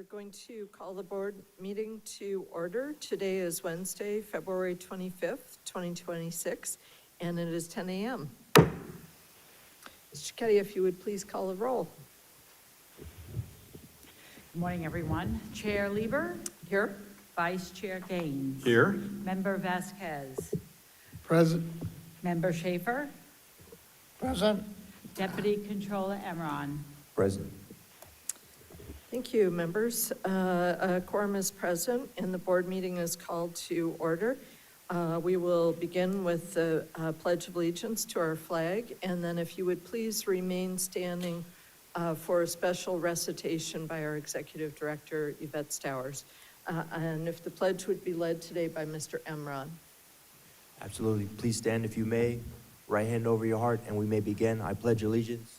We're going to call the board meeting to order. Today is Wednesday, February 25th, 2026, and it is 10 a.m. Mr. Ketty, if you would please call the roll. Good morning, everyone. Chair Lieber. Here. Vice Chair Gaines. Here. Member Vasquez. Present. Member Schaefer. Present. Deputy Controller Emron. Present. Thank you, members. A quorum is present and the board meeting is called to order. We will begin with the Pledge of Allegiance to our flag, and then if you would please remain standing for a special recitation by our Executive Director, Yvette Stowers. And if the pledge would be led today by Mr. Emron. Absolutely. Please stand if you may. Right hand over your heart, and we may begin. I pledge allegiance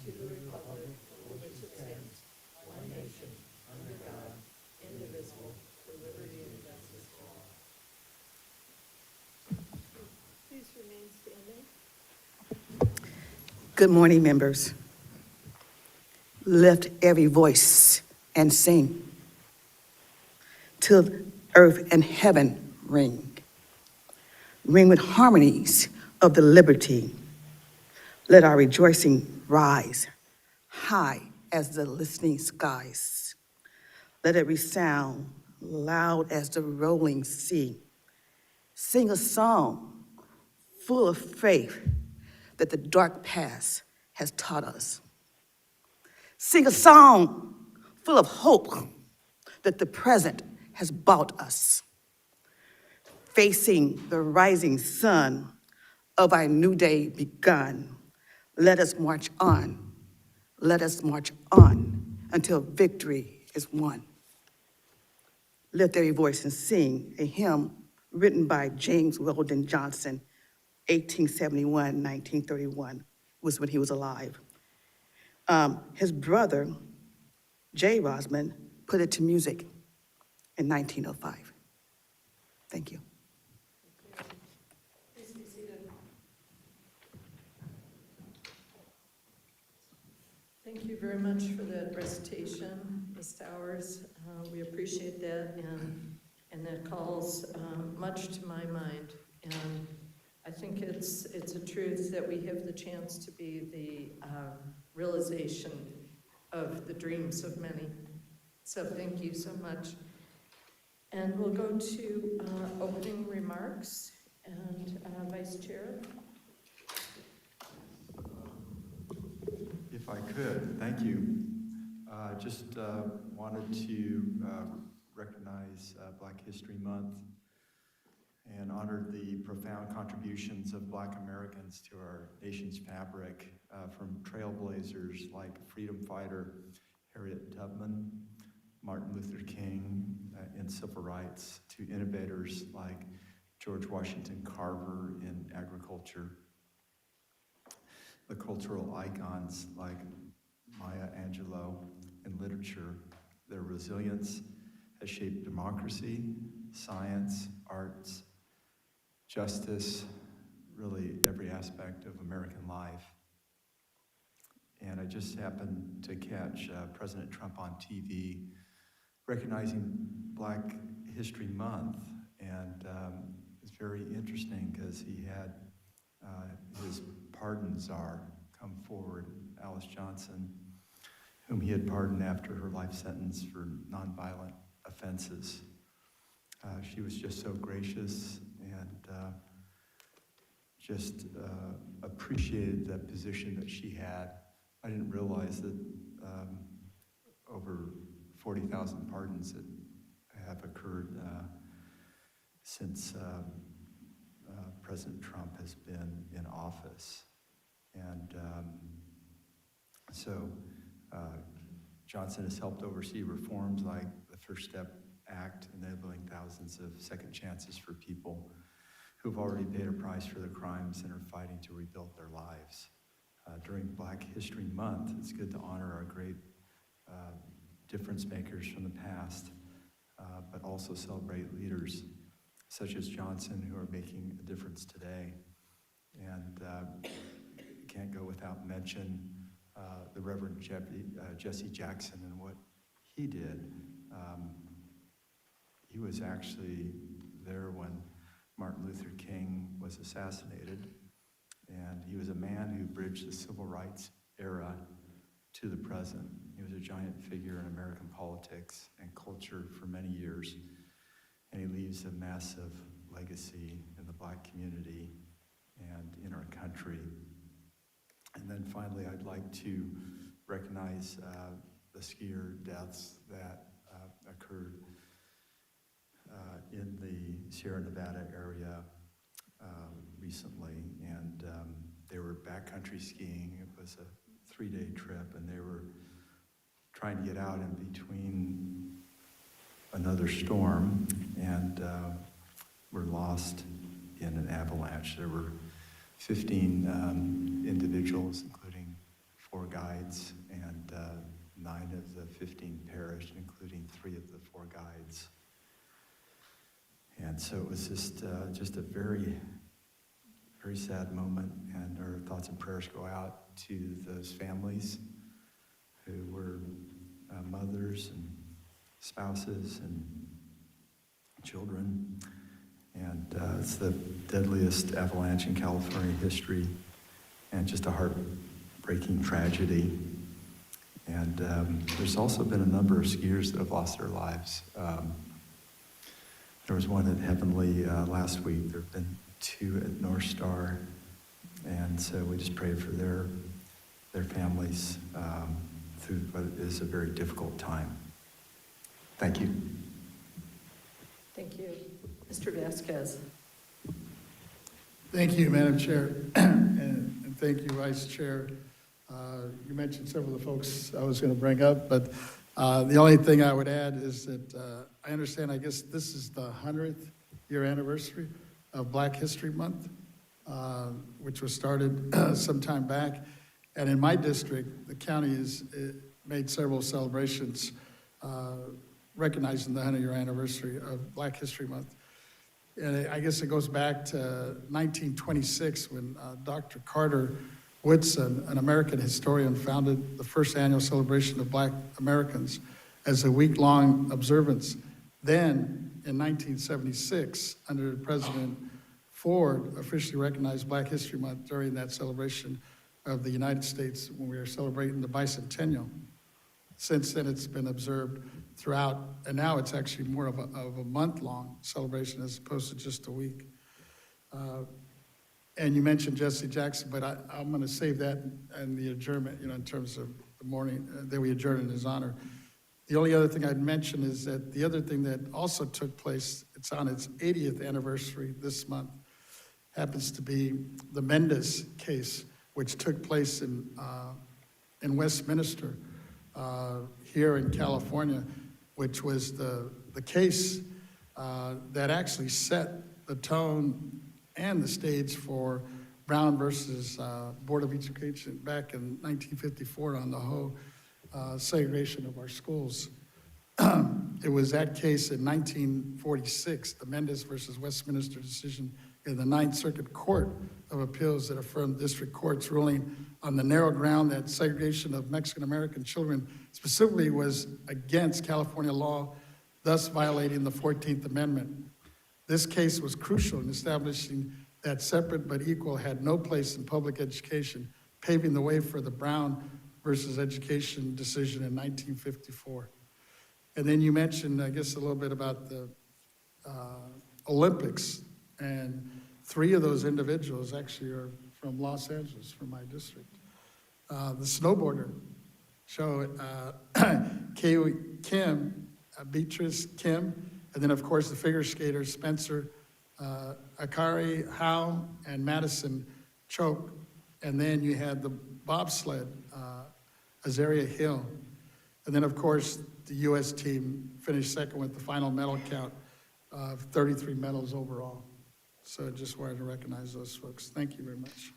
to the republic for which it stands, one nation, under God, indivisible, with liberty and justice for all. Please remain standing. Good morning, members. Lift every voice and sing till earth and heaven ring. Ring with harmonies of the liberty. Let our rejoicing rise high as the listening skies. Let it resound loud as the rolling sea. Sing a song full of faith that the dark past has taught us. Sing a song full of hope that the present has brought us. Facing the rising sun of our new day begun, let us march on. Let us march on until victory is won. Lift every voice and sing a hymn written by James Weldon Johnson, 1871, 1931, was when he was alive. His brother, J. Rosman, put it to music in 1905. Thank you. Please be seated. Thank you very much for that recitation, Ms. Stowers. We appreciate that, and that calls much to my mind. And I think it's a truth that we have the chance to be the realization of the dreams of many. So thank you so much. And we'll go to opening remarks, and Vice Chair. If I could, thank you. Just wanted to recognize Black History Month and honor the profound contributions of Black Americans to our nation's fabric, from trailblazers like freedom fighter Harriet Tubman, Martin Luther King in civil rights, to innovators like George Washington Carver in agriculture, the cultural icons like Maya Angelou in literature. Their resilience has shaped democracy, science, arts, justice, really every aspect of American life. And I just happened to catch President Trump on TV recognizing Black History Month, and it's very interesting because he had his pardon czar come forward, Alice Johnson, whom he had pardoned after her life sentence for nonviolent offenses. She was just so gracious and just appreciated the position that she had. I didn't realize that over 40,000 pardons that have occurred since President Trump has been in office. And so Johnson has helped oversee reforms like the First Step Act, enabling thousands of second chances for people who've already paid a price for their crimes and are fighting to rebuild their lives. During Black History Month, it's good to honor our great difference makers from the past, but also celebrate leaders such as Johnson who are making a difference today. And can't go without mention the Reverend Jesse Jackson and what he did. He was actually there when Martin Luther King was assassinated, and he was a man who bridged the civil rights era to the present. He was a giant figure in American politics and culture for many years, and he leaves a massive legacy in the Black community and in our country. And then finally, I'd like to recognize the skier deaths that occurred in the Sierra Nevada area recently, and they were backcountry skiing. It was a 3-day trip, and they were trying to get out in between another storm, and were lost in an avalanche. There were 15 individuals, including 4 guides, and 9 of the 15 perished, including 3 of the 4 guides. And so it was just a very, very sad moment, and our thoughts and prayers go out to those families who were mothers and spouses and children. And it's the deadliest avalanche in California history, and just a heartbreaking tragedy. And there's also been a number of skiers that have lost their lives. There was one at Heavenly last week. There have been 2 at North Star. And so we just pray for their families through what is a very difficult time. Thank you. Thank you. Mr. Vasquez. Thank you, Madam Chair, and thank you, Vice Chair. You mentioned several of the folks I was going to bring up, but the only thing I would add is that I understand, I guess this is the 100th year anniversary of Black History Month, which was started some time back. And in my district, the county has made several celebrations recognizing the 100-year anniversary of Black History Month. And I guess it goes back to 1926 when Dr. Carter Woodson, an American historian, founded the first annual celebration of Black Americans as a week-long observance. Then, in 1976, under President Ford, officially recognized Black History Month during that celebration of the United States when we were celebrating the bicentennial. Since then, it's been observed throughout, and now it's actually more of a month-long celebration as opposed to just a week. And you mentioned Jesse Jackson, but I'm going to save that and the adjournment, in terms of the morning that we adjourn in his honor. The only other thing I'd mention is that the other thing that also took place, it's on its 80th anniversary this month, happens to be the Mendez case, which took place in Westminster here in California, which was the case that actually set the tone and the stage for Brown versus Board of Education back in 1954 on the whole segregation of our schools. It was that case in 1946, the Mendez versus Westminster decision in the Ninth Circuit Court of Appeals that affirmed district court's ruling on the narrow ground that segregation of Mexican-American children specifically was against California law, thus violating the 14th Amendment. This case was crucial in establishing that separate but equal had no place in public education, paving the way for the Brown versus Education decision in 1954. And then you mentioned, I guess, a little bit about the Olympics, and 3 of those individuals actually are from Los Angeles, from my district. The snowboarder, Beatrice Kim, and then, of course, the figure skaters, Spencer Akari Howe and Madison Choke. And then you had the bobsled, Azaria Hill. And then, of course, the U.S. team finished second with the final medal count of 33 medals overall. So I just wanted to recognize those folks. Thank you very much.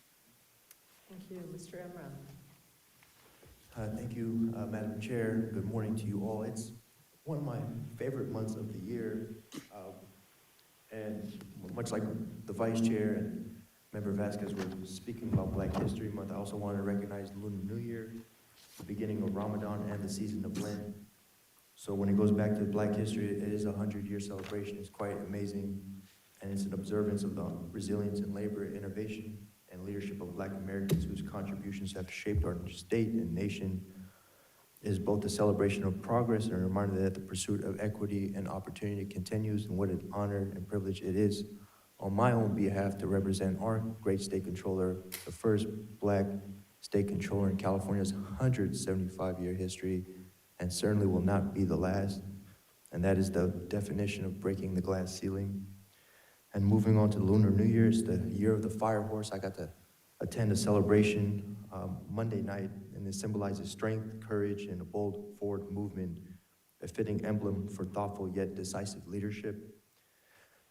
Thank you. Mr. Emron. Thank you, Madam Chair. Good morning to you all. It's one of my favorite months of the year. And much like the Vice Chair and Member Vasquez were speaking about Black History Month, I also want to recognize Lunar New Year the beginning of Ramadan and the season of Lent. So when it goes back to Black history, it is a 100-year celebration. It's quite amazing, and it's an observance of the resilience and labor, innovation, and leadership of Black Americans whose contributions have shaped our state and nation. It is both a celebration of progress and a reminder that the pursuit of equity and opportunity continues, and what an honor and privilege it is on my own behalf to represent our great state controller, the first Black state controller in California's 175-year history, and certainly will not be the last. And that is the definition of breaking the glass ceiling. And moving on to the Lunar New Year, it's the year of the fire horse. I got to attend a celebration Monday night, and it symbolizes strength, courage, and a bold forward movement, a fitting emblem for thoughtful yet decisive leadership.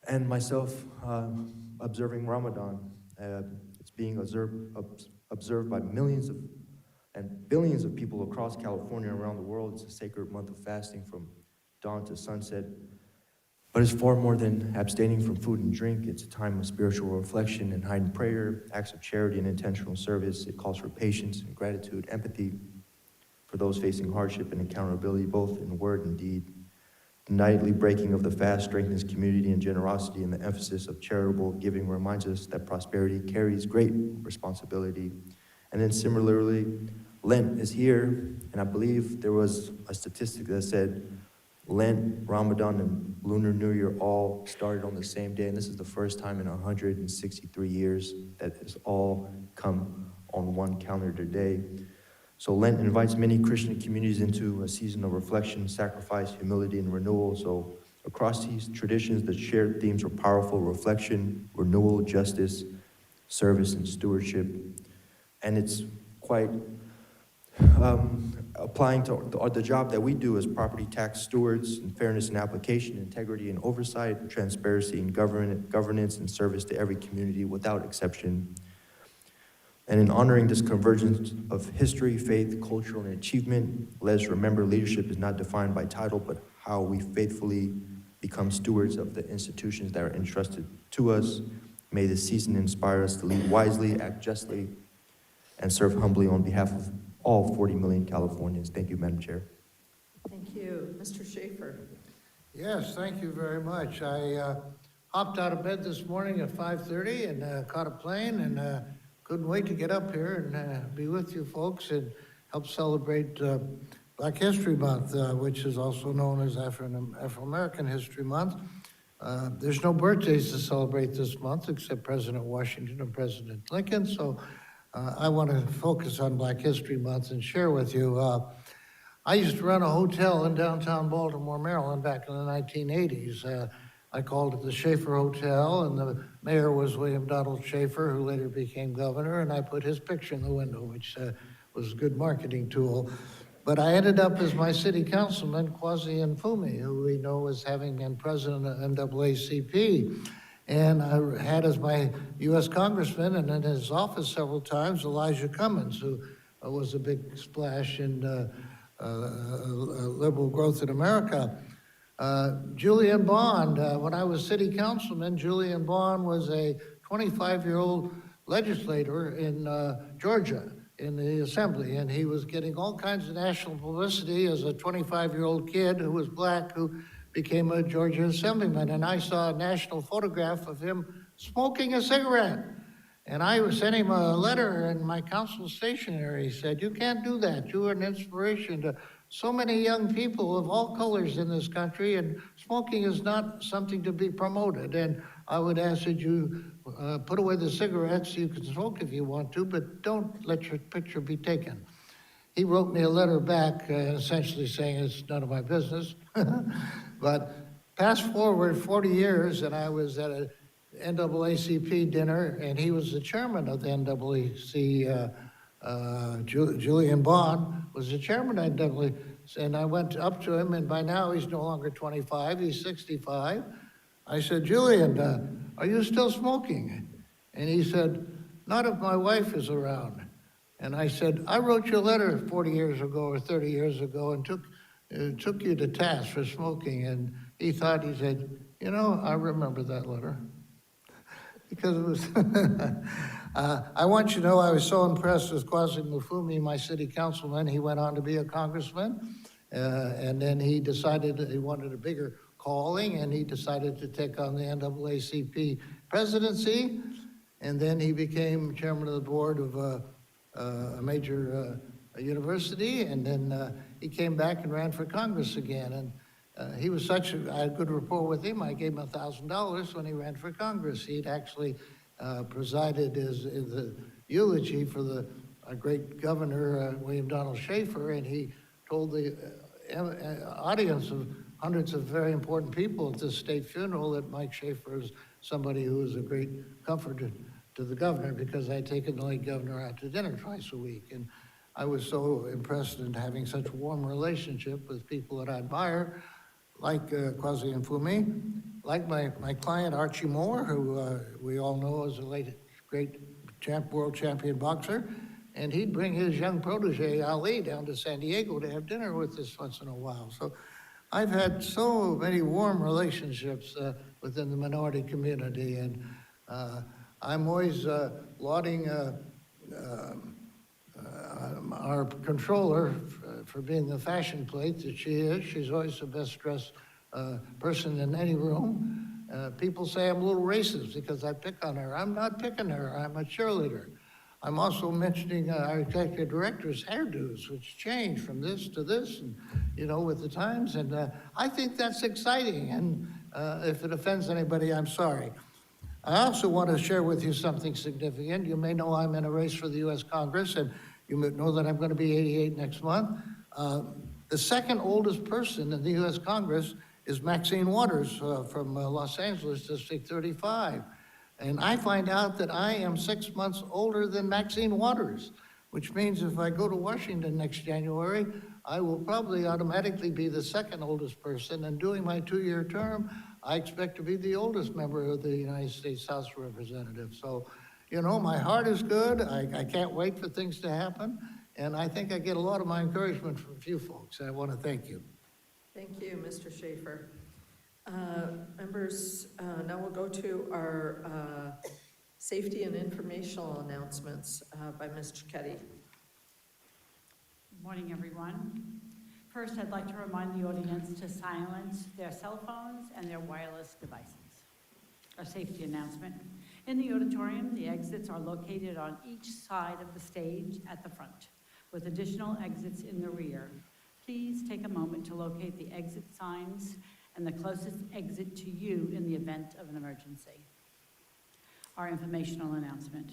And myself observing Ramadan. It's being observed by millions and billions of people across California and around the world. It's a sacred month of fasting from dawn to sunset. But it's far more than abstaining from food and drink. It's a time of spiritual reflection and heightened prayer, acts of charity and intentional service. It calls for patience and gratitude, empathy for those facing hardship and accountability, both in word and deed. The nightly breaking of the fast strengthens community and generosity, and the emphasis of charitable giving reminds us that prosperity carries great responsibility. And then similarly, Lent is here, and I believe there was a statistic that said Lent, Ramadan, and Lunar New Year all started on the same day, and this is the first time in 163 years that it's all come on one calendar day. So Lent invites many Christian communities into a season of reflection, sacrifice, humility, and renewal. So across these traditions, the shared themes are powerful: reflection, renewal, justice, service, and stewardship. And it's quite applying to the job that we do as property tax stewards, and fairness and application, integrity and oversight, transparency and governance, and service to every community without exception. And in honoring this convergence of history, faith, culture, and achievement, let us remember leadership is not defined by title, but how we faithfully become stewards of the institutions that are entrusted to us. May this season inspire us to lead wisely, act justly, and serve humbly on behalf of all 40 million Californians. Thank you, Madam Chair. Thank you. Mr. Schaefer. Yes, thank you very much. I hopped out of bed this morning at 5:30 and caught a plane and couldn't wait to get up here and be with you folks and help celebrate Black History Month, which is also known as Afro-American History Month. There's no birthdays to celebrate this month except President Washington and President Lincoln, so I want to focus on Black History Month and share with you. I used to run a hotel in downtown Baltimore, Maryland back in the 1980s. I called it the Schaefer Hotel, and the mayor was William Donald Schaefer, who later became governor, and I put his picture in the window, which was a good marketing tool. But I ended up as my city councilman, Kwasi Nfumi, who we know as having been president of NAACP. And I had as my U.S. congressman, and in his office several times, Elijah Cummings, who was a big splash in liberal growth in America. Julian Bond, when I was city councilman, Julian Bond was a 25-year-old legislator in Georgia in the assembly, and he was getting all kinds of national publicity as a 25-year-old kid who was Black who became a Georgia assemblyman. And I saw a national photograph of him smoking a cigarette. And I sent him a letter in my council stationery. He said, "You can't do that. You are an inspiration to so many young people of all colors in this country, and smoking is not something to be promoted. And I would ask that you put away the cigarettes. You can smoke if you want to, but don't let your picture be taken." He wrote me a letter back essentially saying it's none of my business. But fast forward 40 years, and I was at a NAACP dinner, and he was the chairman of the NAACP. Julian Bond was the chairman of NAACP, and I went up to him, and by now he's no longer 25, he's 65. I said, "Julian, are you still smoking?" And he said, "Not if my wife is around." And I said, "I wrote you a letter 40 years ago or 30 years ago and took you to task for smoking." And he said, "You know, I remember that letter." Because it was, I want you to know I was so impressed with Kwasi Mufumi, my city councilman. He went on to be a congressman, and then he decided that he wanted a bigger calling, and he decided to take on the NAACP presidency. And then he became chairman of the board of a major university, and then he came back and ran for Congress again. And he was I had good rapport with him. I gave him $1,000 when he ran for Congress. He'd actually presided as the eulogy for our great governor, William Donald Schaefer, and he told the audience of hundreds of very important people at this state funeral that Mike Schaefer is somebody who was a great comfort to the governor, because I'd taken the late governor out to dinner twice a week. And I was so impressed in having such a warm relationship with people that I admire, like Kwasi Mfumi, like my client Archie Moore, who we all know as a late great world champion boxer, and he'd bring his young protege Ali down to San Diego to have dinner with us once in a while. So I've had so many warm relationships within the minority community, and I'm always lauding our controller for being the fashion plate that she is. She's always the best dressed person in any room. People say I'm a little racist because I pick on her. I'm not picking her, I'm a cheerleader. I'm also mentioning our executive director's hairdos, which change from this to this, and with the times. And I think that's exciting. And if it offends anybody, I'm sorry. I also want to share with you something significant. You may know I'm in a race for the U.S. Congress, and you may know that I'm going to be 88 next month. The second oldest person in the U.S. Congress is Maxine Waters from Los Angeles, District 35. And I find out that I am 6 months older than Maxine Waters, which means if I go to Washington next January, I will probably automatically be the second oldest person. And doing my 2-year term, I expect to be the oldest member of the United States House of Representatives. So, my heart is good. I can't wait for things to happen. And I think I get a lot of my encouragement from you folks. I want to thank you. Thank you, Mr. Schaefer. Members, now we'll go to our safety and informational announcements by Mr. Keddy. Good morning, everyone. First, I'd like to remind the audience to silence their cell phones and their wireless devices. Our safety announcement. In the auditorium, the exits are located on each side of the stage at the front, with additional exits in the rear. Please take a moment to locate the exit signs and the closest exit to you in the event of an emergency. Our informational announcement.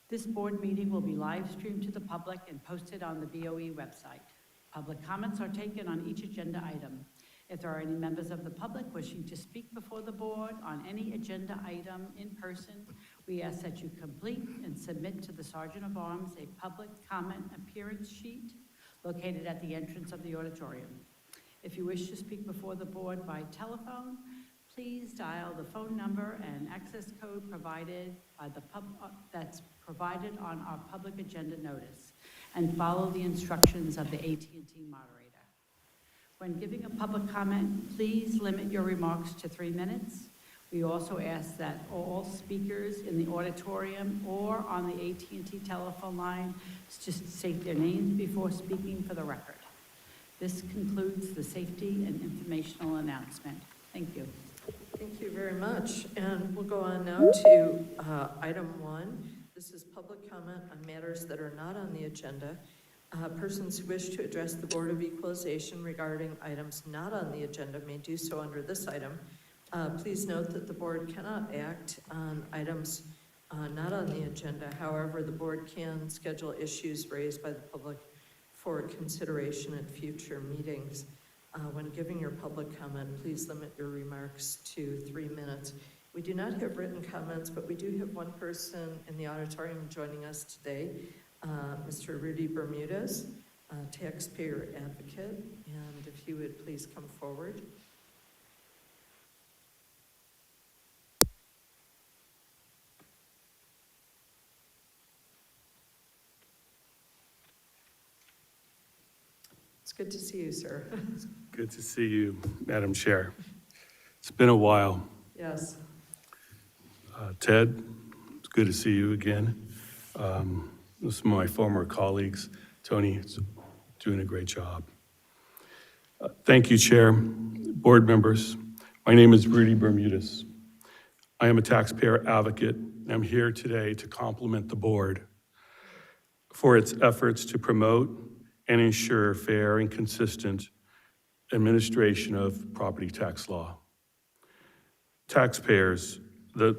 This board meeting will be live streamed to the public and posted on the BOE website. Public comments are taken on each agenda item. If there are any members of the public wishing to speak before the board on any agenda item in person, we ask that you complete and submit to the Sergeant of Arms a public comment appearance sheet located at the entrance of the auditorium. If you wish to speak before the board by telephone, please dial the phone number and access code provided by that's provided on our public agenda notice, and follow the instructions of the AT&T moderator. When giving a public comment, please limit your remarks to 3 minutes. We also ask that all speakers in the auditorium or on the AT&T telephone line just state their names before speaking for the record. This concludes the safety and informational announcement. Thank you. Thank you very much. And we'll go on now to item 1. This is public comment on matters that are not on the agenda. Persons who wish to address the Board of Equalization regarding items not on the agenda may do so under this item. Please note that the board cannot act on items not on the agenda. However, the board can schedule issues raised by the public for consideration at future meetings. When giving your public comment, please limit your remarks to 3 minutes. We do not have written comments, but we do have one person in the auditorium joining us today, Mr. Rudy Bermudez, taxpayer advocate, and if you would please come forward. It's good to see you, sir. Good to see you, Madam Chair. It's been a while. Yes. Ted, it's good to see you again. Some of my former colleagues, Tony is doing a great job. Thank you, Chair, board members. My name is Rudy Bermudez. I am a taxpayer advocate, and I'm here today to compliment the board for its efforts to promote and ensure fair and consistent administration of property tax law. Taxpayers, the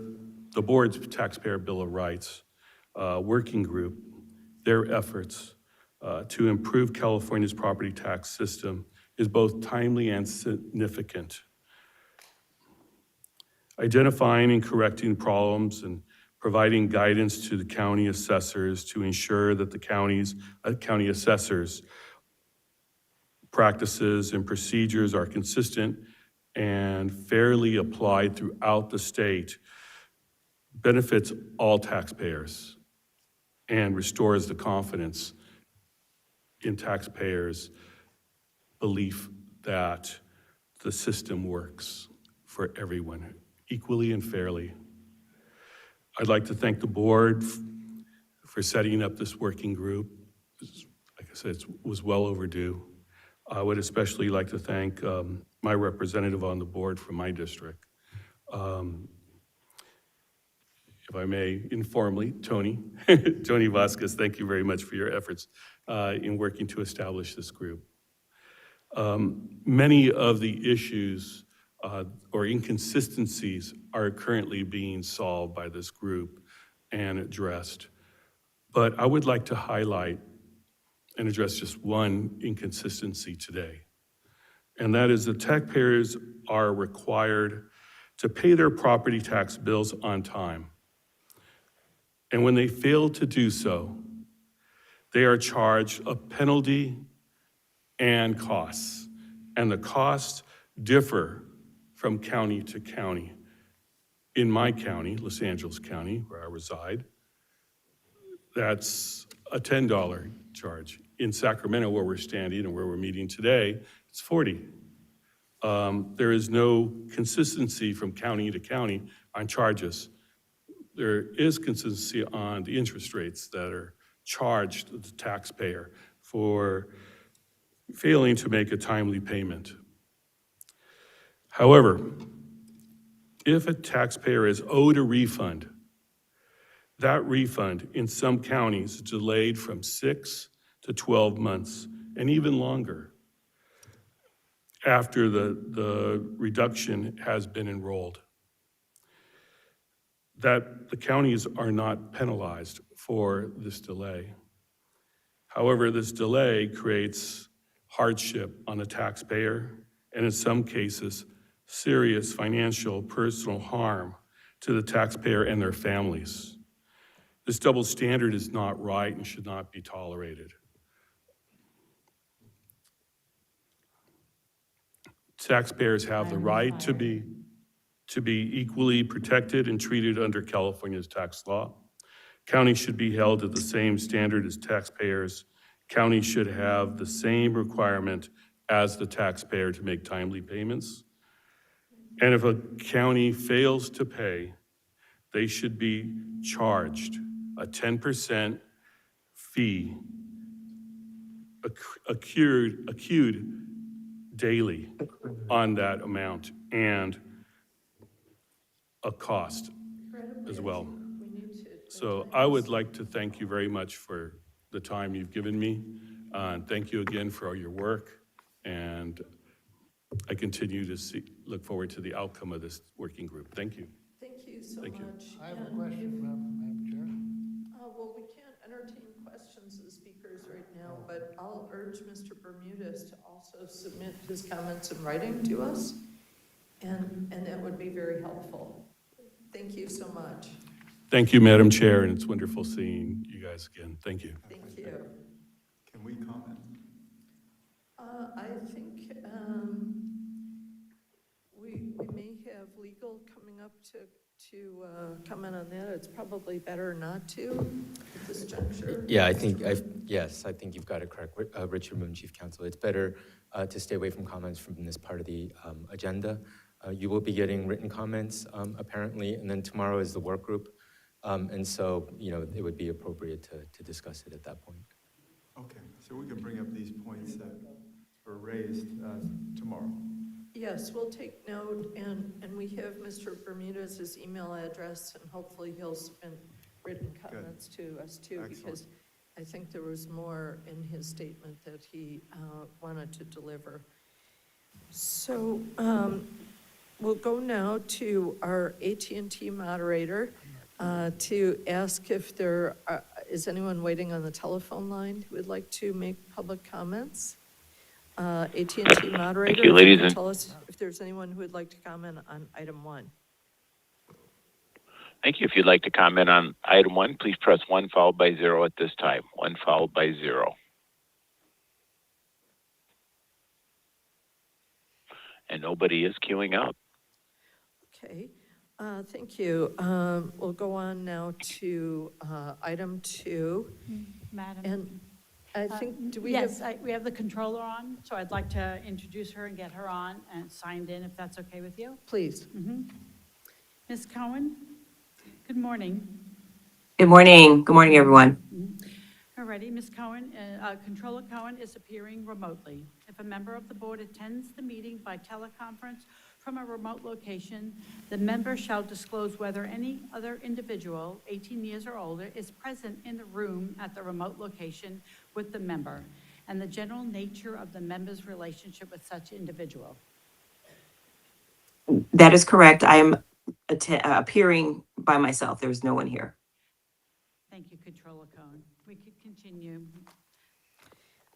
board's Taxpayer Bill of Rights working group, their efforts to improve California's property tax system is both timely and significant. Identifying and correcting problems and providing guidance to the county assessors to ensure that the county assessors' practices and procedures are consistent and fairly applied throughout the state benefits all taxpayers and restores the confidence in taxpayers' belief that the system works for everyone equally and fairly. I'd like to thank the board for setting up this working group. Like I said, it was well overdue. I would especially like to thank my representative on the board from my district. If I may, informally, Tony Vasquez, thank you very much for your efforts in working to establish this group. Many of the issues or inconsistencies are currently being solved by this group and addressed. But I would like to highlight and address just one inconsistency today. And that is that taxpayers are required to pay their property tax bills on time. And when they fail to do so, they are charged a penalty and costs. And the costs differ from county to county. In my county, Los Angeles County, where I reside, that's a $10 charge. In Sacramento, where we're standing and where we're meeting today, it's $40. There is no consistency from county to county on charges. There is consistency on the interest rates that are charged to the taxpayer for failing to make a timely payment. However, if a taxpayer is owed a refund, that refund in some counties is delayed from 6 to 12 months and even longer after the reduction has been enrolled. That the counties are not penalized for this delay. However, this delay creates hardship on the taxpayer and in some cases, serious financial personal harm to the taxpayer and their families. This double standard is not right and should not be tolerated. Taxpayers have the right to be equally protected and treated under California's tax law. Counties should be held at the same standard as taxpayers. Counties should have the same requirement as the taxpayer to make timely payments. And if a county fails to pay, they should be charged a 10% fee accrued daily on that amount and a cost as well. So I would like to thank you very much for the time you've given me. And thank you again for all your work. And I continue to look forward to the outcome of this working group. Thank you. Thank you so Thank you. much. I have a And question, if- Madam Chair. Well, we can't entertain questions of the speakers right now, but I'll urge Mr. Bermudez to also submit his comments in writing to us, and that would be very helpful. Thank you so much. Thank you, Madam Chair, and it's wonderful seeing you guys again. Thank you. Thank you. Can we comment? I think we may have legal coming up to comment on that. It's probably better not to at this juncture. Yeah, I think you've got it correct. Richard Moon, Chief Counsel. It's better to stay away from comments from this part of the agenda. You will be getting written comments, apparently, and then tomorrow is the work group. And so, it would be appropriate to discuss it at that point. Okay, so we can bring up these points that were raised tomorrow. Yes, we'll take note, and we have Mr. Bermudez's email address, and hopefully he'll submit written comments to us too, Excellent. because I think there was more in his statement that he wanted to deliver. So we'll go now to our AT&T moderator to ask if there is anyone waiting on the telephone line who would like to make public comments. AT&T moderator, Thank you, ladies if you and- could tell us if there's anyone who would like to comment on item 1. Thank you. If you'd like to comment on item 1, please press 1 followed by 0 at this time. 1 followed by 0. And nobody is queuing up. Okay, thank you. We'll go on now to item 2. Madam? And I think, do we have? Yes, we have the controller on, so I'd like to introduce her and get her on and signed in, if that's okay with you. Please. Ms. Cohen, good morning. Good morning. Good morning, everyone. Alrighty, Ms. Cohen, Controller Cohen is appearing remotely. If a member of the board attends the meeting by teleconference from a remote location, the member shall disclose whether any other individual, 18 years or older, is present in the room at the remote location with the member, and the general nature of the member's relationship with such individual. That is correct. I am appearing by myself. There's no one here. Thank you, Controller Cohen. We could continue.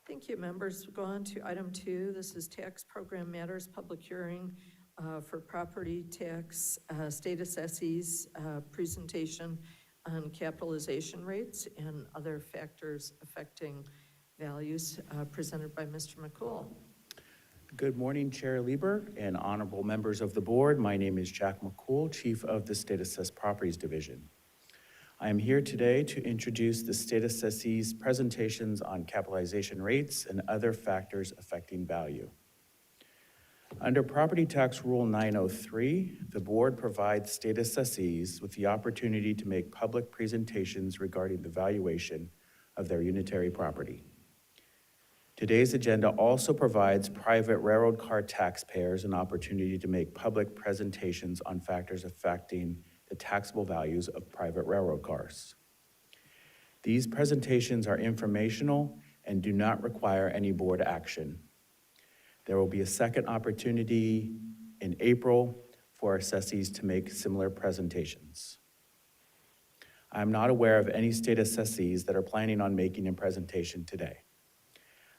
Thank you, members. We'll go on to item 2. This is Tax Program Matters, public hearing for property tax state assessees presentation on capitalization rates and other factors affecting values presented by Mr. McCool. Good morning, Chair Lieber and honorable members of the board. My name is Jack McCool, Chief of the State Assessed Properties Division. I am here today to introduce the state assessees' presentations on capitalization rates and other factors affecting value. Under Property Tax Rule 903, the board provides state assessees with the opportunity to make public presentations regarding the valuation of their unitary property. Today's agenda also provides private railroad car taxpayers an opportunity to make public presentations on factors affecting the taxable values of private railroad cars. These presentations are informational and do not require any board action. There will be a second opportunity in April for assessees to make similar presentations. I'm not aware of any state assessees that are planning on making a presentation today.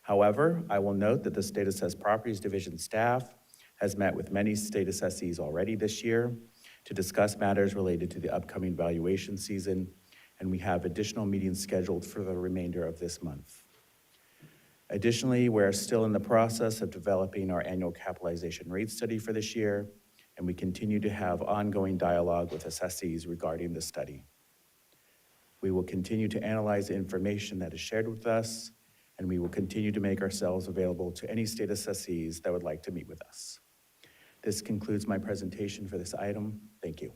However, I will note that the State Assessed Properties Division staff has met with many state assessees already this year to discuss matters related to the upcoming valuation season, and we have additional meetings scheduled for the remainder of this month. Additionally, we're still in the process of developing our annual capitalization rate study for this year, and we continue to have ongoing dialogue with assessees regarding the study. We will continue to analyze the information that is shared with us, and we will continue to make ourselves available to any state assessees that would like to meet with us. This concludes my presentation for this item. Thank you.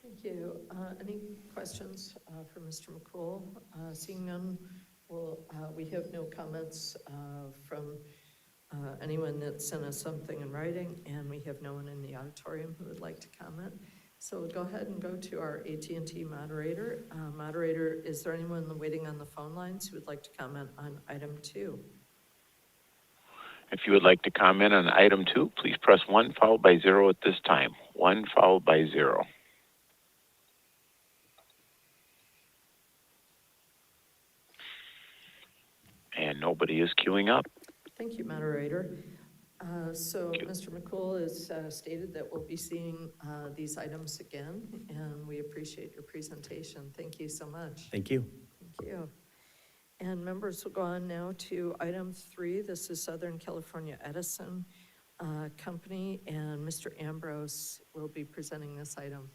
Thank you. Any questions for Mr. McCool? Seeing none, we have no comments from anyone that sent us something in writing, and we have no one in the auditorium who would like to comment. So we'll go ahead and go to our AT&T moderator. Moderator, is there anyone waiting on the phone lines who would like to comment on item 2? If you would like to comment on item 2, please press 1 followed by 0 at this time. 1 followed by 0. And nobody is queuing up. Thank you, moderator. So Mr. McCool has stated that we'll be seeing these items again, and we appreciate your presentation. Thank you so much. Thank you. Thank you. And members will go on now to item 3. This is Southern California Edison Company, and Mr. Ambrose will be presenting this item.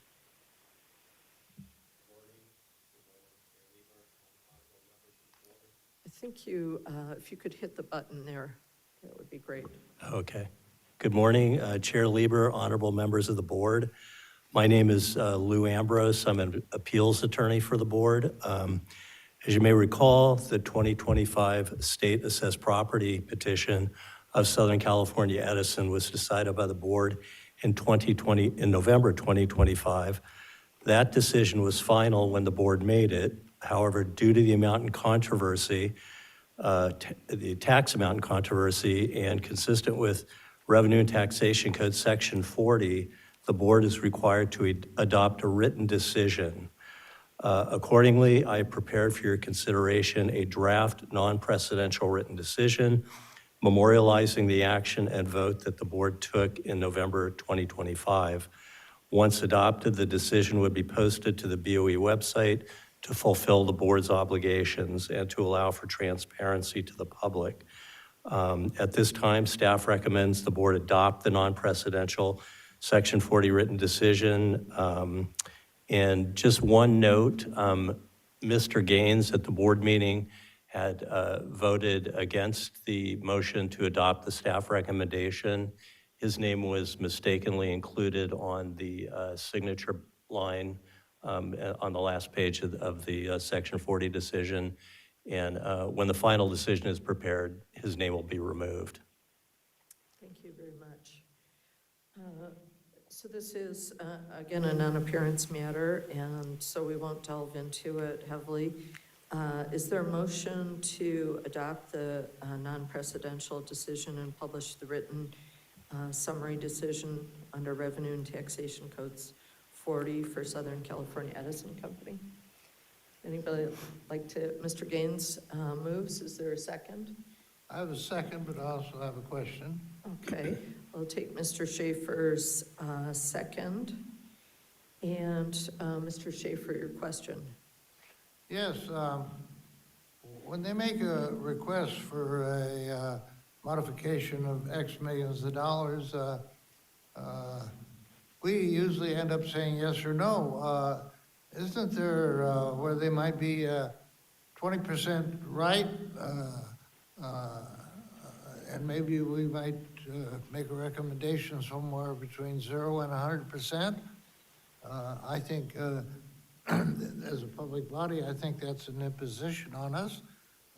I think you, if you could hit the button there, that would be great. Okay. Good morning, Chair Lieber, honorable members of the board. My name is Lou Ambrose. I'm an appeals attorney for the board. As you may recall, the 2025 state assessed property petition of Southern California Edison was decided by the board in November 2025. That decision was final when the board made it. However, due to the amount in controversy, the tax amount in controversy, and consistent with Revenue and Taxation Code Section 40, the board is required to adopt a written decision. Accordingly, I prepared for your consideration a draft non-precedential written decision memorializing the action and vote that the board took in November 2025. Once adopted, the decision would be posted to the BOE website to fulfill the board's obligations and to allow for transparency to the public. At this time, staff recommends the board adopt the non-precedential Section 40 written decision. And just one note, Mr. Gaines at the board meeting had voted against the motion to adopt the staff recommendation. His name was mistakenly included on the signature line on the last page of the Section 40 decision. And when the final decision is prepared, his name will be removed. Thank you very much. So this is, again, a non-appearance matter, and so we won't delve into it heavily. Is there a motion to adopt the non-precedential decision and publish the written summary decision under Revenue and Taxation Codes 40 for Southern California Edison Company? Anybody like to, Mr. Gaines moves, is there a second? I have a second, but I also have a question. Okay, I'll take Mr. Schaefer's second. And Mr. Schaefer, your question. Yes, when they make a request for a modification of X millions of dollars, we usually end up saying yes or no. Isn't there where they might be 20% right? And maybe we might make a recommendation somewhere between 0 and 100%. I think, as a public body, I think that's an imposition on us,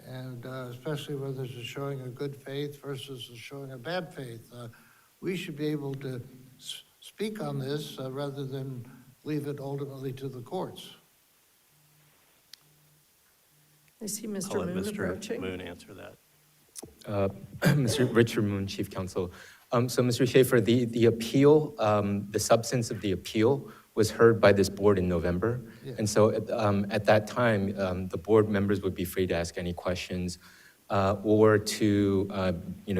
and especially where there's a showing of good faith versus a showing of bad faith. We should be able to speak on this rather than leave it ultimately to the courts. I see Mr. I'll let Moon Mr. approaching. Moon answer that. Mr. Richard Moon, Chief Counsel. So, Mr. Schaefer, the appeal, the substance of the appeal was heard by this board in November. Yeah. And so at that time, the board members would be free to ask any questions or to,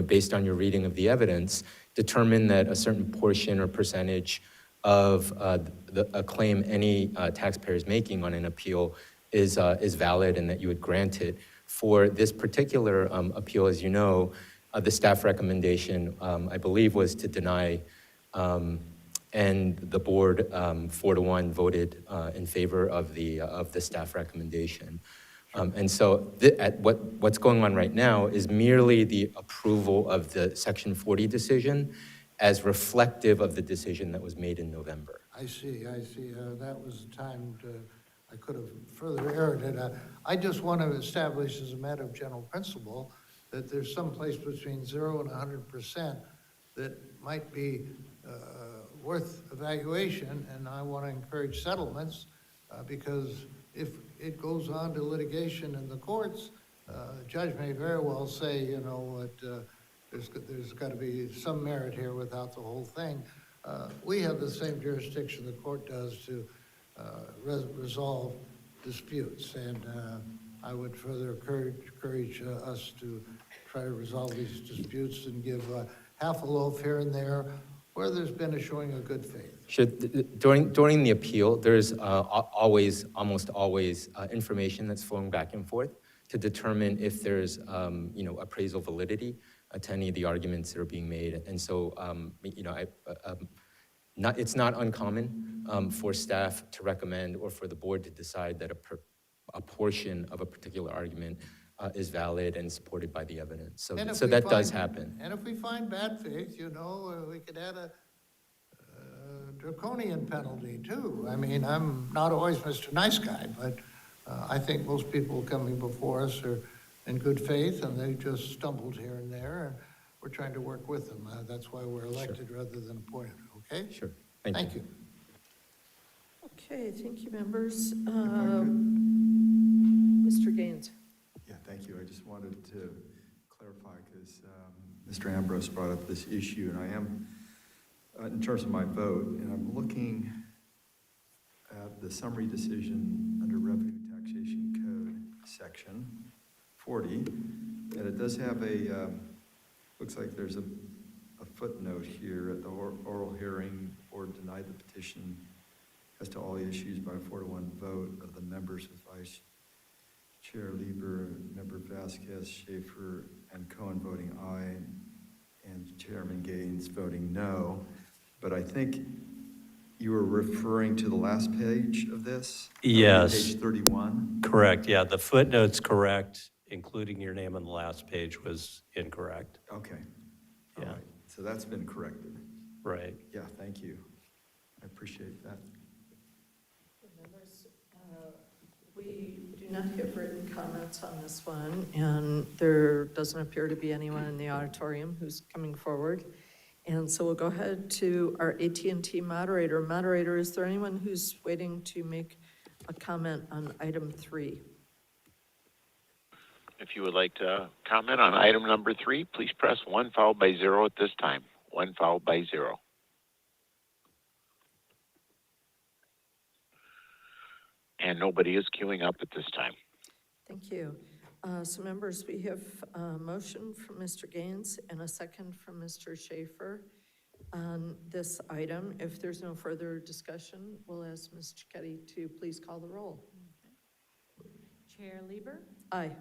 based on your reading of the evidence, determine that a certain portion or percentage of a claim any taxpayer is making on an appeal is valid and that you would grant it. For this particular appeal, as you know, the staff recommendation, I believe, was to deny, and the board 4-1 voted in favor of the staff recommendation. And so what's going on right now is merely the approval of the Section 40 decision as reflective of the decision that was made in November. I see. That was the time I could have further erred. And I just want to establish as a matter of general principle that there's some place between 0 and 100% that might be worth evaluation, and I want to encourage settlements because if it goes on to litigation in the courts, the judge may very well say, there's got to be some merit here without the whole thing. We have the same jurisdiction the court does to resolve disputes, and I would further encourage us to try to resolve these disputes and give half a loaf here and there where there's been a showing of good faith. During the appeal, there's almost always information that's flowing back and forth to determine if there's appraisal validity to any of the arguments that are being made. And so it's not uncommon for staff to recommend or for the board to decide that a portion of a particular argument is valid and supported by the evidence. So that does happen. And if we find bad faith, we could add a draconian penalty too. I mean, I'm not always Mr. Nice Guy, but I think most people coming before us are in good faith, and they just stumbled here and there, and we're trying to work with them. That's why we're elected rather than appointed, okay? Sure. Thank you. Thank you. Okay, thank you, members. If I could, Mr. Gaines. yeah, thank you. I just wanted to clarify because Mr. Ambrose brought up this issue, and I am, in terms of my vote, and I'm looking at the summary decision under Revenue Taxation Code, Section 40, and it does have a, looks like there's a footnote here at the oral hearing, the board denied the petition as to all issues by a 4-to-1 vote of the members with Vice Chair Lieber, Member Vasquez, Schaefer, and Cohen voting aye, and Chairman Gaines voting no. But I think you were referring to the last page of this? Yes. Page 31? Correct, yeah, the footnote's correct, including your name on the last page was incorrect. Okay. All Yeah. right. So that's been corrected. Right. Yeah, thank you. I appreciate that. Members, we do not have written comments on this one, and there doesn't appear to be anyone in the auditorium who's coming forward. And so we'll go ahead to our AT&T moderator. Moderator, is there anyone who's waiting to make a comment on item 3? If you would like to comment on item number 3, please press 1 followed by 0 at this time. 1 followed by 0. And nobody is queuing up at this time. Thank you. So members, we have a motion from Mr. Gaines and a second from Mr. Schaefer on this item. If there's no further discussion, we'll ask Ms. Cicchetti to please call the roll. Chair Lieber, Aye.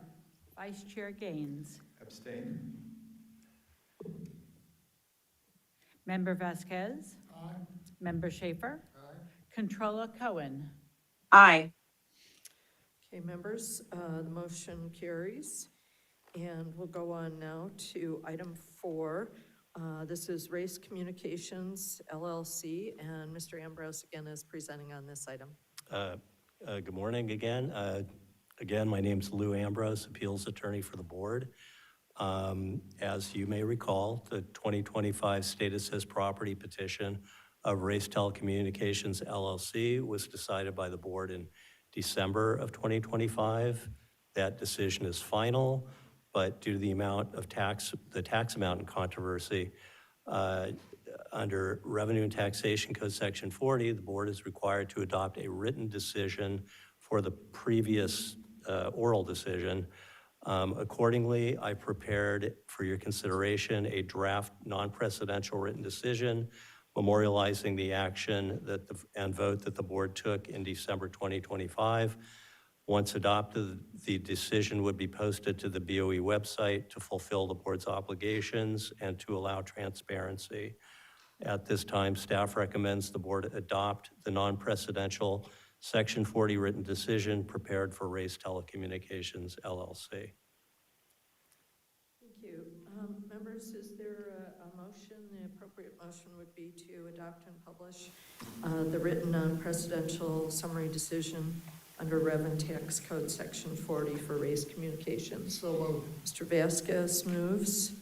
Vice Chair Gaines, Abstain? Member Vasquez, Aye. Member Schaefer, Controller Cohen. Aye. Okay, members, the motion carries. And we'll go on now to item 4. This is Race Communications LLC, and Mr. Ambrose again is presenting on this item. Good morning again. Again, my name's Lou Ambrose, appeals attorney for the board. As you may recall, the 2025 State Assessed Property petition of Race Telecommunications LLC was decided by the board in December of 2025. That decision is final, but due to the amount of the tax amount in controversy, under Revenue and Taxation Code Section 40, the board is required to adopt a written decision for the previous oral decision. Accordingly, I prepared for your consideration a draft non-precedential written decision memorializing the action and vote that the board took in December 2025. Once adopted, the decision would be posted to the BOE website to fulfill the board's obligations and to allow transparency. At this time, staff recommends the board adopt the non-precedential Section 40 written decision prepared for Race Telecommunications LLC. Thank you. Members, is there a motion? The appropriate motion would be to adopt and publish the written non-precedential summary decision under Rev and Tax Code Section 40 for Race Communications. So Mr. Vasquez moves,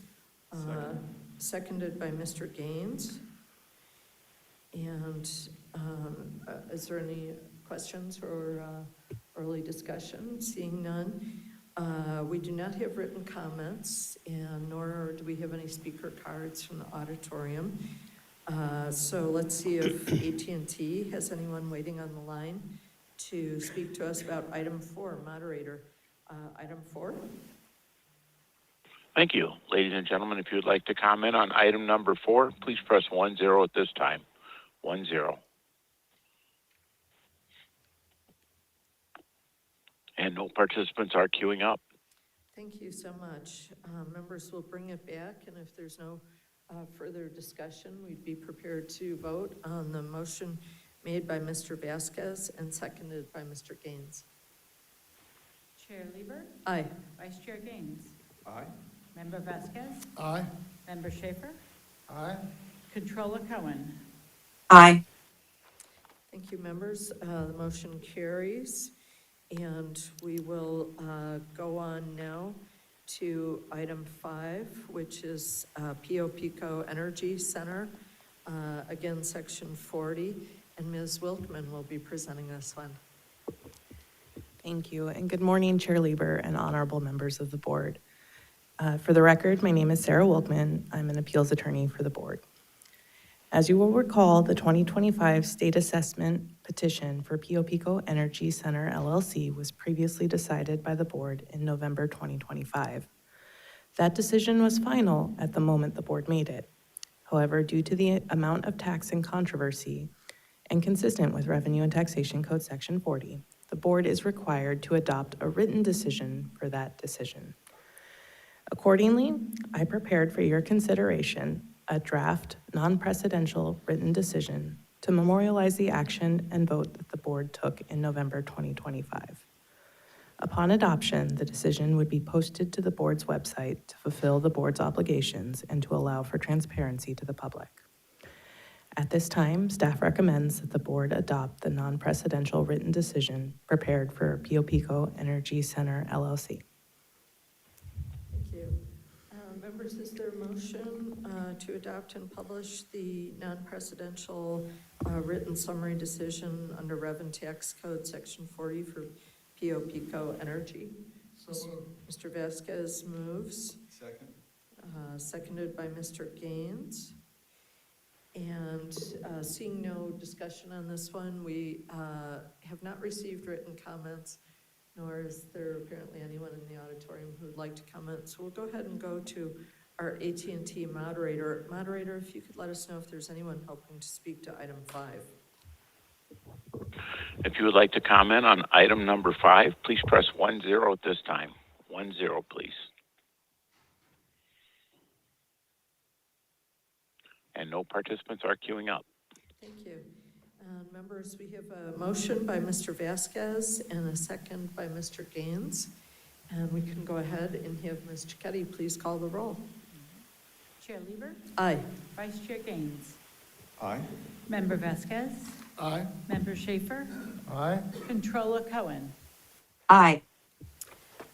seconded by Mr. Gaines. And is there any questions or early discussion? Seeing none. We do not have written comments, and nor do we have any speaker cards from the auditorium. So let's see if AT&T has anyone waiting on the line to speak to us about item 4. Moderator, item 4. Thank you. Ladies and gentlemen, if you would like to comment on item number 4, please press 10 at this time. 10. And no participants are queuing up. Thank you so much. Members will bring it back, and if there's no further discussion, we'd be prepared to vote on the motion made by Mr. Vasquez and seconded by Mr. Gaines. Chair Lieber, Aye. Vice Chair Gaines, Aye. Member Vasquez, Aye. Member Schaefer, Aye. Controller Cohen. Aye. Thank you, members. The motion carries. And we will go on now to item 5, which is PO Pico Energy Center, again, section 40. And Ms. Wilkman will be presenting this one. Thank you, and good morning, Chair Lieber and honorable members of the board. For the record, my name is Sarah Wilkman. I'm an appeals attorney for the board. As you will recall, the 2025 state assessment petition for PO Pico Energy Center LLC was previously decided by the board in November 2025. That decision was final at the moment the board made it. However, due to the amount of tax and controversy and consistent with Revenue and Taxation Code Section 40, the board is required to adopt a written decision for that decision. Accordingly, I prepared for your consideration a draft non-precedential written decision to memorialize the action and vote that the board took in November 2025. Upon adoption, the decision would be posted to the board's website to fulfill the board's obligations and to allow for transparency to the public. At this time, staff recommends that the board adopt the non-precedential written decision prepared for PO Pico Energy Center LLC. Thank you. Members, is there a motion to adopt and publish the non-precedential written summary decision under Rev and Tax Code Section 40 for PO Pico Energy? Mr. Vasquez moves. Second. Seconded by Mr. Gaines. And seeing no discussion on this one, we have not received written comments, nor is there apparently anyone in the auditorium who would like to comment. So we'll go ahead and go to our AT&T moderator. Moderator, if you could let us know if there's anyone hoping to speak to item 5. If you would like to comment on item number 5, please press 10 at this time. 10, please. And no participants are queuing up. Thank you. Members, we have a motion by Mr. Vasquez and a second by Mr. Gaines. And we can go ahead and have Ms. Cicchetti please call the roll. Chair Lieber? Aye. Vice Chair Gaines? Aye. Member Vasquez? Aye. Member Schaefer? Aye. Controller Cohen? Aye.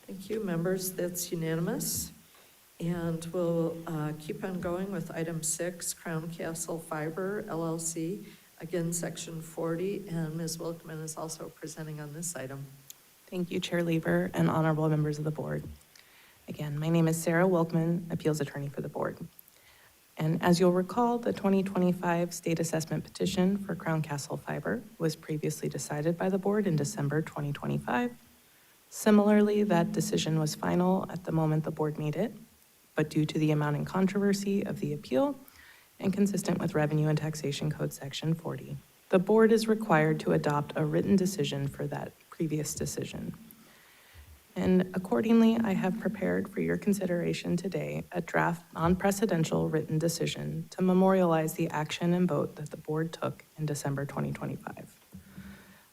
Thank you, members. That's unanimous. And we'll keep on going with item 6, Crown Castle Fiber LLC, again, section 40. And Ms. Wilkman is also presenting on this item. Thank you, Chair Lieber and honorable members of the board. Again, my name is Sarah Wilkman, appeals attorney for the board. And as you'll recall, the 2025 state assessment petition for Crown Castle Fiber was previously decided by the board in December 2025. Similarly, that decision was final at the moment the board made it, but due to the amount in controversy of the appeal and consistent with Revenue and Taxation Code Section 40, the board is required to adopt a written decision for that previous decision. And accordingly, I have prepared for your consideration today a draft non-precedential written decision to memorialize the action and vote that the board took in December 2025.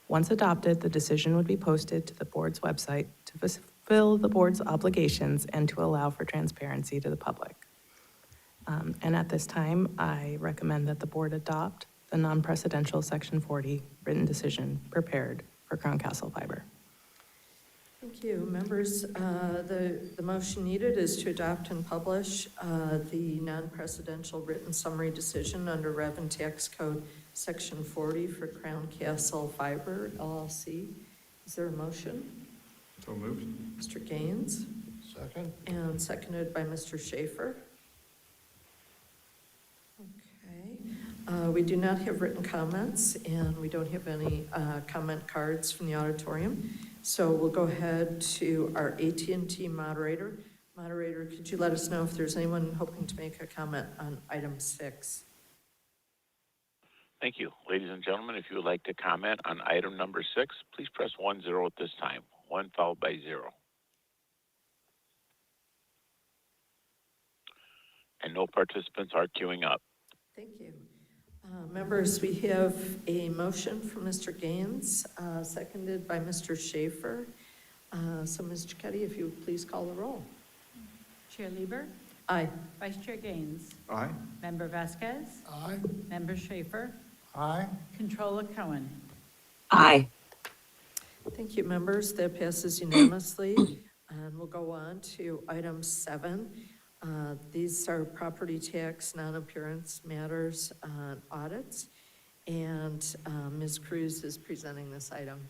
Once adopted, the decision would be posted to the board's website to fulfill the board's obligations and to allow for transparency to the public. And at this time, I recommend that the board adopt the non-precedential Section 40 written decision prepared for Crown Castle Fiber. Thank you. Members, the motion needed is to adopt and publish the non-precedential written summary decision under Rev and Tax Code Section 40 for Crown Castle Fiber LLC. Is there a motion? So moved. Mr. Gaines, Second. and seconded by Mr. Schaefer. Okay. We do not have written comments, and we don't have any comment cards from the auditorium. So we'll go ahead to our AT&T moderator. Moderator, could you let us know if there's anyone hoping to make a comment on item 6? Thank you. Ladies and gentlemen, if you would like to comment on item number 6, please press 10 at this time. 1 followed by 0. And no participants are queuing up. Thank you. Members, we have a motion from Mr. Gaines, seconded by Mr. Schaefer. So Ms. Cicchetti, if you would please call the roll. Chair Lieber? Aye. Vice Chair Gaines? Aye. Member Vasquez? Aye. Member Schaefer? Aye. Controller Cohen. Aye. Thank you, members. That passes unanimously. And we'll go on to item 7. These are property tax non-appearance matters audits. And Ms. Cruz is presenting this item.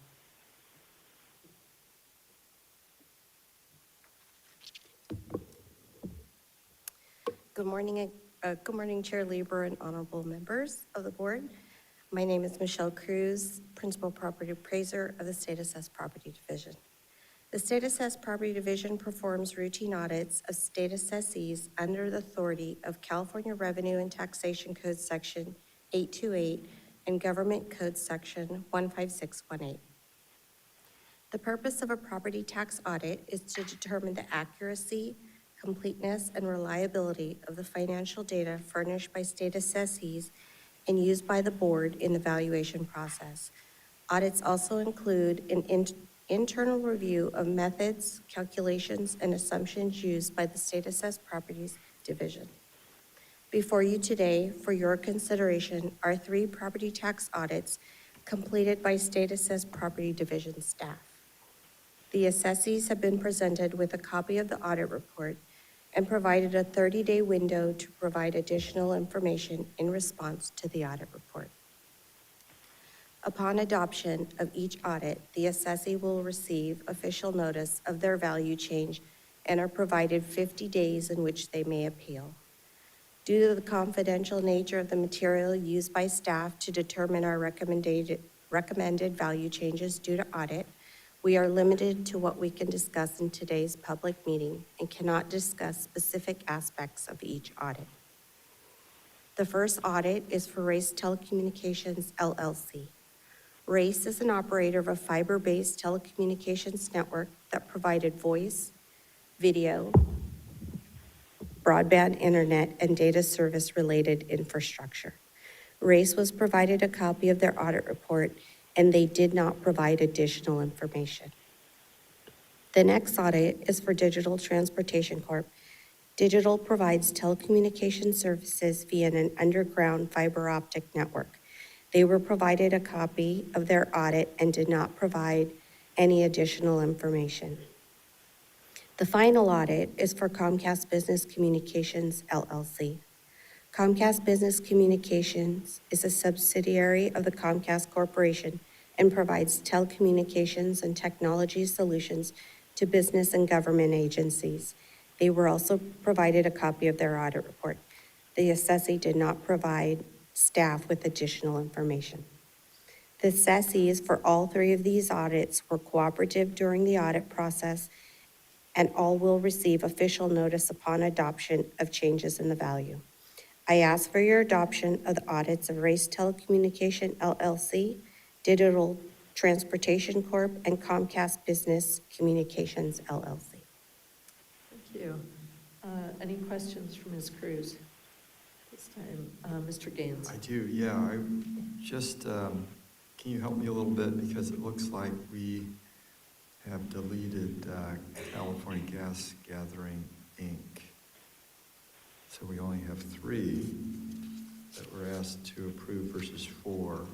Good morning, Chair Lieber and honorable members of the board. My name is Michelle Cruz, Principal Property Appraiser of the State Assessed Property Division. The State Assessed Property Division performs routine audits of state assessees under the authority of California Revenue and Taxation Code Section 828 and Government Code Section 15618. The purpose of a property tax audit is to determine the accuracy, completeness, and reliability of the financial data furnished by state assessees and used by the board in the valuation process. Audits also include an internal review of methods, calculations, and assumptions used by the State Assessed Properties Division. Before you today, for your consideration, are 3 property tax audits completed by State Assessed Property Division staff. The assessees have been presented with a copy of the audit report and provided a 30-day window to provide additional information in response to the audit report. Upon adoption of each audit, the assessee will receive official notice of their value change and are provided 50 days in which they may appeal. Due to the confidential nature of the material used by staff to determine our recommended value changes due to audit, we are limited to what we can discuss in today's public meeting and cannot discuss specific aspects of each audit. The first audit is for Race Telecommunications, LLC. Race is an operator of a fiber-based telecommunications network that provided voice, video, broadband internet, and data service-related infrastructure. Race was provided a copy of their audit report, and they did not provide additional information. The next audit is for Digital Transportation Corp. Digital provides telecommunication services via an underground fiber optic network. They were provided a copy of their audit and did not provide any additional information. The final audit is for Comcast Business Communications, LLC. Comcast Business Communications is a subsidiary of the Comcast Corporation and provides telecommunications and technology solutions to business and government agencies. They were also provided a copy of their audit report. The assessee did not provide staff with additional information. The assessees for all 3 of these audits were cooperative during the audit process, and all will receive official notice upon adoption of changes in the value. I ask for your adoption of the audits of Race Telecommunication, LLC, Digital Transportation Corp., and Comcast Business Communications, LLC. Thank you. Any questions for Ms. Cruz? This time, Mr. Gaines. I do, yeah. I just, can you help me a little bit? Because it looks like we have deleted California Gas Gathering, Inc. So we only have 3 that we're asked to approve versus 4.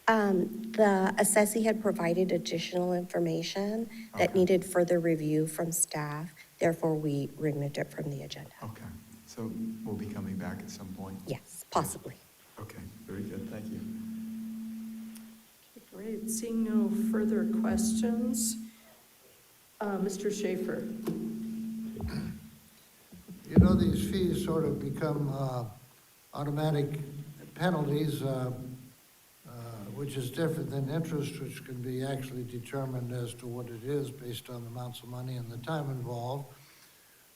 The assessee had provided additional information that needed further review from staff. Therefore, we removed it from the agenda. Okay, so we'll be coming back at some point? Yes, possibly. Okay, very good, thank you. Great, seeing no further questions, Mr. Schaefer. You know, these fees sort of become automatic penalties, which is different than interest, which can be actually determined as to what it is based on the amounts of money and the time involved.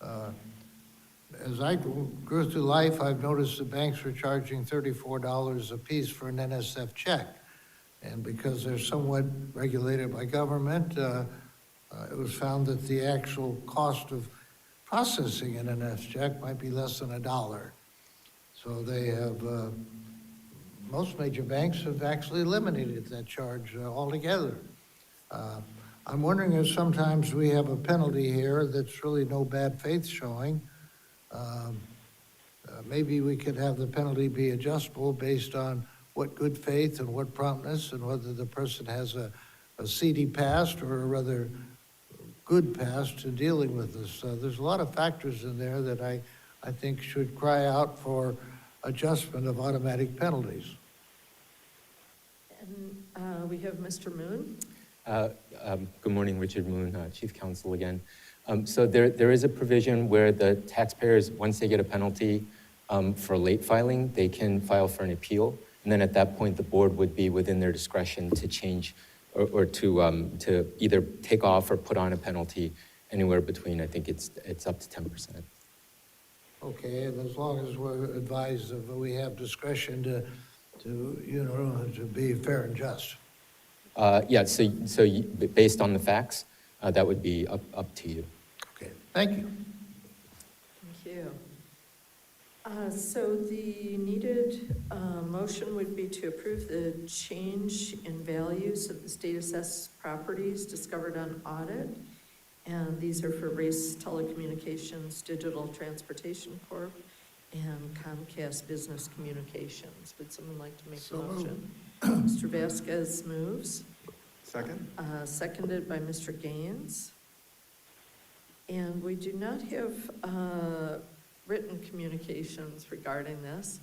As I grew through life, I've noticed the banks were charging $34 a piece for an NSF check. And because they're somewhat regulated by government, it was found that the actual cost of processing an NSF check might be less than $1. So they have, most major banks have actually eliminated that charge altogether. I'm wondering if sometimes we have a penalty here that's really no bad faith showing. Maybe we could have the penalty be adjustable based on what good faith and what promptness, and whether the person has a seedy past or a rather good past in dealing with this. There's a lot of factors in there that I think should cry out for adjustment of automatic penalties. And we have Mr. Moon. Good morning, Richard Moon, Chief Counsel again. So there is a provision where the taxpayers, once they get a penalty for late filing, they can file for an appeal. And then at that point, the board would be within their discretion to change or to either take off or put on a penalty anywhere between, I think it's up to 10%. Okay, and as long as we're advised that we have discretion to be fair and just. Yeah, based on the facts, that would be up to you. Okay, thank you. Thank you. So the needed motion would be to approve the change in values of the state assessed properties discovered on audit. And these are for Race Telecommunications, Digital Transportation Corp., and Comcast Business Communications. Would someone like to make a motion? Mr. Vasquez moves. Second? Seconded by Mr. Gaines. And we do not have written communications regarding this,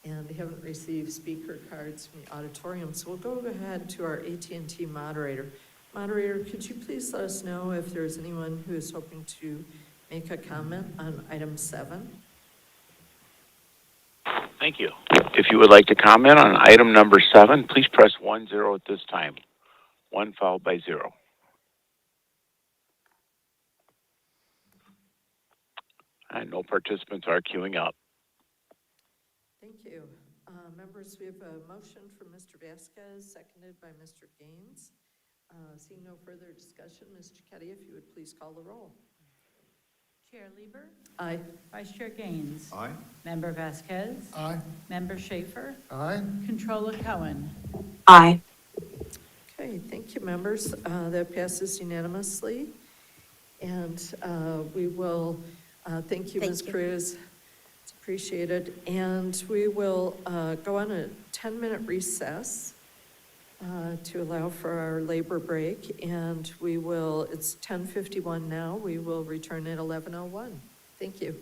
and we haven't received speaker cards from the auditorium. So we'll go ahead to our AT&T moderator. Moderator, could you please let us know if there's anyone who is hoping to make a comment on item 7? Thank you. If you would like to comment on item number 7, please press 10 at this time. 1 followed by 0. And no participants are queuing up. Thank you. Members, we have a motion from Mr. Vasquez, seconded by Mr. Gaines. Seeing no further discussion, Ms. Cicchetti, if you would please call the roll. Chair Lieber? Aye. Vice Chair Gaines? Aye. Member Vasquez? Aye. Member Schaefer? Aye. Controller Cohen? Aye. Okay, thank you, members. That passes unanimously. And we will, thank you, Thank Ms. you. Cruz. It's appreciated. And we will go on a 10-minute recess to allow for our labor break. And we will, it's 10:51 now. We will return at 11:01. Thank you.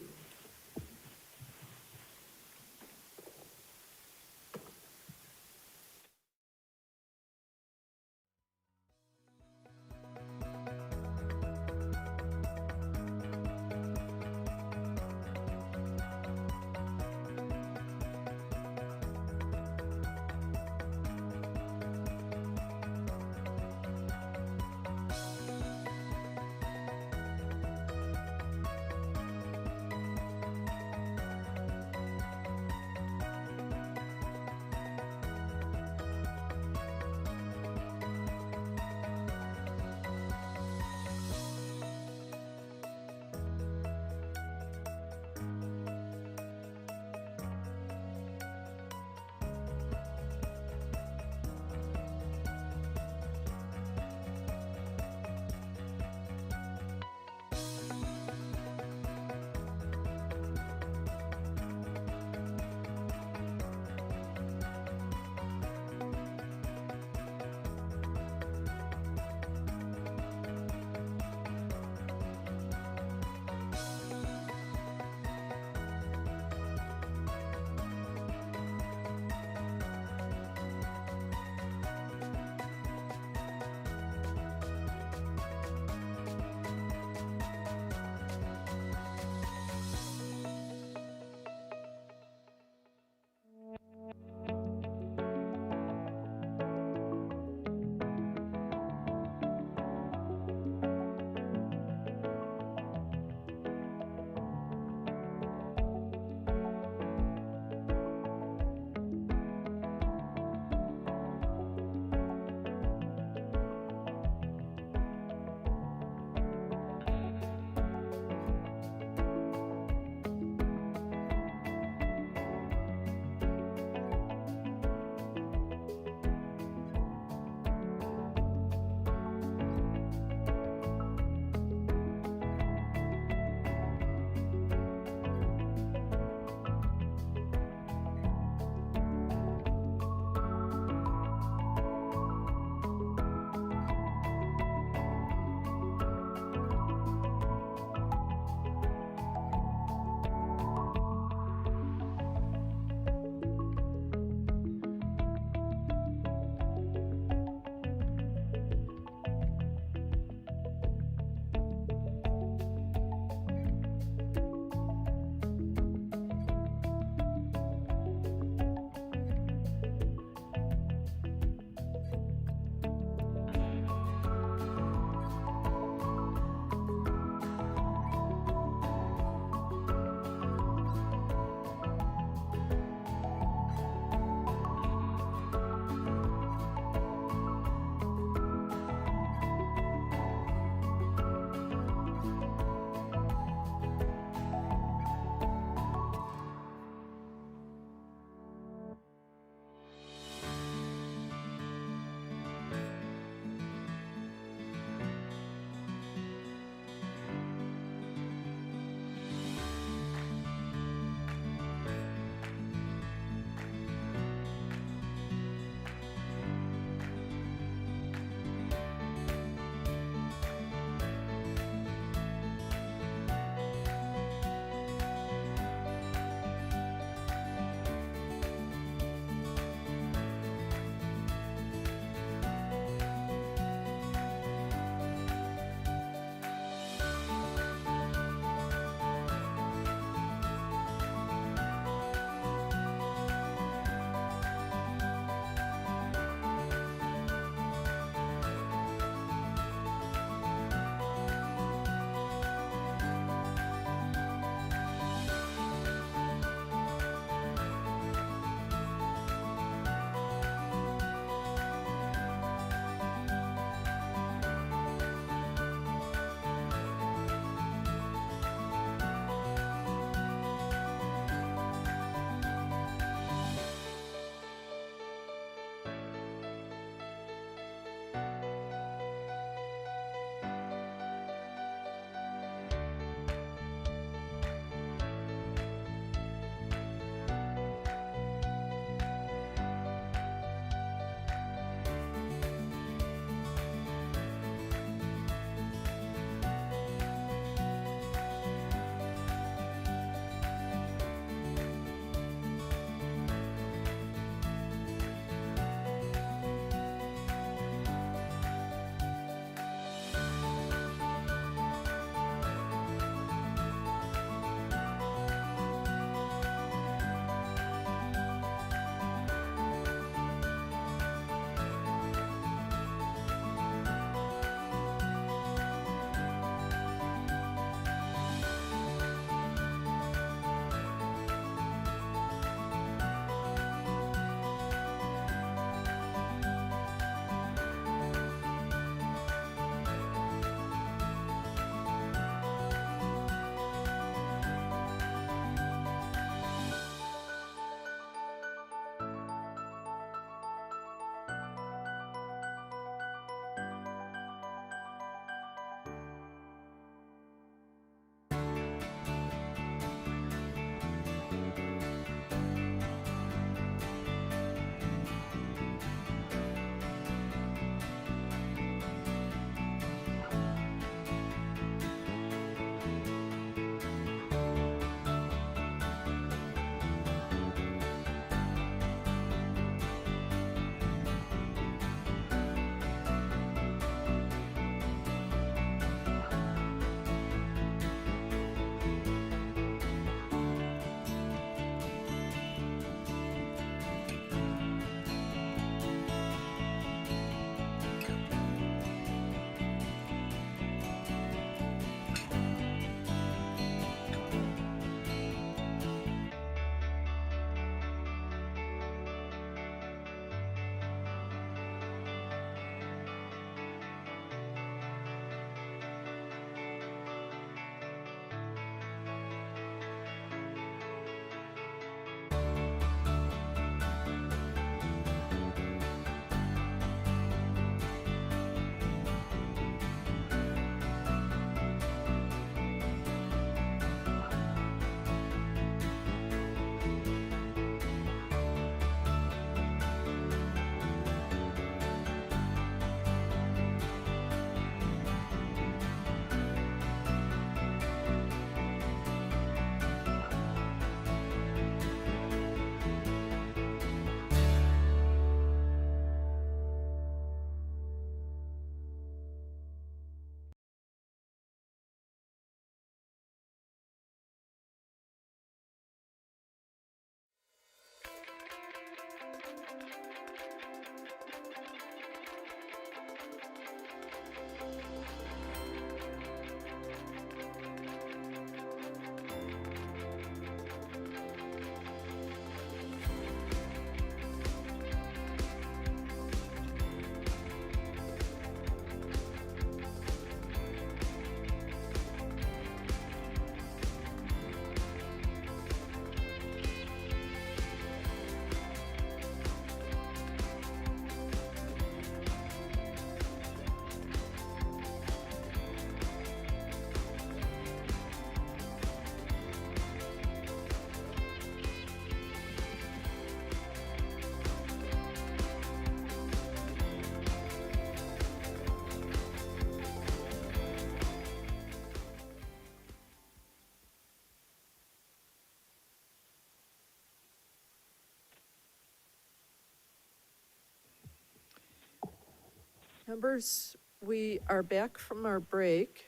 Members, we are back from our break,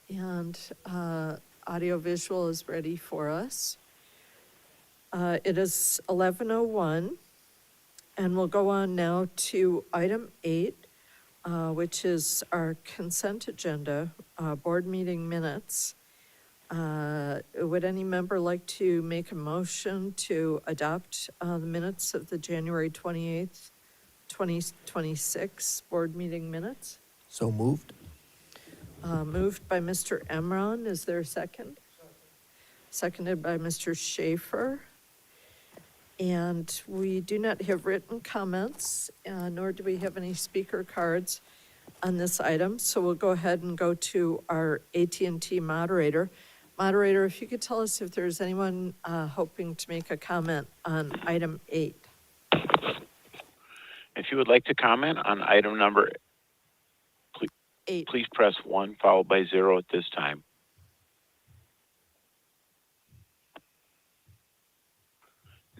and audiovisual is ready for us. It is 11:01, and we'll go on now to item 8, which is our consent agenda, board meeting minutes. Would any member like to make a motion to adopt the minutes of the January 28th, 2026 board meeting minutes? So moved? Moved by Mr. Emron. Is there a second? Seconded by Mr. Schaefer. And we do not have written comments, nor do we have any speaker cards on this item. So we'll go ahead and go to our AT&T moderator. Moderator, if you could tell us if there's anyone hoping to make a comment on item 8. If you would like to comment on item number 8. please press 1 followed by 0 at this time.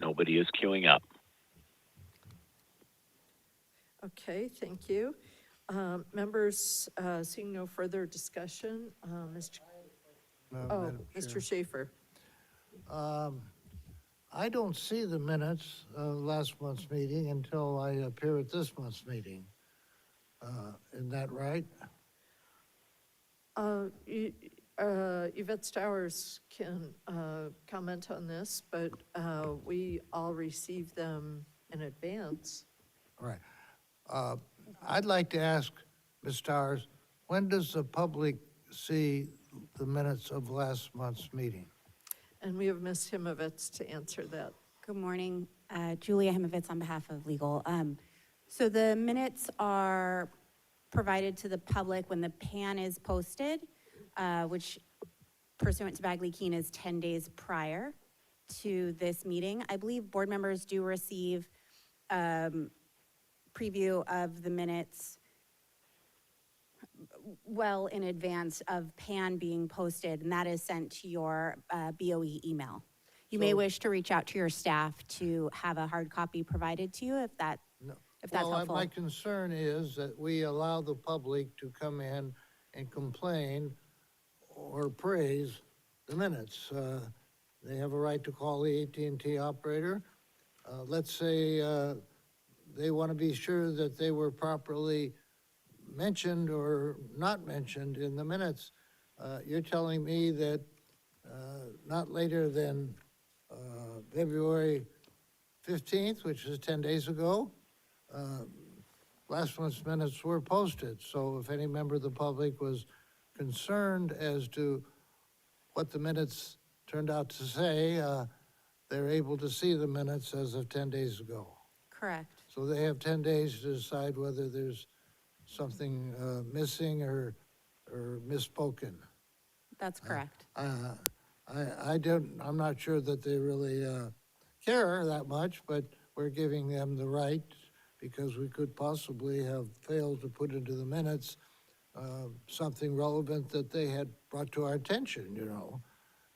Nobody is queuing up. Okay, thank you. Members, seeing no further discussion, Mr. Madam Chair. Mr. Schaefer. I don't see the minutes of last month's meeting until I appear at this month's meeting. Isn't that right? Yvette Stowers can comment on this, but we all received them in advance. All right. I'd like to ask Ms. Stowers, when does the public see the minutes of last month's meeting? And we have Ms. Himovitz to answer that. Good morning. Julia Himovitz on behalf of legal. So the minutes are provided to the public when the PAN is posted, which pursuant to Bagley-Keene is 10 days prior to this meeting. I believe board members do receive preview of the minutes well in advance of PAN being posted, and that is sent to your BOE email. You may wish to reach out to your staff to have a hard copy provided to you if that's helpful. My concern is that we allow the public to come in and complain or praise the minutes. They have a right to call the AT&T operator. Let's say they want to be sure that they were properly mentioned or not mentioned in the minutes. You're telling me that not later than February 15th, which is 10 days ago, last month's minutes were posted. So if any member of the public was concerned as to what the minutes turned out to say, they're able to see the minutes as of 10 days ago. Correct. So they have 10 days to decide whether there's something missing or misspoken. That's correct. I'm not sure that they really care that much, but we're giving them the right because we could possibly have failed to put into the minutes something relevant that they had brought to our attention, you know.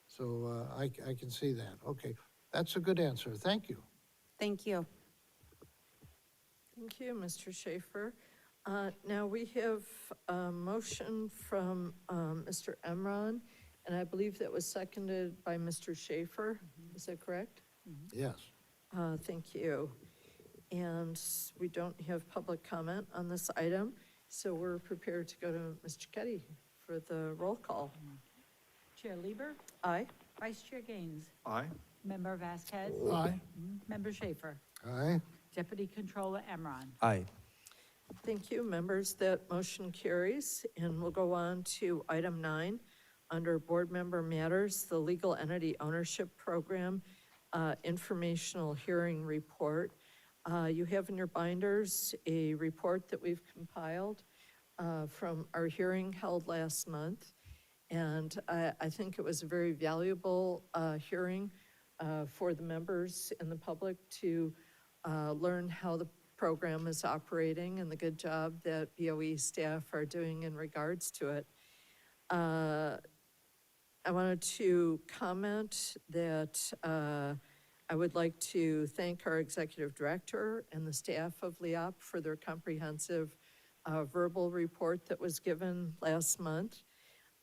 So I can see that. Okay, that's a good answer. Thank you. Thank you. Thank you, Mr. Schaefer. Now we have a motion from Mr. Emron, and I believe that was seconded by Mr. Schaefer. Is that correct? Yes. Thank you. And we don't have public comment on this item, so we're prepared to go to Mr. Ketty for the roll call. Chair Lieber, Aye. Vice Chair Gaines, Aye. Member Vasquez, Aye. Member Schaefer, Aye. Deputy Controller Emron. Aye. Thank you, members. That motion carries, and we'll go on to item 9 under Board Member Matters, the Legal Entity Ownership Program Informational Hearing Report. You have in your binders a report that we've compiled from our hearing held last month, and I think it was a very valuable hearing for the members and the public to learn how the program is operating and the good job that BOE staff are doing in regards to it. I wanted to comment that I would like to thank our executive director and the staff of LEOP for their comprehensive verbal report that was given last month.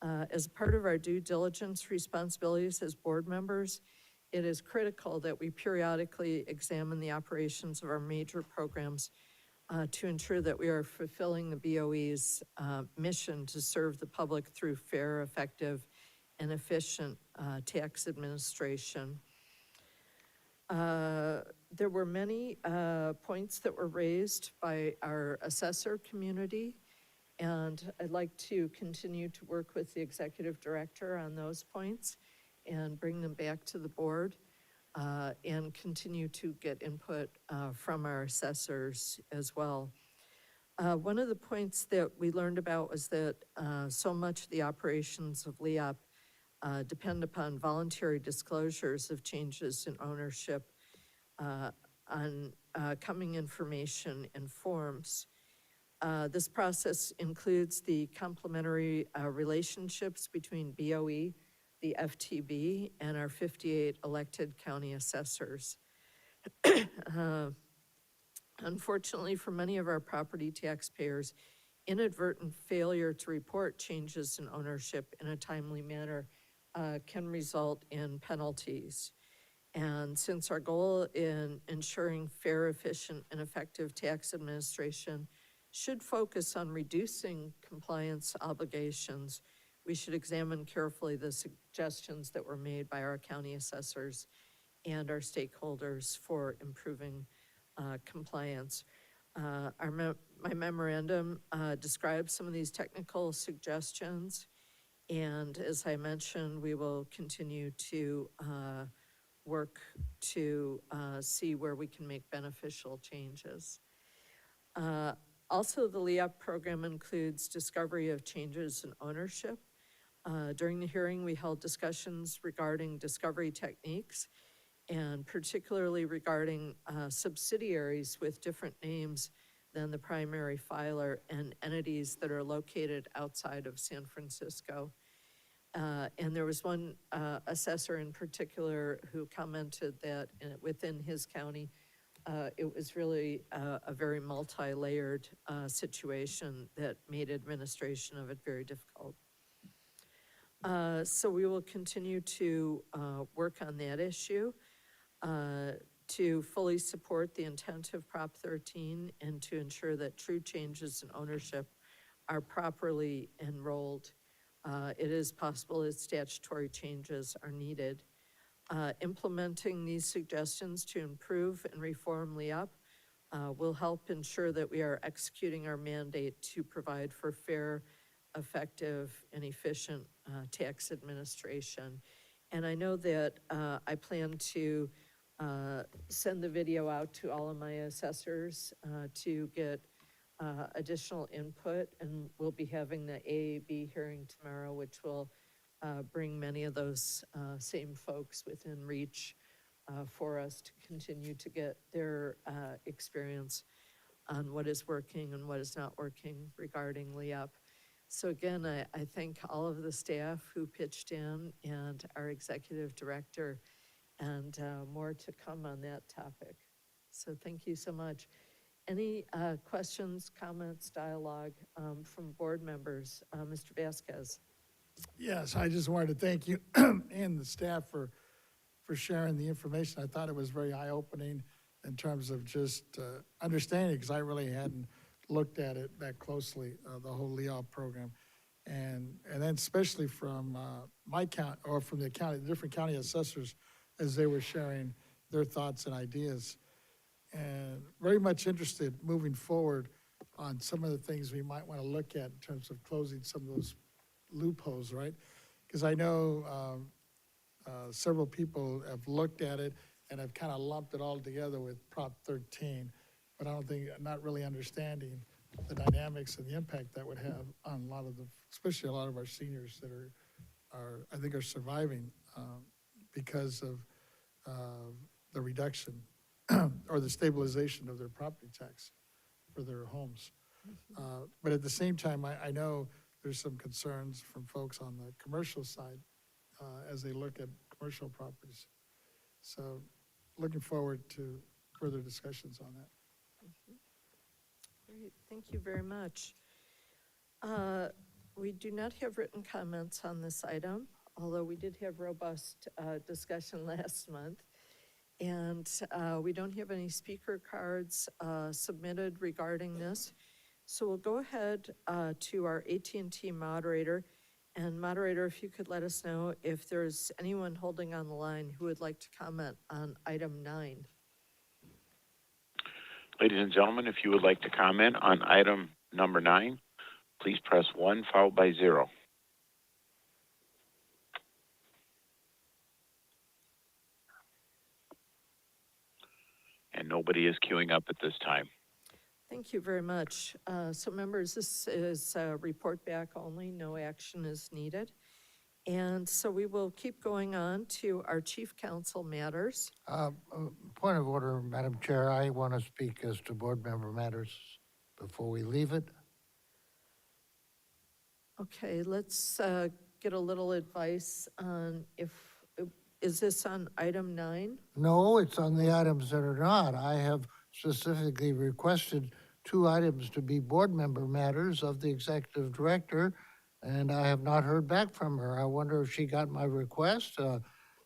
As part of our due diligence responsibilities as board members, it is critical that we periodically examine the operations of our major programs to ensure that we are fulfilling the BOE's mission to serve the public through fair, effective, and efficient tax administration. There were many points that were raised by our assessor community, and I'd like to continue to work with the executive director on those points and bring them back to the board and continue to get input from our assessors as well. One of the points that we learned about was that so much of the operations of LEOP depend upon voluntary disclosures of changes in ownership on coming information and forms. This process includes the complementary relationships between BOE, the FTB, and our 58 elected county assessors. Unfortunately, for many of our property taxpayers, inadvertent failure to report changes in ownership in a timely manner can result in penalties. And since our goal in ensuring fair, efficient, and effective tax administration should focus on reducing compliance obligations, we should examine carefully the suggestions that were made by our county assessors and our stakeholders for improving compliance. My memorandum describes some of these technical suggestions, and as I mentioned, we will continue to work to see where we can make beneficial changes. Also, the LEOP program includes discovery of changes in ownership. During the hearing, we held discussions regarding discovery techniques, and particularly regarding subsidiaries with different names than the primary filer and entities that are located outside of San Francisco. And there was one assessor in particular who commented that within his county, it was really a very multi-layered situation that made administration of it very difficult. So we will continue to work on that issue to fully support the intent of Prop 13 and to ensure that true changes in ownership are properly enrolled. It is possible that statutory changes are needed. Implementing these suggestions to improve and reform LEOP will help ensure that we are executing our mandate to provide for fair, effective, and efficient tax administration. And I know that I plan to send the video out to all of my assessors to get additional input, and we'll be having the AAB hearing tomorrow, which will bring many of those same folks within reach for us to continue to get their experience on what is working and what is not working regarding LEOP. So again, I thank all of the staff who pitched in and our executive director, and more to come on that topic. So thank you so much. Any questions, comments, dialogue from board members? Mr. Vasquez. Yes, I just wanted to thank you and the staff for sharing the information. I thought it was very eye-opening in terms of just understanding, because I really hadn't looked at it that closely, the whole LEOP program. And then especially from my county, or from the county, different county assessors, as they were sharing their thoughts and ideas. And very much interested moving forward on some of the things we might want to look at in terms of closing some of those loopholes, right? Because I know several people have looked at it and have kind of lumped it all together with Prop 13, but I don't think, not really understanding the dynamics and the impact that would have on a lot of the, especially a lot of our seniors that are I think are surviving because of the reduction or the stabilization of their property tax for their homes. But at the same time, I know there's some concerns from folks on the commercial side as they look at commercial properties. So looking forward to further discussions on that. Great, thank you very much. We do not have written comments on this item, although we did have robust discussion last month. And we don't have any speaker cards submitted regarding this. So we'll go ahead to our AT&T moderator. And moderator, if you could let us know if there's anyone holding on the line who would like to comment on item 9. Ladies and gentlemen, if you would like to comment on item number 9, please press 1 followed by 0. And nobody is queuing up at this time. Thank you very much. So members, this is a report back only, no action is needed. And so we will keep going on to our chief counsel matters. Point of order, Madam Chair, I want to speak as to board member matters before we leave it. Okay, let's get a little advice on is this on item 9? No, it's on the items that are not. I have specifically requested 2 items to be board member matters of the executive director, and I have not heard back from her. I wonder if she got my request.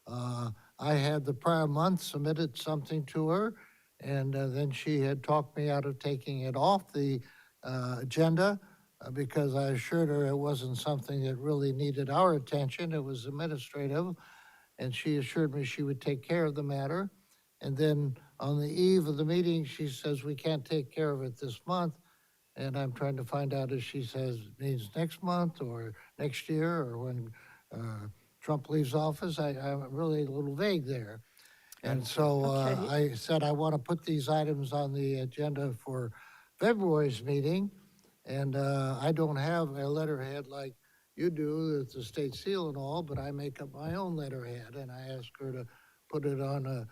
I had the prior month submitted something to her, and then she had talked me out of taking it off the agenda because I assured her it wasn't something that really needed our attention. It was administrative, and she assured me she would take care of the matter. And then on the eve of the meeting, she says, we can't take care of it this month. And I'm trying to find out if she says means next month or next year or when Trump leaves office. I'm really a little vague there. And so I said I want to put these items on the agenda for February's meeting. And I don't have a letterhead like you do, it's a state seal and all, but I make up my own letterhead. And I ask her to put it on a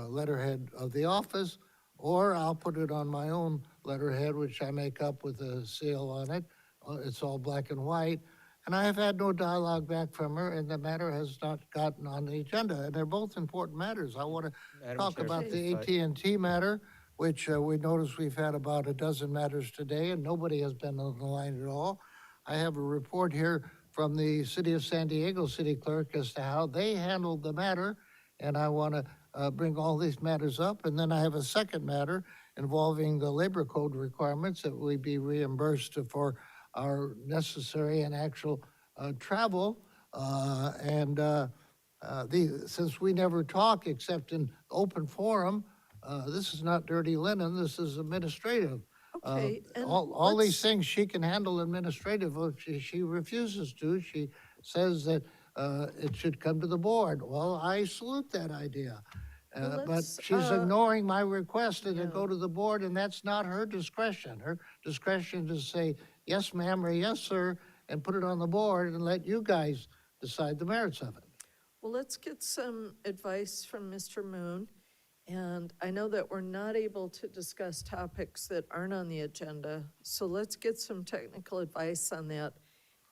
letterhead of the office, or I'll put it on my own letterhead, which I make up with a seal on it. It's all black and white. And I have had no dialogue back from her, and the matter has not gotten on the agenda. And they're both important matters. I want to talk about the AT&T matter, which we notice we've had about a dozen matters today, and nobody has been on the line at all. I have a report here from the City of San Diego City Clerk as to how they handled the matter, and I want to bring all these matters up. And then I have a second matter involving the labor code requirements that we be reimbursed for our necessary and actual travel. Since we never talk except in open forum, this is not dirty linen, this is administrative. Okay, and all these things she can handle administrative. If she refuses to, she says that it should come to the board. Well, I salute that idea. But she's ignoring my request that it go to the board, and that's not her discretion. Her discretion is to say, yes, ma'am, or yes, sir, and put it on the board and let you guys decide the merits of it. Well, let's get some advice from Mr. Moon. And I know that we're not able to discuss topics that aren't on the agenda, so let's get some technical advice on that.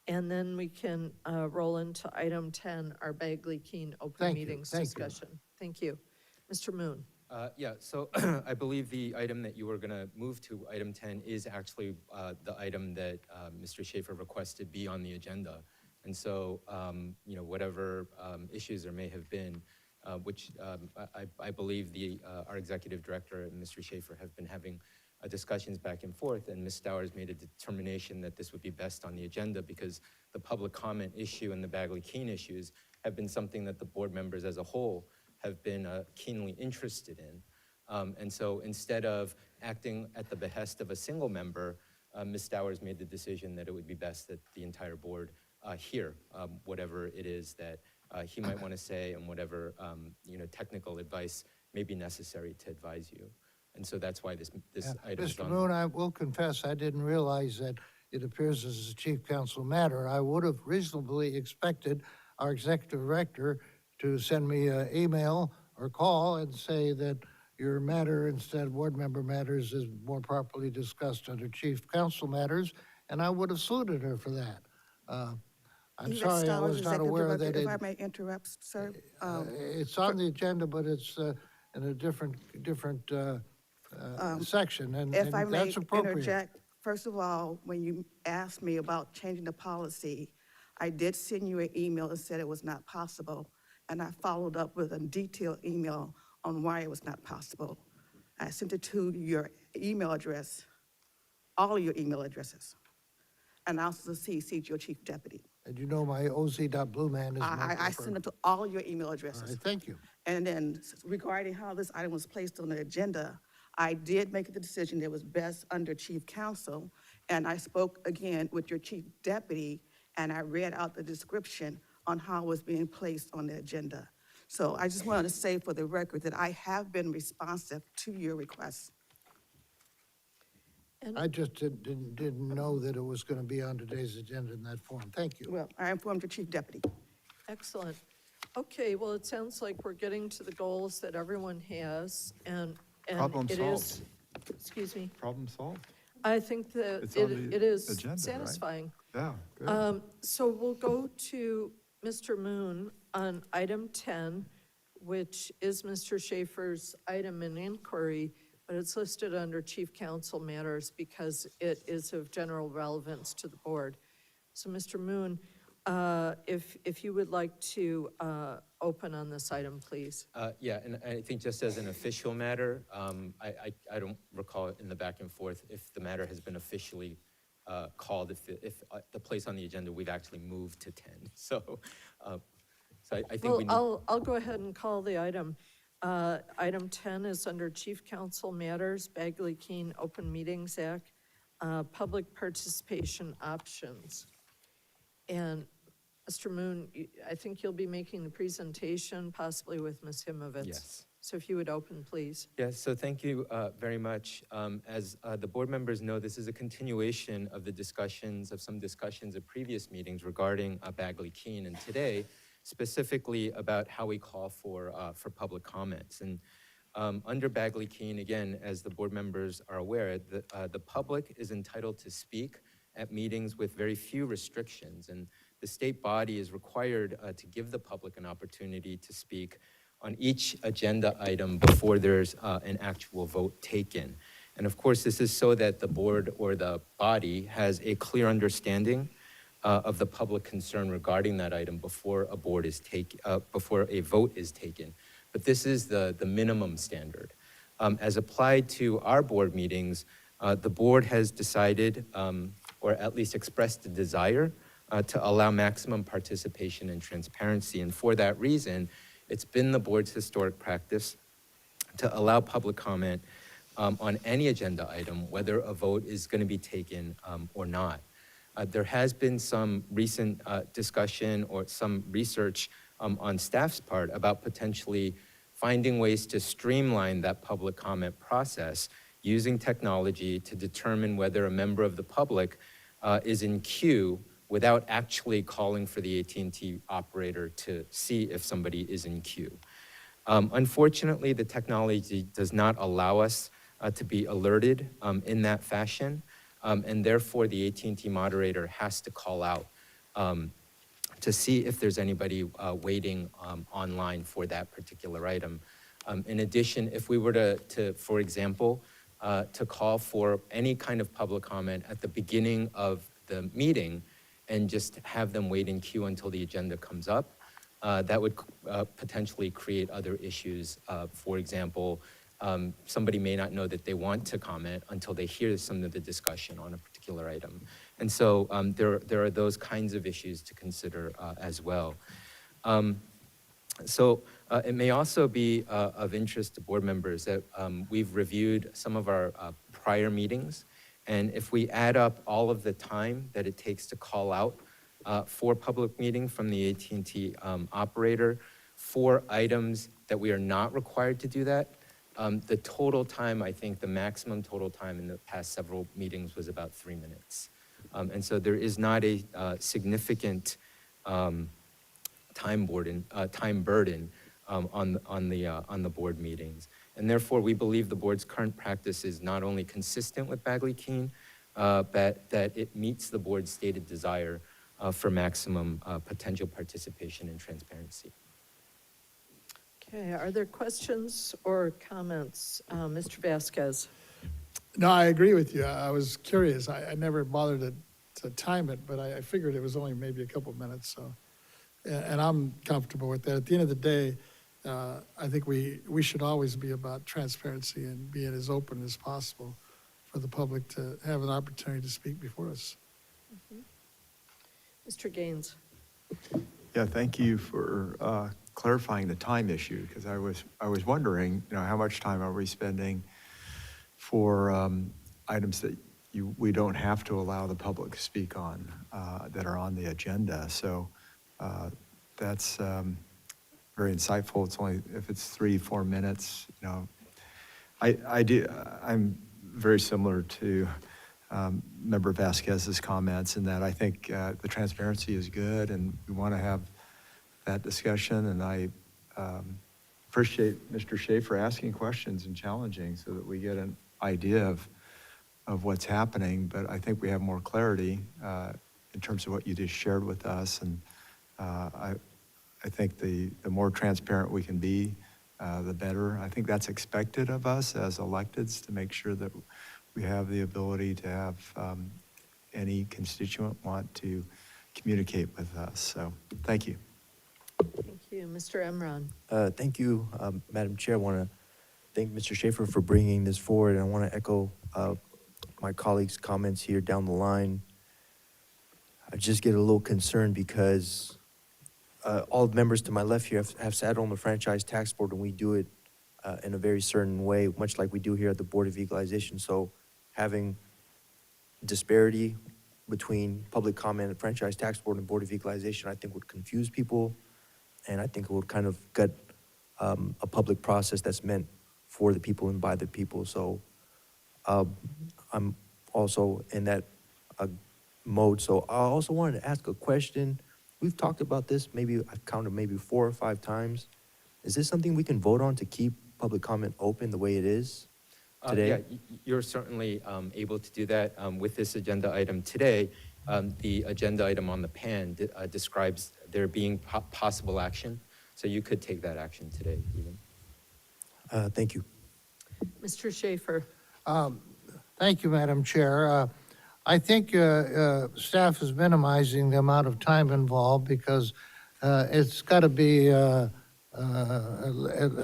And then we can roll into item 10, our Bagley-Keene open meetings discussion. Thank you. Mr. Moon. Yeah, so I believe the item that you were going to move to, item 10, is actually the item that Mr. Schaefer requested be on the agenda. And so, whatever issues there may have been, which I believe our executive director and Mr. Schaefer have been having discussions back and forth, and Ms. Stowers made a determination that this would be best on the agenda because the public comment issue and the Bagley-Keene issues have been something that the board members as a whole have been keenly interested in. And so instead of acting at the behest of a single member, Ms. Stowers made the decision that it would be best that the entire board hear whatever it is that he might want to say and whatever technical advice may be necessary to advise you. And so that's why this item is Mr. on. Moon, I will confess I didn't realize that it appears as a chief counsel matter. I would have reasonably expected our executive director to send me an email or call and say that your matter instead of board member matters is more properly discussed under chief counsel matters, and I would have saluted her for that. I'm sorry, I was not aware that if I may interrupt, sir. it's on the agenda, but it's in a different section, and If I may that's appropriate. interject, first of all, when you asked me about changing the policy, I did send you an email and said it was not possible, and I followed up with a detailed email on why it was not possible. I sent it to your email address, all of your email addresses, and I also CC'd your chief deputy. And you know my oz.blueman is my I sent it to all your email addresses. All right, thank you. And then regarding how this item was placed on the agenda, I did make the decision that it was best under chief counsel, and I spoke again with your chief deputy, and I read out the description on how it was being placed on the agenda. So I just wanted to say for the record that I have been responsive to your requests. I just didn't know that it was going to be on today's agenda in that form. Thank you. Well, I informed your chief deputy. Excellent. Okay, well, it sounds like we're getting to the goals that everyone has, and Problem it solved. is, excuse me, Problem solved. I think that It's on the it is agenda, right? satisfying. Yeah, good. So we'll go to Mr. Moon on item 10, which is Mr. Schaefer's item in inquiry, but it's listed under chief counsel matters because it is of general relevance to the board. So Mr. Moon, if you would like to open on this item, please. Yeah, and I think just as an official matter, I don't recall in the back and forth if the matter has been officially called, if the place on the agenda, we've actually moved to 10. So I think we need. I'll go ahead and call the item. Item 10 is under Chief Counsel Matters, Bagley-Keene Open Meetings Act, Public Participation Options. And Mr. Moon, I think you'll be making the presentation, possibly with Ms. Himovitz. Yes. So if you would open, please. Yes, so thank you very much. As the board members know, this is a continuation of some discussions of previous meetings regarding Bagley-Keene, and today, specifically about how we call for public comments. And under Bagley-Keene, again, as the board members are aware, the public is entitled to speak at meetings with very few restrictions, and the state body is required to give the public an opportunity to speak on each agenda item before there's an actual vote taken. And of course, this is so that the board or the body has a clear understanding of the public concern regarding that item before a vote is taken. But this is the minimum standard. As applied to our board meetings, the board has decided, or at least expressed a desire, to allow maximum participation and transparency. And for that reason, it's been the board's historic practice to allow public comment on any agenda item, whether a vote is going to be taken or not. There has been some recent discussion or some research on staff's part about potentially finding ways to streamline that public comment process using technology to determine whether a member of the public is in queue without actually calling for the AT&T operator to see if somebody is in queue. Unfortunately, the technology does not allow us to be alerted in that fashion, and therefore the AT&T moderator has to call out to see if there's anybody waiting online for that particular item. In addition, if we were to for example, to call for any kind of public comment at the beginning of the meeting and just have them wait in queue until the agenda comes up, that would potentially create other issues. For example, somebody may not know that they want to comment until they hear some of the discussion on a particular item. And so there are those kinds of issues to consider as well. So it may also be of interest to board members that we've reviewed some of our prior meetings, and if we add up all of the time that it takes to call out for public meeting from the AT&T operator for items that we are not required to do that, the total time, I think the maximum total time in the past several meetings was about 3 minutes. And so there is not a significant time burden on the board meetings. And therefore, we believe the board's current practice is not only consistent with Bagley-Keene, but that it meets the board's stated desire for maximum potential participation and transparency. Okay, are there questions or comments? Mr. Vasquez? No, I agree with you. I was curious. I never bothered to time it, but I figured it was only maybe a couple of minutes, so. And I'm comfortable with that. At the end of the day, I think we should always be about transparency and being as open as possible for the public to have an opportunity to speak before us. Mr. Gaines? Yeah, thank you for clarifying the time issue, because I was wondering, how much time are we spending for items that we don't have to allow the public to speak on, that are on the agenda. So that's very insightful. It's only, if it's 3-4 minutes, I'm very similar to Member Vasquez's comments in that I think the transparency is good and we want to have that discussion. And I appreciate Mr. Schaefer asking questions and challenging so that we get an idea of what's happening. But I think we have more clarity in terms of what you just shared with us. And I think the more transparent we can be, the better. I think that's expected of us as electeds, to make sure that we have the ability to have any constituent want to communicate with us. So thank you. Thank you. Mr. Emron? Thank you, Madam Chair. I want to thank Mr. Schaefer for bringing this forward, and I want to echo my colleagues' comments here down the line. I just get a little concerned because all the members to my left here have sat on the Franchise Tax Board, and we do it in a very certain way, much like we do here at the Board of Equalization. So having disparity between public comment and Franchise Tax Board and Board of Equalization, I think would confuse people, and I think it would kind of gut a public process that's meant for the people and by the people. So I'm also in that mode. So I also wanted to ask a question. We've talked about this, maybe I've counted maybe 4 or 5 times. Is this something we can vote on to keep public comment open the way it is today? Yeah, you're certainly able to do that with this agenda item today. The agenda item on the pan describes there being possible action, so you could take that action today even. Thank you. Mr. Schaefer? Thank you, Madam Chair. I think staff is minimizing the amount of time involved because it's got to be at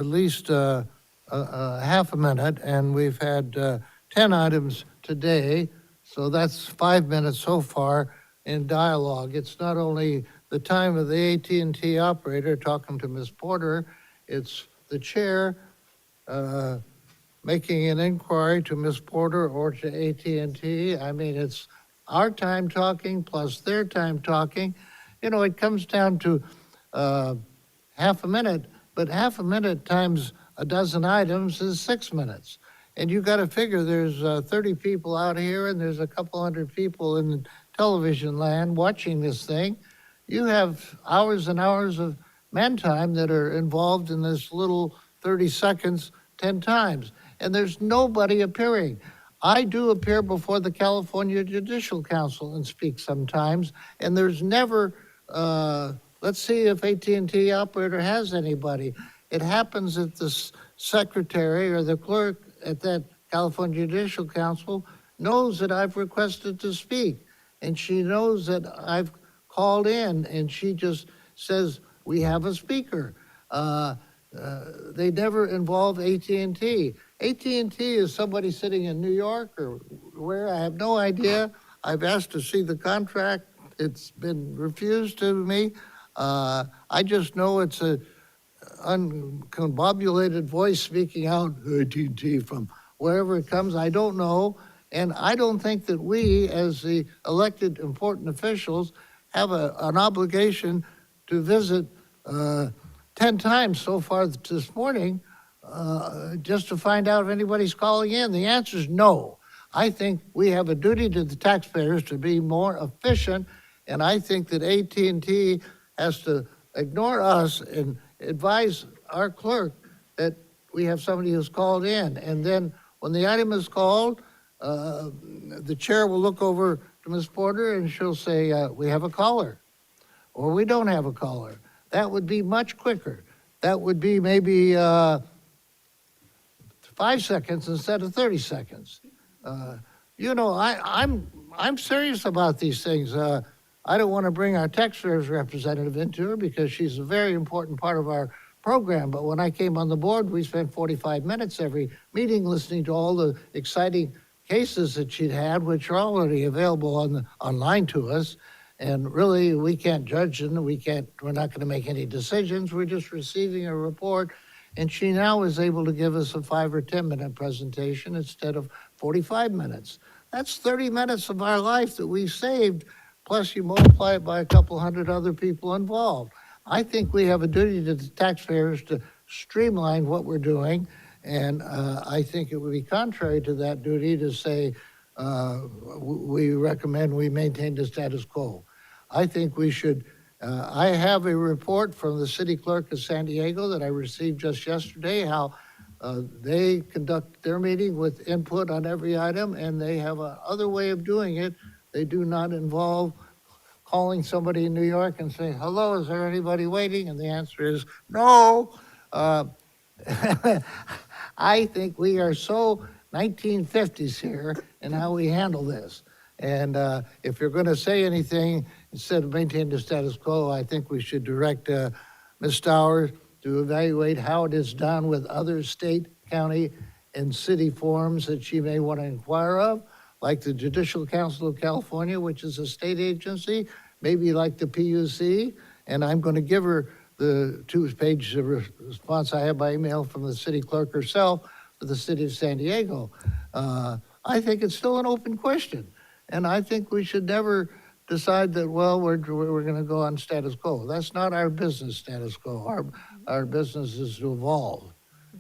least half a minute, and we've had 10 items today, so that's 5 minutes so far in dialogue. It's not only the time of the AT&T operator talking to Ms. Porter, it's the chair making an inquiry to Ms. Porter or to AT&T. I mean, it's our time talking plus their time talking. You know, it comes down to half a minute, but half a minute times a dozen items is 6 minutes. And you got to figure there's 30 people out here and there's a couple hundred people in television land watching this thing. You have hours and hours of man time that are involved in this little 30 seconds 10 times. And there's nobody appearing. I do appear before the California Judicial Council and speak sometimes, and there's never, let's see if AT&T operator has anybody. It happens that the secretary or the clerk at that California Judicial Council knows that I've requested to speak, and she knows that I've called in, and she just says, we have a speaker. They never involve AT&T. AT&T is somebody sitting in New York or where, I have no idea. I've asked to see the contract. It's been refused to me. I just know it's a uncombobulated voice speaking out, AT&T, from wherever it comes. I don't know. And I don't think that we, as the elected important officials, have an obligation to visit 10 times so far this morning just to find out if anybody's calling in. The answer is no. I think we have a duty to the taxpayers to be more efficient, and I think that AT&T has to ignore us and advise our clerk that we have somebody who's called in. And then when the item is called, the chair will look over to Ms. Porter and she'll say, we have a caller, or we don't have a caller. That would be much quicker. that would be maybe 5 seconds instead of 30 seconds. I'm serious about these things. I don't want to bring our taxpayers representative into her because she's a very important part of our program. But when I came on the board, we spent 45 minutes every meeting listening to all the exciting cases that she'd had, which are already available online to us. And really, we can't judge them. We're not going to make any decisions. We're just receiving a report. And she now is able to give us a 5 or 10 minute presentation instead of 45 minutes. That's 30 minutes of our life that we saved, plus you multiply it by a couple hundred other people involved. I think we have a duty to the taxpayers to streamline what we're doing, and I think it would be contrary to that duty to say we recommend we maintain the status quo. I think we should. I have a report from the city clerk of San Diego that I received just yesterday, how they conduct their meeting with input on every item, and they have another way of doing it. They do not involve calling somebody in New York and saying, hello, is there anybody waiting? And the answer is no. I think we are so 1950s here in how we handle this. And if you're going to say anything, instead of maintaining the status quo, I think we should direct Ms. Stowers to evaluate how it is done with other state, county, and city forums that she may want to inquire of, like the Judicial Council of California, which is a state agency, maybe like the PUC. And I'm going to give her the 2-page response I have by email from the city clerk herself for the city of San Diego. I think it's still an open question. And I think we should never decide that, well, we're going to go on status quo. That's not our business, status quo. Our business is to evolve.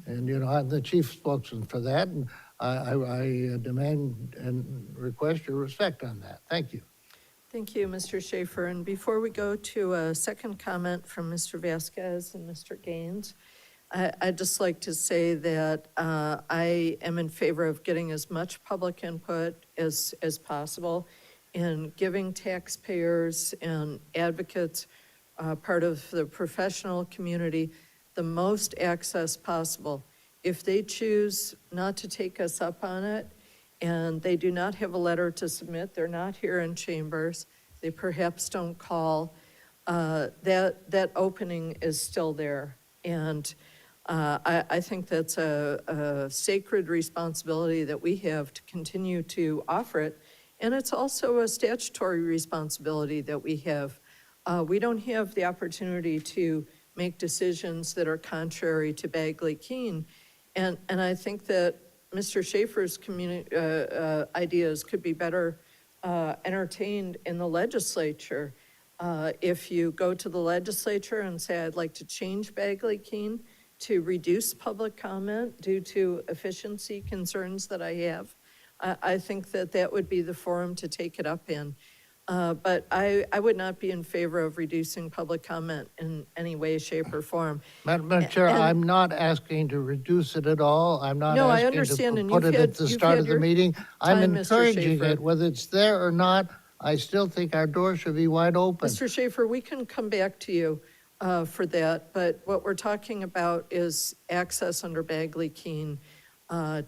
And, I'm the chief spokesman for that, and I demand and request your respect on that. Thank you. Thank you, Mr. Schaefer. And before we go to a second comment from Mr. Vasquez and Mr. Gaines, I'd just like to say that I am in favor of getting as much public input as possible and giving taxpayers and advocates, part of the professional community, the most access possible. If they choose not to take us up on it and they do not have a letter to submit, they're not here in chambers, they perhaps don't call, that opening is still there. And I think that's a sacred responsibility that we have to continue to offer it. And it's also a statutory responsibility that we have. We don't have the opportunity to make decisions that are contrary to Bagley-Keene. And I think that Mr. Schaefer's ideas could be better entertained in the legislature. If you go to the legislature and say, I'd like to change Bagley-Keene to reduce public comment due to efficiency concerns that I have, I think that would be the forum to take it up in. But I would not be in favor of reducing public comment in any way, shape, or form. Madam Chair, I'm not asking to reduce it at all. I'm not No, I asking understand, to and put you've it had- at the you've start had of the your meeting. I'm time, Mr. encouraging Schaefer. it, whether it's there or not. I still think our door should be wide open. Mr. Schaefer, we can come back to you for that, but what we're talking about is access under Bagley-Keene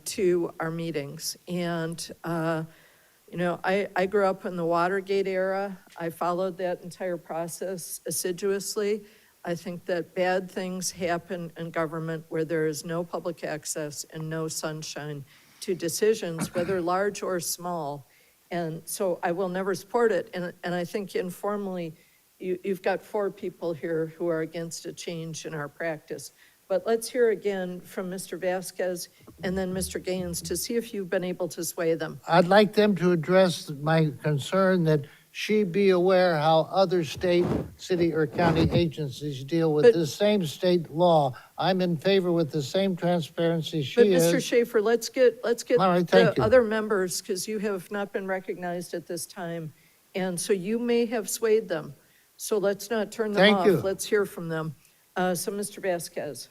to our meetings. And, I grew up in the Watergate era. I followed that entire process assiduously. I think that bad things happen in government where there is no public access and no sunshine to decisions, whether large or small. And so I will never support it. And I think informally, you've got 4 people here who are against a change in our practice. But let's hear again from Mr. Vasquez and then Mr. Gaines to see if you've been able to sway them. I'd like them to address my concern that she be aware how other state, city, or county agencies deal with the same state law. I'm in favor with the same transparency she But is. Mr. Schaefer, let's get All right, the thank you. other members, because you have not been recognized at this time. And so you may have swayed them. So let's not turn them Thank off. you. Let's hear from them. So Mr. Vasquez.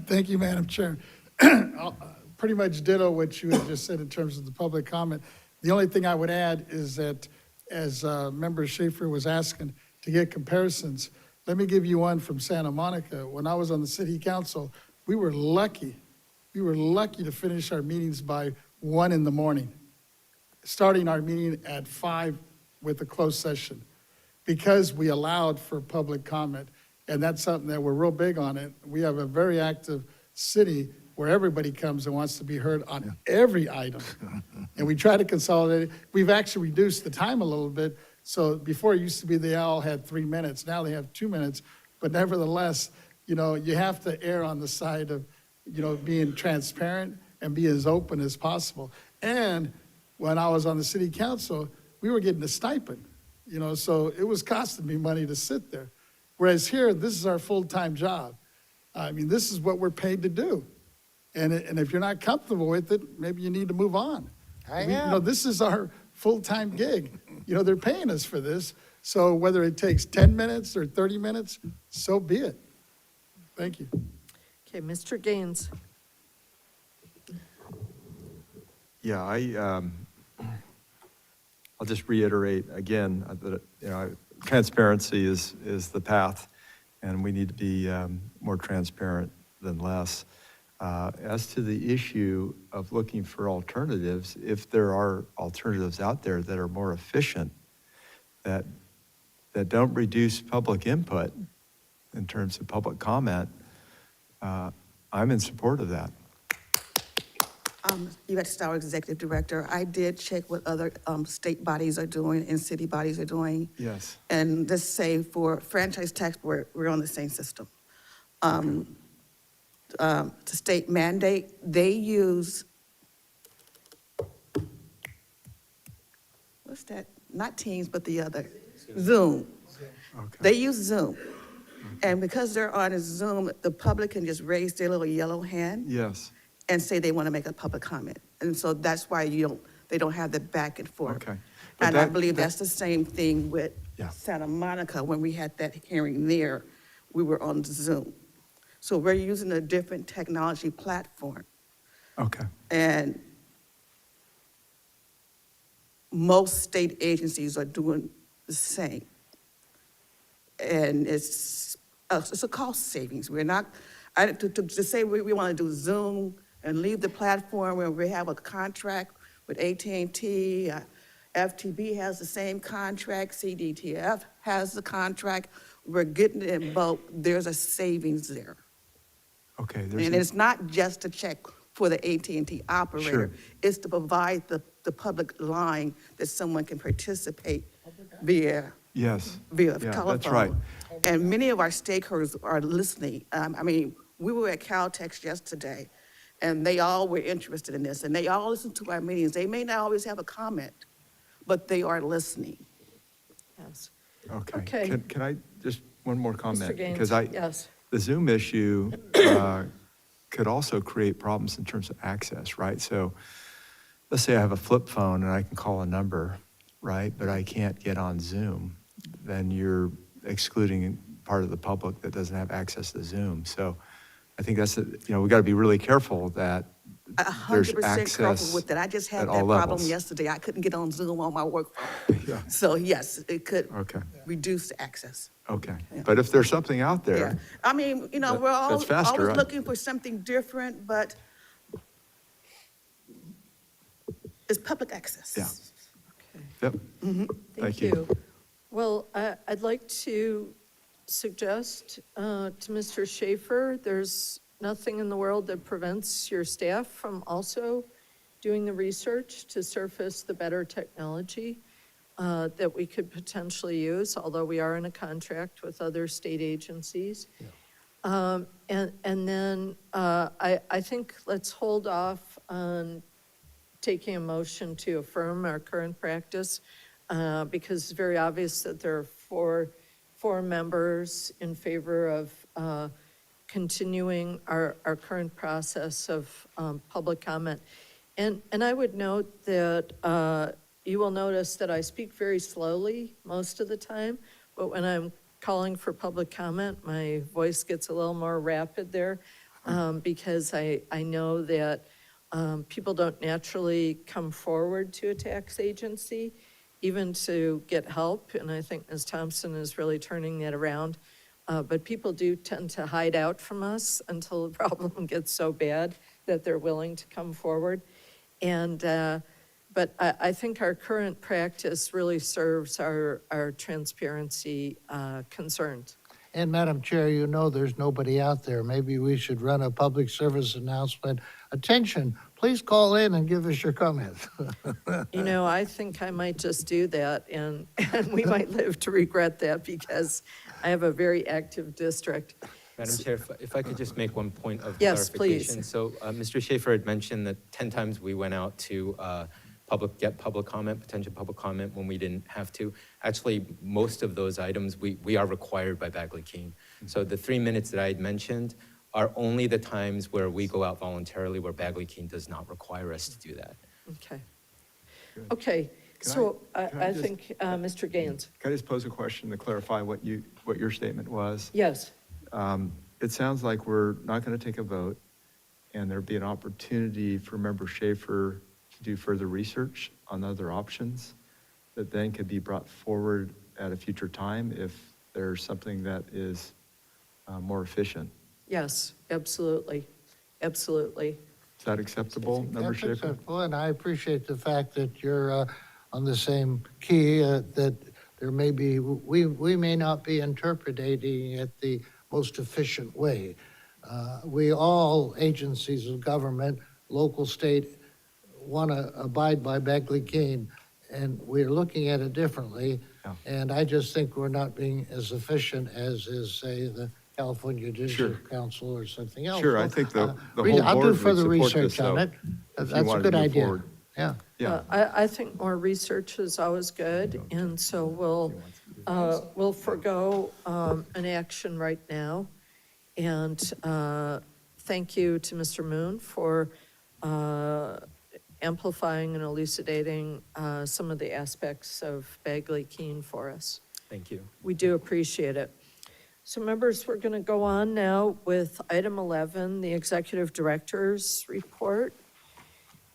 Thank you, Madam Chair. I'll pretty much ditto what you had just said in terms of the public comment. The only thing I would add is that, as Member Schaefer was asking to get comparisons, Let me give you one from Santa Monica. When I was on the city council, we were lucky. We were lucky to finish our meetings by 1 in the morning, starting our meeting at 5 with a closed session, because we allowed for public comment. And that's something that we're real big on it. We have a very active city where everybody comes and wants to be heard on every item. And we try to consolidate it. We've actually reduced the time a little bit. So before it used to be they all had 3 minutes. Now they have 2 minutes. But nevertheless, you know, you have to err on the side of, you know, being transparent and be as open as possible. And when I was on the city council, we were getting a stipend, you know, so it was costing me money to sit there. Whereas here, this is our full-time job. I mean, this is what we're paid to do. And if you're not comfortable with it, maybe you need to move on. I You know, am. this is our full-time gig. You know, they're paying us for this. So whether it takes 10 minutes or 30 minutes, so be it. Thank you. Okay, Mr. Gaines. Yeah, I'll just reiterate again that, you know, transparency is the path, and we need to be more transparent than less. As to the issue of looking for alternatives, if there are alternatives out there that are more efficient, that don't reduce public input in terms of public comment, I'm in support of that. U.S. Star Executive Director, I did check what other state bodies are doing and city bodies are doing. Yes. And let's say for franchise tax, we're on the same system. The state mandate, they use, what's that? Not Teams, but the other, Zoom. Okay. They use Zoom. And because they're on a Zoom, the public can just raise their little yellow hand Yes. and say they want to make a public comment. And so that's why they don't have the back and forth. Okay. But And I that- believe that's the same thing with Yeah. Santa Monica. When we had that hearing there, we were on Zoom. So we're using a different technology platform. Okay. And most state agencies are doing the same. And it's a cost savings. We're not, to say we want to do Zoom and leave the platform where we have a contract with AT&T, FTB has the same contract, CDTF has the contract, we're getting it in bulk, there's a savings there. Okay. And it's not just a check for the AT&T operator, Sure. it's to provide the public line that someone can participate via Yes. telephone. That's right. And many of our stakeholders are listening. I mean, we were at Caltex yesterday, and they all were interested in this, and they all listen to our meetings. They may not always have a comment, but they are listening. Yes. Okay. Okay. Can I just, one more comment? Mr. Gaines, Because yes. the Zoom issue could also create problems in terms of access, right? So let's say I have a flip phone and I can call a number, right? But I can't get on Zoom. Then you're excluding part of the public that doesn't have access to Zoom. So I think that's, we got to be really careful that there's 100% careful access with that. I just had at that all problem levels. yesterday. I couldn't get on Zoom on my work phone. Yeah. So yes, it could Okay, reduce access. okay. Yeah. But if there's something out Yeah, there, I mean, That- we're all that's faster, always right? looking for something different, but it's public access. Yeah. Okay. yep, Thank you. Well, I'd like to suggest to Mr. Schaefer, there's nothing in the world that prevents your staff from also doing the research to surface the better technology that we could potentially use, although we are in a contract with other state agencies. And then I think let's hold off on taking a motion to affirm our current practice because it's very obvious that there are four members in favor of continuing our current process of public comment. And I would note that you will notice that I speak very slowly most of the time, but when I'm calling for public comment, my voice gets a little more rapid there because I know that people don't naturally come forward to a tax agency, even to get help. And I think Ms. Thompson is really turning that around. But people do tend to hide out from us until the problem gets so bad that they're willing to come forward. And, but I think our current practice really serves our transparency concerns. And Madam Chair, you know there's nobody out there. Maybe we should run a public service announcement. Attention, please call in and give us your comments. You know, I think I might just do that, and we might live to regret that because I have a very active district. Madam Chair, if I could just make one point of Yes, clarification. please. So Mr. Schaefer had mentioned that 10 times we went out to get public comment, potential public comment when we didn't have to. Actually, most of those items, we are required by Bagley-Keene. So the 3 minutes that I had mentioned are only the times where we go out voluntarily where Bagley-Keene does not require us to do that. Okay. Okay, so I think, Mr. Gaines. Can I just pose a question to clarify what your statement was? Yes. It sounds like we're not going to take a vote, and there'd be an opportunity for Member Schaefer to do further research on other options that then could be brought forward at a future time if there's something that is more efficient. Yes, absolutely, absolutely. Is that acceptable, Member That's Schaefer? acceptable, and I appreciate the fact that you're on the same key, that there may be, we may not be interpreting it the most efficient way. We all, agencies of government, local, state, want to abide by Bagley-Keene, and we're looking at it differently. Yeah. And I just think we're not being as efficient as is, say, the California Judicial Council or something else. Sure, I think the whole I'll board do would further support this, research on though, it. if you That's a wanted good to move idea. forward. Yeah. Yeah. I think more research is always good, and so we'll forego an action right now. And thank you to Mr. Moon for amplifying and elucidating some of the aspects of Bagley-Keene for us. Thank you. We do appreciate it. So members, we're going to go on now with item 11, the Executive Director's Report.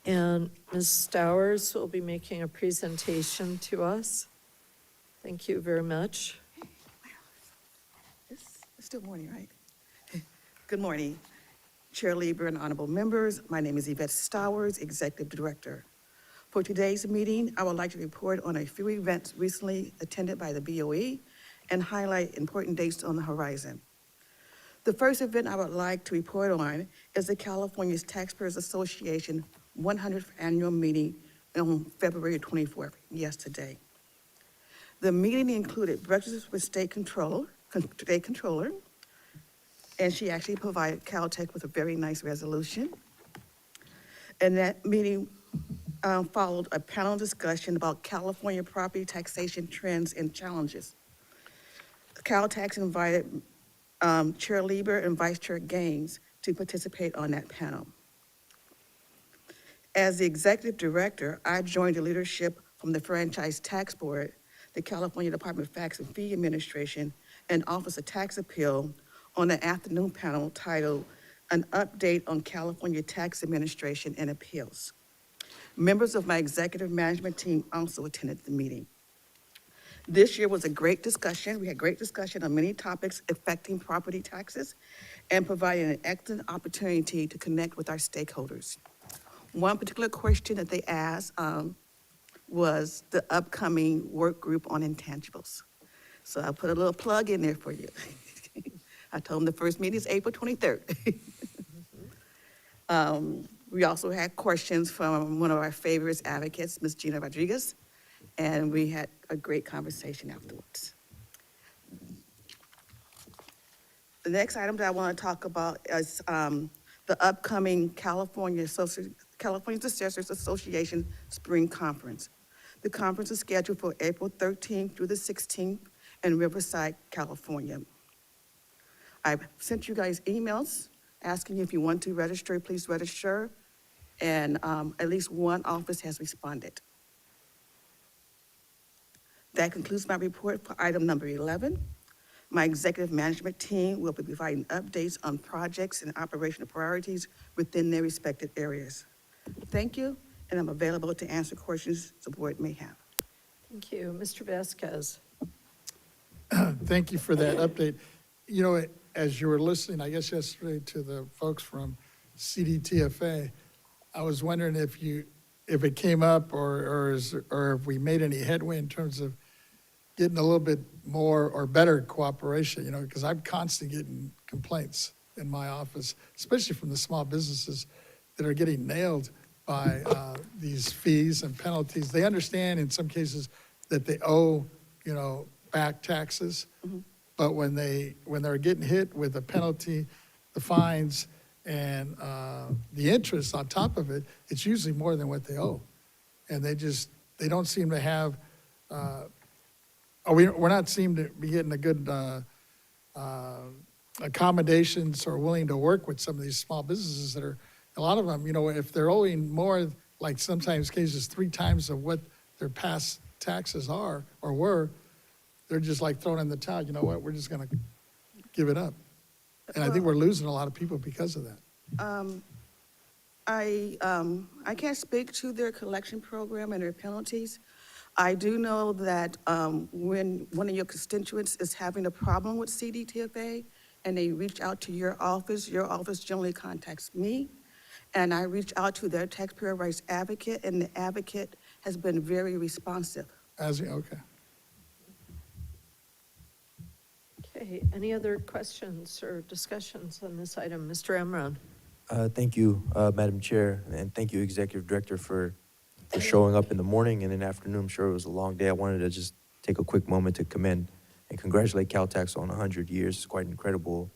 And Ms. Stowers will be making a presentation to us. Thank you very much. It's still morning, right? Good morning, Chair Lieber and honorable members. My name is Yvette Stowers, Executive Director. For today's meeting, I would like to report on a few events recently attended by the BOE and highlight important dates on the horizon. The first event I would like to report on is the California Taxpayers Association 100th Annual Meeting on February 24th, yesterday. The meeting included breakfast with State Controller, and she actually provided Caltech with a very nice resolution. And that meeting followed a panel discussion about California property taxation trends and challenges. Caltech invited Chair Lieber and Vice Chair Gaines to participate on that panel. As the Executive Director, I joined the leadership from the Franchise Tax Board, the California Department of Tax and Fee Administration, and Office of Tax Appeal on the afternoon panel titled An Update on California Tax Administration and Appeals. Members of my executive management team also attended the meeting. This year was a great discussion. We had great discussion on many topics affecting property taxes and providing an excellent opportunity to connect with our stakeholders. One particular question that they asked was the upcoming work group on intangibles. So I put a little plug in there for you. I told them the first meeting is April 23rd. We also had questions from one of our favorite advocates, Ms. Gina Rodriguez, and we had a great conversation afterwards. The next item that I want to talk about is the upcoming California Assessors Association Spring Conference. The conference is scheduled for April 13th through the 16th in Riverside, California. I've sent you guys emails asking you if you want to register, please register, and at least one office has responded. That concludes my report for item number 11. My executive management team will be providing updates on projects and operational priorities within their respective areas. Thank you, and I'm available to answer questions the board may have. Thank you. Mr. Vasquez. Thank you for that update. You know, as you were listening, I guess yesterday, to the folks from CDTFA, I was wondering if it came up or if we made any headway in terms of getting a little bit more or better cooperation, because I'm constantly getting complaints in my office, especially from the small businesses that are getting nailed by these fees and penalties. They understand in some cases that they owe, back taxes, but when they're getting hit with the penalty, the fines, and the interest on top of it, it's usually more than what they owe. And they don't seem to have, we're not seem to be getting a good accommodations or willing to work with some of these small businesses that are, a lot of them, if they're owing more, like sometimes cases 3 times of what their past taxes are or were, they're just like throwing in the towel. You know what? We're just going to give it up. And I think we're losing a lot of people because of that. I can't speak to their collection program and their penalties. I do know that when one of your constituents is having a problem with CDTFA and they reach out to your office generally contacts me, and I reach out to their taxpayer rights advocate, and the advocate has been very responsive. Okay. Okay, any other questions or discussions on this item? Mr. Emron? Thank you, Madam Chair, and thank you, Executive Director, for showing up in the morning and in the afternoon. I'm sure it was a long day. I wanted to just take a quick moment to commend and congratulate Caltax on 100 years. It's quite incredible,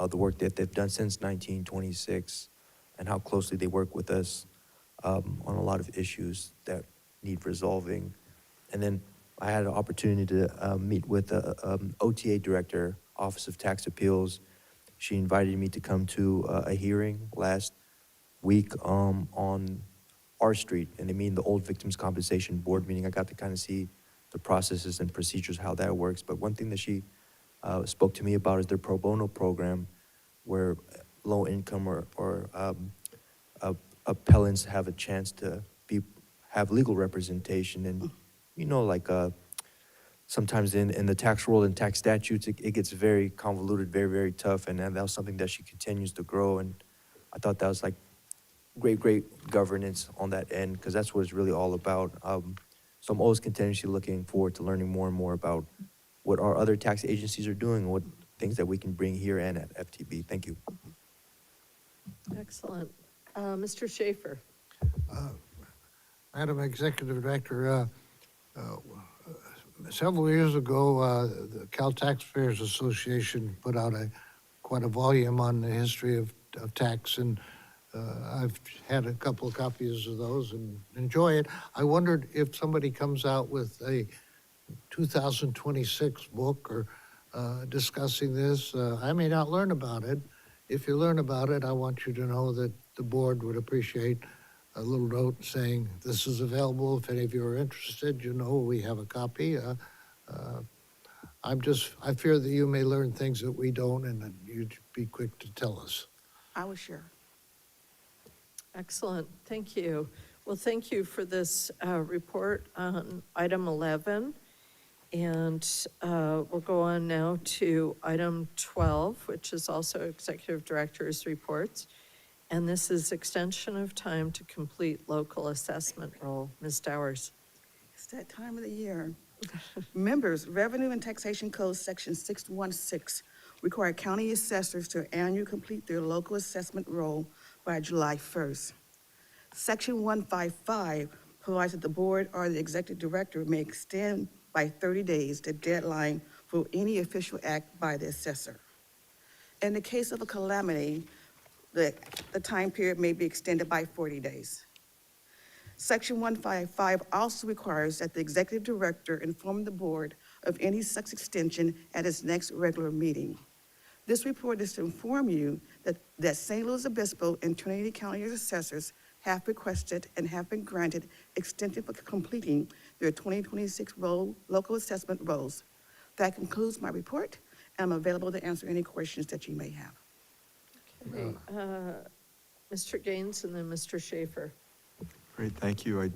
the work that they've done since 1926 and how closely they work with us on a lot of issues that need resolving. And then I had an opportunity to meet with the OTA Director, Office of Tax Appeals. She invited me to come to a hearing last week on R Street, and they mean the old Victims Compensation Board meeting. I got to kind of see the processes and procedures, how that works. But one thing that she spoke to me about is their pro bono program, where low income or appellants have a chance to have legal representation. And like sometimes in the tax world and tax statutes, it gets very convoluted, very, very tough. And that was something that she continues to grow. And I thought that was like great governance on that end, because that's what it's really all about. So I'm always continuously looking forward to learning more and more about what our other tax agencies are doing, and what things that we can bring here and at FTB. Thank you. Excellent. Mr. Schaefer? Madam Executive Director, several years ago, the Cal Taxpayers Association put out quite a volume on the history of tax, and I've had a couple of copies of those and enjoy it. I wondered if somebody comes out with a 2026 book or discussing this. I may not learn about it. If you learn about it, I want you to know that the board would appreciate a little note saying this is available. If any of you are interested, we have a copy. I fear that you may learn things that we don't, and that you'd be quick to tell us. I will share. Excellent, thank you. Well, thank you for this report on item 11. And we'll go on now to item 12, which is also Executive Director's reports. And this is extension of time to complete local assessment role. Ms. Dowers. It's that time of the year. Members, Revenue and Taxation Code Section 616 require county assessors to annually complete their local assessment role by July 1st. Section 155 provides that the board or the executive director may extend by 30 days the deadline for any official act by the assessor. In the case of a calamity, the time period may be extended by 40 days. Section 155 also requires that the executive director inform the board of any such extension at its next regular meeting. This report is to inform you that St. Louis Obispo and Trinity County assessors have requested and have been granted extension for completing their 2026 local assessment roles. That concludes my report. I'm available to answer any questions that you may have. Okay, Mr. Gaines and then Mr. Schaefer. Great, thank you. I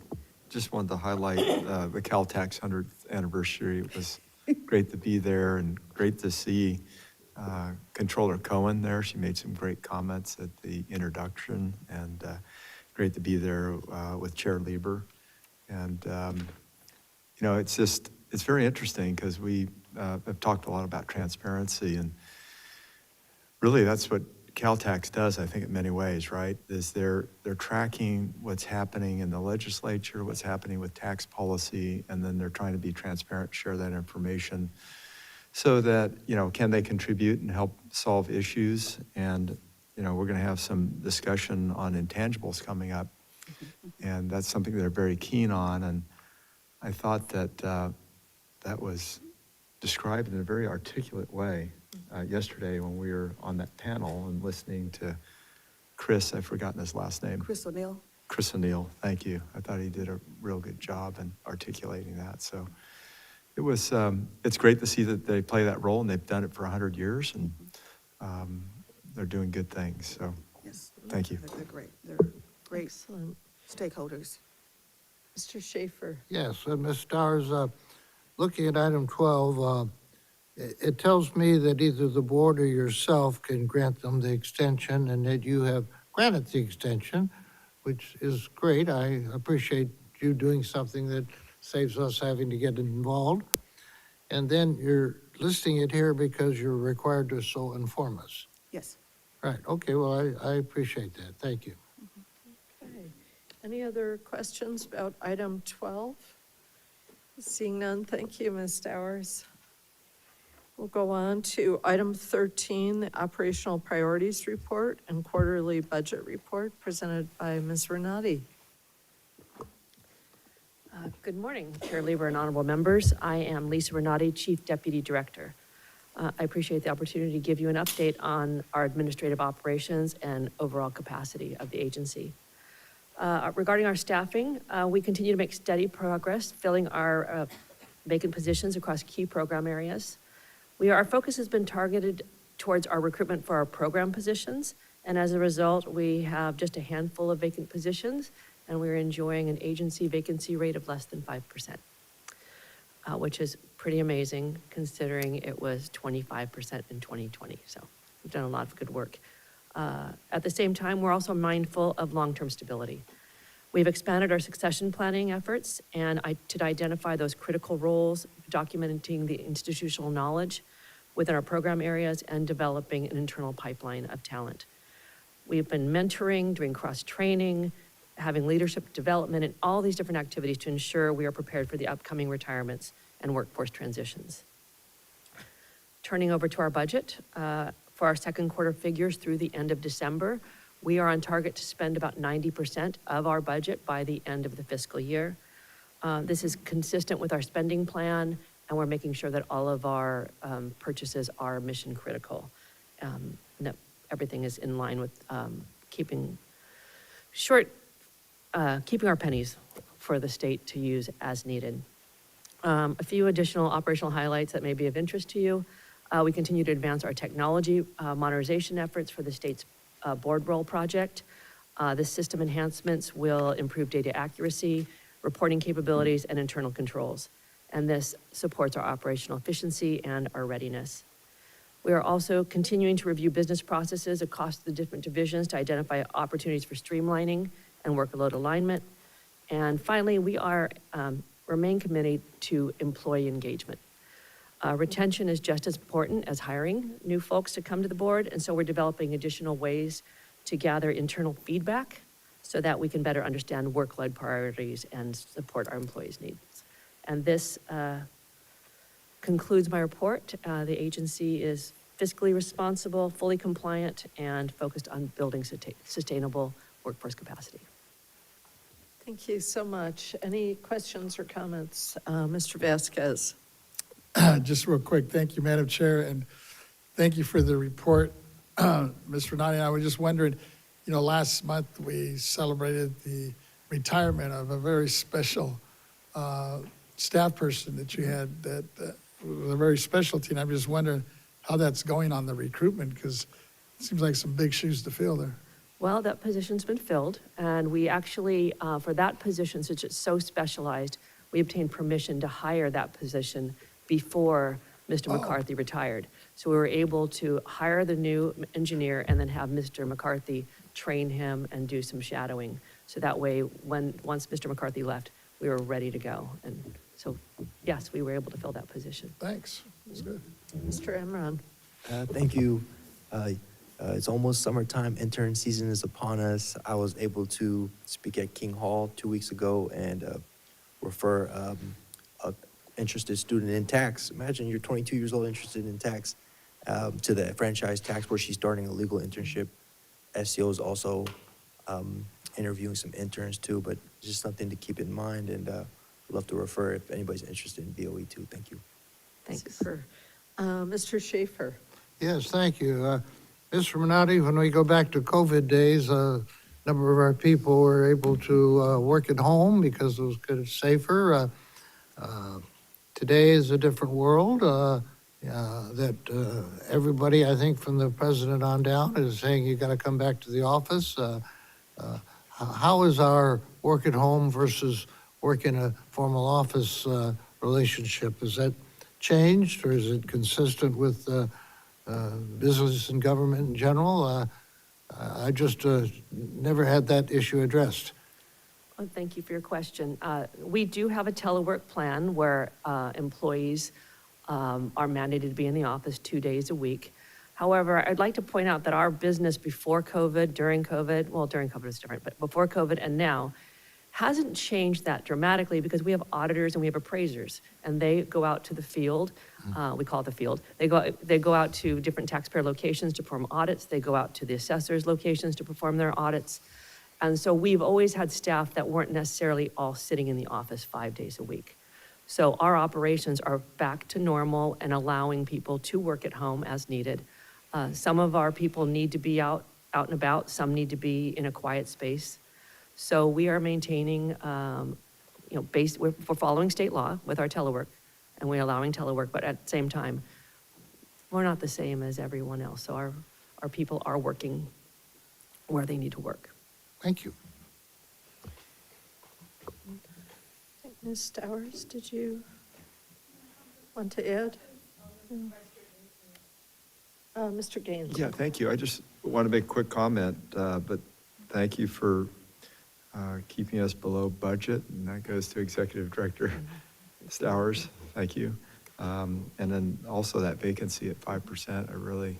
just wanted to highlight the Caltax 100th anniversary. It was great to be there and great to see Controller Cohen there. She made some great comments at the introduction, and great to be there with Chair Lieber. And, it's very interesting because we have talked a lot about transparency, and really that's what Caltax does, I think, in many ways, right? Is they're tracking what's happening in the legislature, what's happening with tax policy, and then they're trying to be transparent, share that information so that, can they contribute and help solve issues? And, we're going to have some discussion on intangibles coming up, and that's something they're very keen on. And I thought that that was described in a very articulate way yesterday when we were on that panel and listening to Chris, I've forgotten his last name. Chris O'Neill. Chris O'Neill, thank you. I thought he did a real good job in articulating that. So it was, it's great to see that they play that role, and they've done it for 100 years, and they're doing good things. So Yes. thank you. They're great. They're great Excellent. stakeholders. Mr. Schaefer. Yes, Ms. Stars, looking at item 12, it tells me that either the board or yourself can grant them the extension, and that you have granted the extension, which is great. I appreciate you doing something that saves us having to get involved. And then you're listing it here because you're required to so inform us. Yes. Right, okay, well, I appreciate that. Thank you. Okay. Any other questions about item 12? Seeing none, thank you, Ms. Stowers. We'll go on to item 13, the operational priorities report and quarterly budget report presented by Ms. Renati. Good morning, Chair Lieber and honorable members. I am Lisa Renati, Chief Deputy Director. I appreciate the opportunity to give you an update on our administrative operations and overall capacity of the agency. Regarding our staffing, we continue to make steady progress filling our vacant positions across key program areas. Our focus has been targeted towards our recruitment for our program positions, and as a result, we have just a handful of vacant positions, and we're enjoying an agency vacancy rate of less than 5%, which is pretty amazing considering it was 25% in 2020. So we've done a lot of good work. At the same time, we're also mindful of long-term stability. We've expanded our succession planning efforts and to identify those critical roles, documenting the institutional knowledge within our program areas, and developing an internal pipeline of talent. We've been mentoring, doing cross-training, having leadership development, and all these different activities to ensure we are prepared for the upcoming retirements and workforce transitions. Turning over to our budget, for our second quarter figures through the end of December, we are on target to spend about 90% of our budget by the end of the fiscal year. This is consistent with our spending plan, and we're making sure that all of our purchases are mission critical. And that everything is in line with keeping our pennies for the state to use as needed. A few additional operational highlights that may be of interest to you. We continue to advance our technology modernization efforts for the state's board roll project. The system enhancements will improve data accuracy, reporting capabilities, and internal controls. And this supports our operational efficiency and our readiness. We are also continuing to review business processes across the different divisions to identify opportunities for streamlining and workload alignment. And finally, we remain committed to employee engagement. Retention is just as important as hiring new folks to come to the board, and so we're developing additional ways to gather internal feedback so that we can better understand workload priorities and support our employees' needs. And this concludes my report. The agency is fiscally responsible, fully compliant, and focused on building sustainable workforce capacity. Thank you so much. Any questions or comments? Mr. Vasquez. Just real quick, thank you, Madam Chair, and thank you for the report. Mr. Renati and I were just wondering, last month we celebrated the retirement of a very special staff person that you had that was a very specialty, and I'm just wondering how that's going on the recruitment, because it seems like some big shoes to fill there. Well, that position's been filled, and we actually, for that position, since it's so specialized, we obtained permission to hire that position before Mr. McCarthy retired. So we were able to hire the new engineer and then have Mr. McCarthy train him and do some shadowing. So that way, once Mr. McCarthy left, we were ready to go. And so, yes, we were able to fill that position. Thanks, that's good. Mr. Emron. Thank you. It's almost summertime. Intern season is upon us. I was able to speak at King Hall 2 weeks ago and refer a interested student in tax. Imagine you're 22 years old, interested in tax, to the franchise tax where she's starting a legal internship. SEO is also interviewing some interns too, but just something to keep in mind, and I'd love to refer if anybody's interested in BOE too. Thank you. Thanks. Super. Mr. Schaefer. Yes, thank you. Mr. Minotti, when we go back to COVID days, a number of our people were able to work at home because it was good, safer. Today is a different world that everybody, I think, from the president on down, is saying you got to come back to the office. How is our work at home versus work in a formal office relationship? Is that changed, or is it consistent with business and government in general? I just never had that issue addressed. Well, thank you for your question. We do have a telework plan where employees are mandated to be in the office 2 days a week. However, I'd like to point out that our business before COVID, during COVID, well, during COVID was different, but before COVID and now, hasn't changed that dramatically because we have auditors and we have appraisers, and they go out to the field. We call it the field. They go out to different taxpayer locations to perform audits. They go out to the assessors' locations to perform their audits. And so we've always had staff that weren't necessarily all sitting in the office 5 days a week. So our operations are back to normal and allowing people to work at home as needed. Some of our people need to be out and about. Some need to be in a quiet space. So we are maintaining, we're following state law with our telework, and we're allowing telework, but at the same time, we're not the same as everyone else. So our people are working where they need to work. Thank you. Ms. Stowers, did you want to add? Mr. Gaines. Yeah, thank you. I just want to make a quick comment, but thank you for keeping us below budget, and that goes to Executive Director Stowers. Thank you. And then also that vacancy at 5%, I really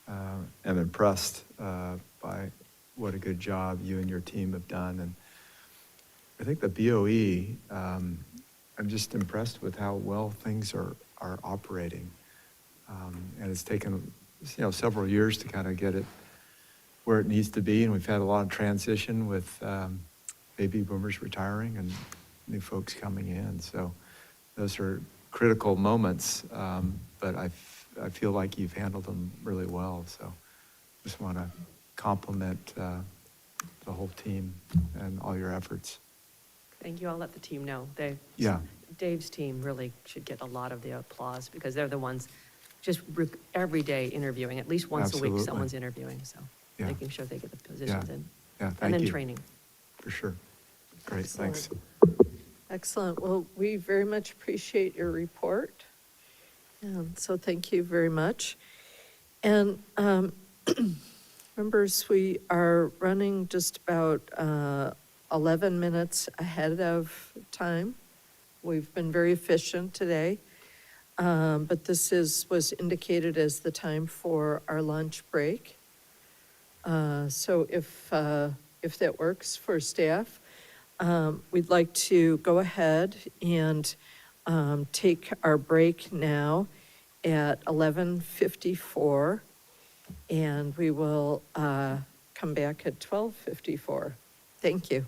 am impressed by what a good job you and your team have done. And I think the BOE, I'm just impressed with how well things are operating. And it's taken, several years to kind of get it where it needs to be. And we've had a lot of transition with baby boomers retiring and new folks coming in. So those are critical moments, but I feel like you've handled them really well. So just want to compliment the whole team and all your efforts. Thank you. I'll let the team know. Yeah. Dave's team really should get a lot of the applause because they're the ones just every day interviewing. At least once a week, Absolutely. someone's interviewing. So Yeah. making sure they get the positions in. Yeah, thank And then you. training. For sure. Great, thanks. Excellent. Well, we very much appreciate your report. So thank you very much. And members, we are running just about 11 minutes ahead of time. We've been very efficient today, but this was indicated as the time for our lunch break. So if that works for staff, we'd like to go ahead and take our break now at 11:54, and we will come back at 12:54. Thank you.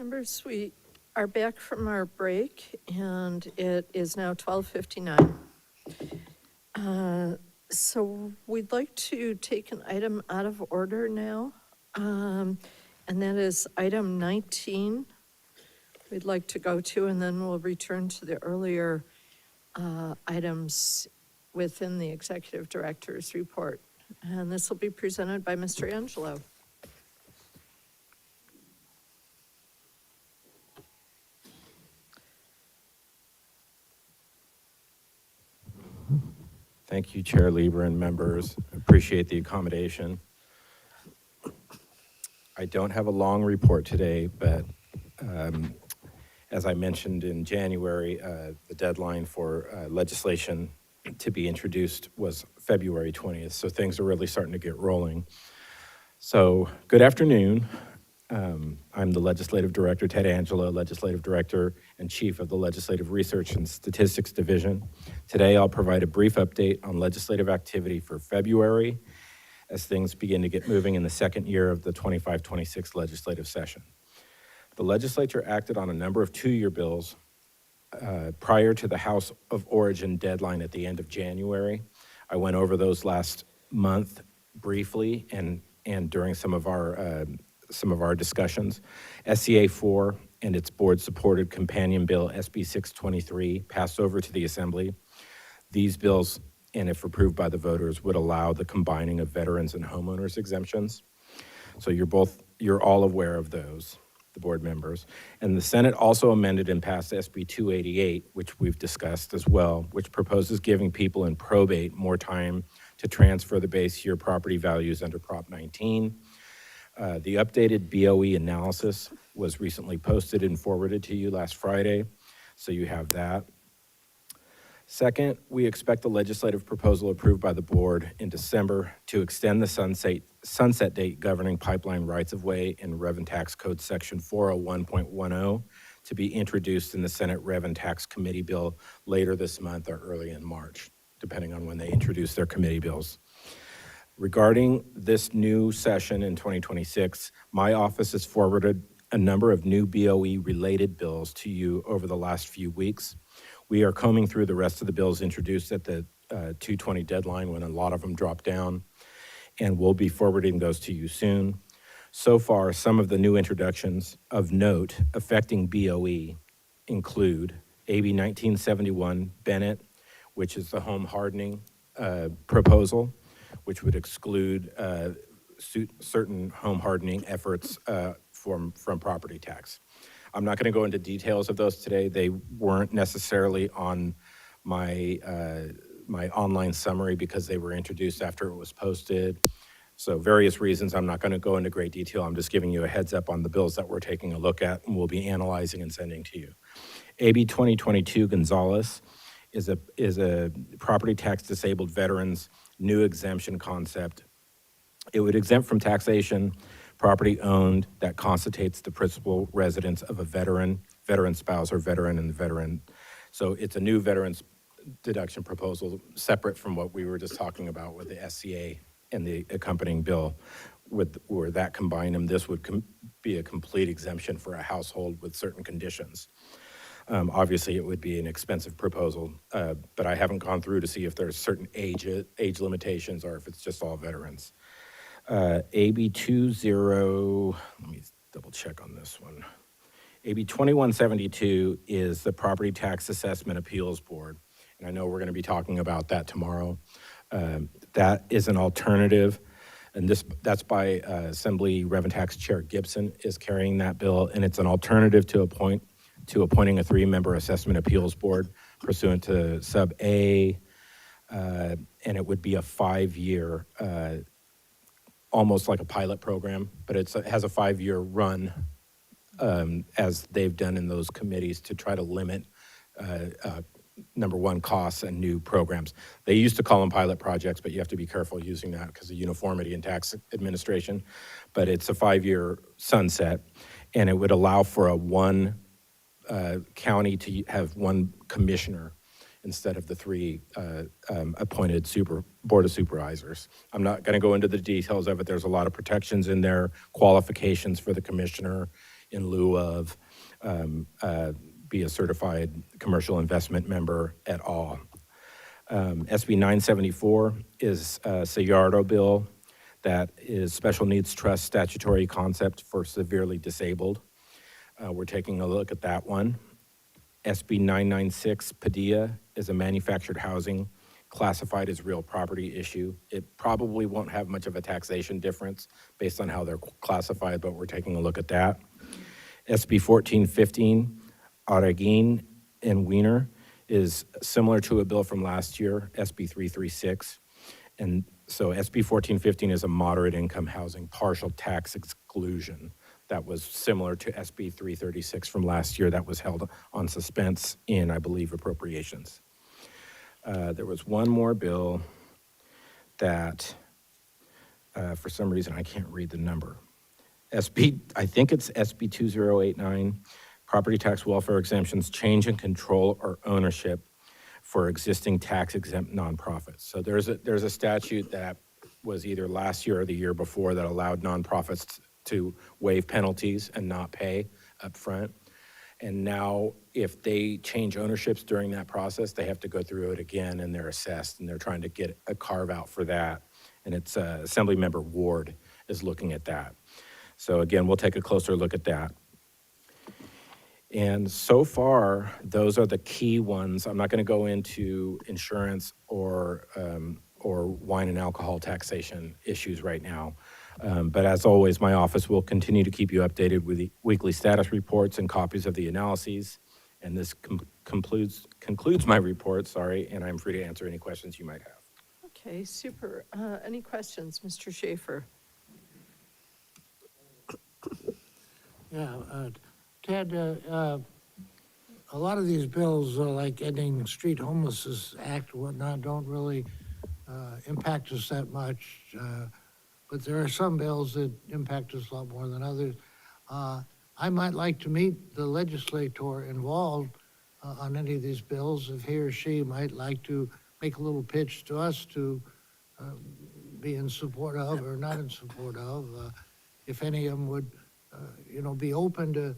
Members, we are back from our break, and it is now 12:59. So we'd like to take an item out of order now, and that is item 19. We'd like to go to, and then we'll return to the earlier items within the executive director's report. And this will be presented by Mr. Angelo. Thank you, Chair Lieber and members. Appreciate the accommodation. I don't have a long report today, but as I mentioned in January, the deadline for legislation to be introduced was February 20th, so things are really starting to get rolling. So, good afternoon. I'm the Legislative Director, Ted Angelo, Legislative Director and Chief of the Legislative Research and Statistics Division. Today, I'll provide a brief update on legislative activity for February as things begin to get moving in the second year of the 25-26 legislative session. The legislature acted on a number of two-year bills prior to the House of Origin deadline at the end of January. I went over those last month briefly and during some of our discussions. SCA 4 and its board-supported companion bill, SB 623, passed over to the Assembly. These bills, and if approved by the voters, would allow the combining of veterans and homeowners exemptions. So you're all aware of those, the board members. And the Senate also amended and passed SB 288, which we've discussed as well, which proposes giving people in probate more time to transfer the base year property values under Prop 19. The updated BOE analysis was recently posted and forwarded to you last Friday, so you have that. Second, we expect the legislative proposal approved by the board in December to extend the sunset date governing pipeline rights-of-way in Rev and Tax Code Section 401.10 to be introduced in the Senate Rev and Tax Committee bill later this month or early in March, depending on when they introduce their committee bills. Regarding this new session in 2026, my office has forwarded a number of new BOE-related bills to you over the last few weeks. We are combing through the rest of the bills introduced at the 220 deadline when a lot of them dropped down, and we'll be forwarding those to you soon. So far, some of the new introductions of note affecting BOE include AB 1971 Bennett, which is the home hardening proposal, which would exclude certain home hardening efforts from property tax. I'm not going to go into details of those today. They weren't necessarily on my online summary because they were introduced after it was posted. So various reasons, I'm not going to go into great detail. I'm just giving you a heads up on the bills that we're taking a look at and we'll be analyzing and sending to you. AB 2022 Gonzalez is a property tax disabled veterans new exemption concept. It would exempt from taxation property owned that constitutes the principal residence of a veteran spouse, or veteran and the veteran. So it's a new veterans deduction proposal separate from what we were just talking about with the SCA and the accompanying bill. Where that combined them, this would be a complete exemption for a household with certain conditions. Obviously, it would be an expensive proposal, but I haven't gone through to see if there's certain age limitations or if it's just all veterans. AB 20, let me double check on this one. AB 2172 is the Property Tax Assessment Appeals Board, and I know we're going to be talking about that tomorrow. That is an alternative, and that's by Assembly Rev and Tax Chair Gibson is carrying that bill, and it's an alternative to appointing a 3-member assessment appeals board pursuant to sub A, and it would be a 5-year, almost like a pilot program, but it has a 5-year run as they've done in those committees to try to limit, number one, costs and new programs. They used to call them pilot projects, but you have to be careful using that because of uniformity in tax administration. But it's a 5-year sunset, and it would allow for a one county to have one commissioner instead of the three appointed Board of Supervisors. I'm not going to go into the details of it. There's a lot of protections in there, qualifications for the commissioner in lieu of be a certified commercial investment member at all. SB 974 is a Sayardo bill that is special needs trust statutory concept for severely disabled. We're taking a look at that one. SB 996 Padilla is a manufactured housing classified as real property issue. It probably won't have much of a taxation difference based on how they're classified, but we're taking a look at that. SB 1415 Araguin and Wiener is similar to a bill from last year, SB 336. And so SB 1415 is a moderate income housing partial tax exclusion. That was similar to SB 336 from last year that was held on suspense in, I believe, appropriations. There was one more bill that, for some reason, I can't read the number. I think it's SB 2089, property tax welfare exemptions, change in control or ownership for existing tax-exempt nonprofits. So there's a statute that was either last year or the year before that allowed nonprofits to waive penalties and not pay up front. And now if they change ownerships during that process, they have to go through it again and they're assessed, and they're trying to get a carve out for that. And it's Assemblymember Ward is looking at that. So again, we'll take a closer look at that. And so far, those are the key ones. I'm not going to go into insurance or wine and alcohol taxation issues right now. But as always, my office will continue to keep you updated with the weekly status reports and copies of the analyses. And this concludes my report, and I'm free to answer any questions you might have. Okay, super. Any questions, Mr. Schaefer? Yeah, Ted, a lot of these bills, like ending street homelessness act and whatnot, don't really impact us that much. But there are some bills that impact us a lot more than others. I might like to meet the legislator involved on any of these bills, if he or she might like to make a little pitch to us to be in support of or not in support of. If any of them would, be open to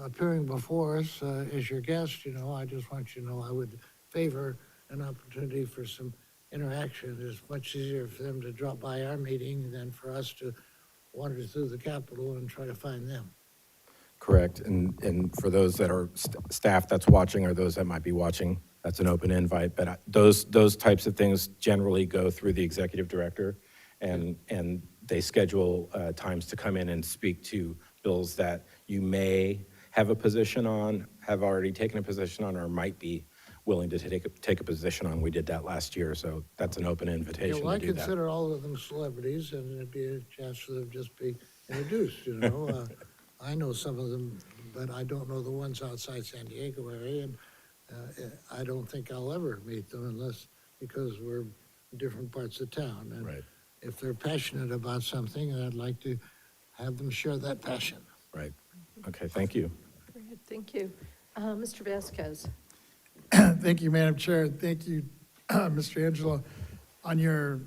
appearing before us as your guest, I just want you to know I would favor an opportunity for some interaction. It's much easier for them to drop by our meeting than for us to wander through the Capitol and try to find them. Correct. And for those that are staff that's watching or those that might be watching, that's an open invite. But those types of things generally go through the executive director, and they schedule times to come in and speak to bills that you may have a position on, have already taken a position on, or might be willing to take a position on. We did that last year, so that's an open invitation I to do that. consider all of them celebrities, and it'd be a chance for them to just be introduced, I know some of them, but I don't know the ones outside San Diego area, and I don't think I'll ever meet them because we're in different parts of town. And right. If they're passionate about something, I'd like to have them share that passion. Right. Okay, thank you. Great, thank you. Mr. Vasquez. Thank you, Madam Chair. Thank you, Mr. Angelo. On your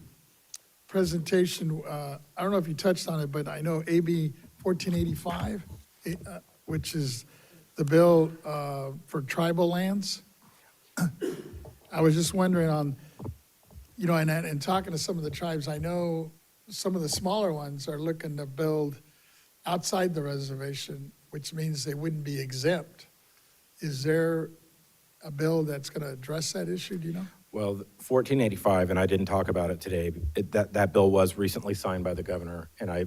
presentation, I don't know if you touched on it, but I know AB 1485, which is the bill for tribal lands. I was just wondering on, and talking to some of the tribes, I know some of the smaller ones are looking to build outside the reservation, which means they wouldn't be exempt. Is there a bill that's going to address that issue, do you know? Well, 1485, and I didn't talk about it today, that bill was recently signed by the governor, and I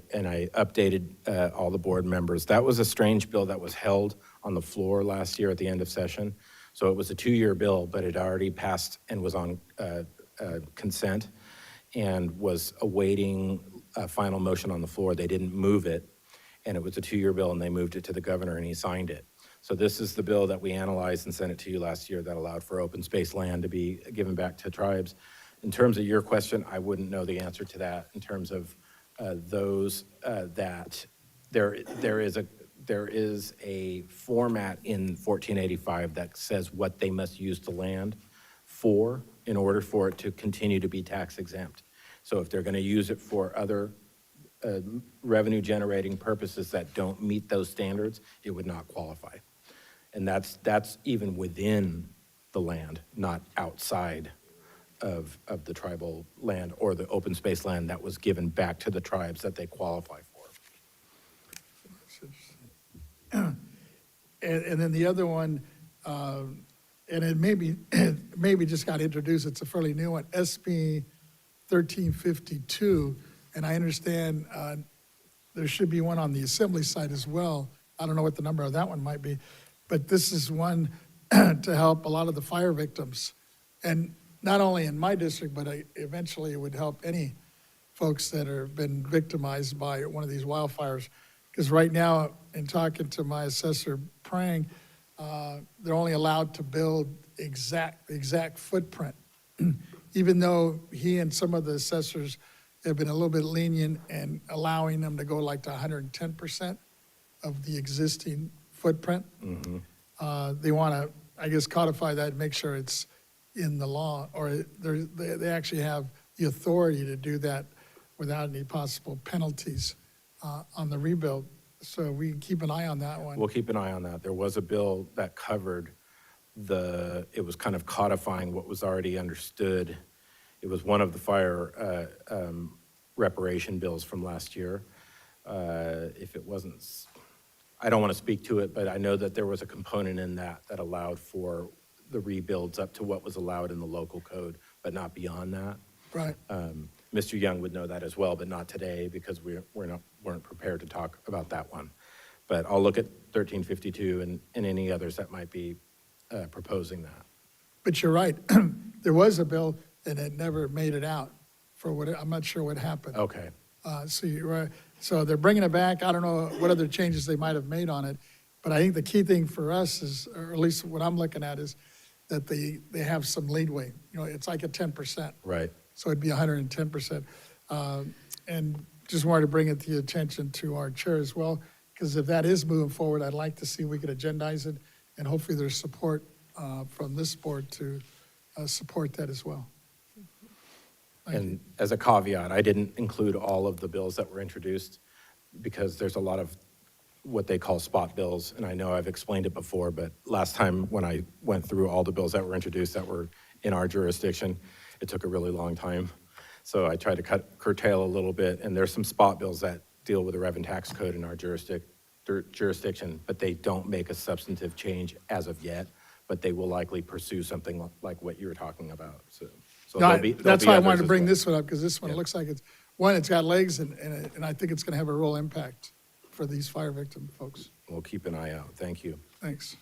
updated all the board members. That was a strange bill that was held on the floor last year at the end of session. So it was a 2-year bill, but it already passed and was on consent and was awaiting a final motion on the floor. They didn't move it, and it was a 2-year bill, and they moved it to the governor, and he signed it. So this is the bill that we analyzed and sent it to you last year that allowed for open space land to be given back to tribes. In terms of your question, I wouldn't know the answer to that in terms of those that there is a format in 1485 that says what they must use the land. for in order for it to continue to be tax exempt. So if they're going to use it for other revenue generating purposes that don't meet those standards, it would not qualify. And that's even within the land, not outside of the tribal land or the open space land that was given back to the tribes that they qualify for. And then the other one, and it maybe just got introduced, it's a fairly new one, SB 1352, and I understand there should be one on the assembly side as well. I don't know what the number of that one might be, but this is one to help a lot of the fire victims. And not only in my district, but eventually it would help any folks that have been victimized by one of these wildfires. Because right now, in talking to my assessor, Prang, they're only allowed to build exact footprint. Even though he and some of the assessors have been a little bit lenient and allowing them to go like to 110% of the existing footprint. They want to, I guess, codify that and make sure it's in the law, or they actually have the authority to do that without any possible penalties on the rebuild. So we can keep an eye on that one. We'll keep an eye on that. There was a bill that covered it was kind of codifying what was already understood. It was one of the fire reparation bills from last year. If it wasn't, I don't want to speak to it, but I know that there was a component in that allowed for the rebuilds up to what was allowed in the local code, but not beyond that. Right. Mr. Young would know that as well, but not today because weren't prepared to talk about that one. But I'll look at 1352 and any others that might be proposing that. But you're right. There was a bill and it never made it out for what, I'm not sure what happened. Okay. So you're right. So they're bringing it back. I don't know what other changes they might have made on it. But I think the key thing for us is, or at least what I'm looking at, is that they have some leadway. You know, it's like a 10%. Right. So it'd be 110%. And just wanted to bring it to the attention to our chair as well, because if that is moving forward, I'd like to see we could agendize it, and hopefully there's support from this board to support that as well. And as a caveat, I didn't include all of the bills that were introduced because there's a lot of what they call spot bills. And I know I've explained it before, but last time when I went through all the bills that were introduced that were in our jurisdiction, it took a really long time. So I tried to curtail a little bit. And there's some spot bills that deal with the revenue tax code in our jurisdiction, but they don't make a substantive change as of yet, but they will likely pursue something like what you were talking about. So No, there'll be that's why I wanted others to as bring well. this one up, because this one looks like it's got legs, and I think it's going to have a real impact for these fire victim folks. We'll keep an eye out. Thank you. Thanks.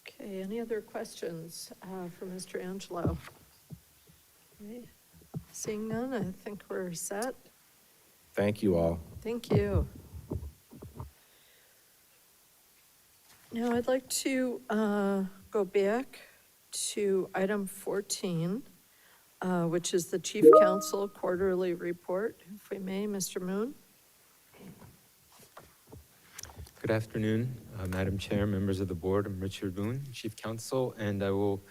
Okay, any other questions for Mr. Angelo? Okay. Seeing none, I think we're set. Thank you all. Thank you. Now, I'd like to go back to item 14, which is the Chief Counsel Quarterly Report. If we may, Mr. Moon. Good afternoon, Madam Chair, members of the board. I'm Richard Boone, Chief Counsel, and I will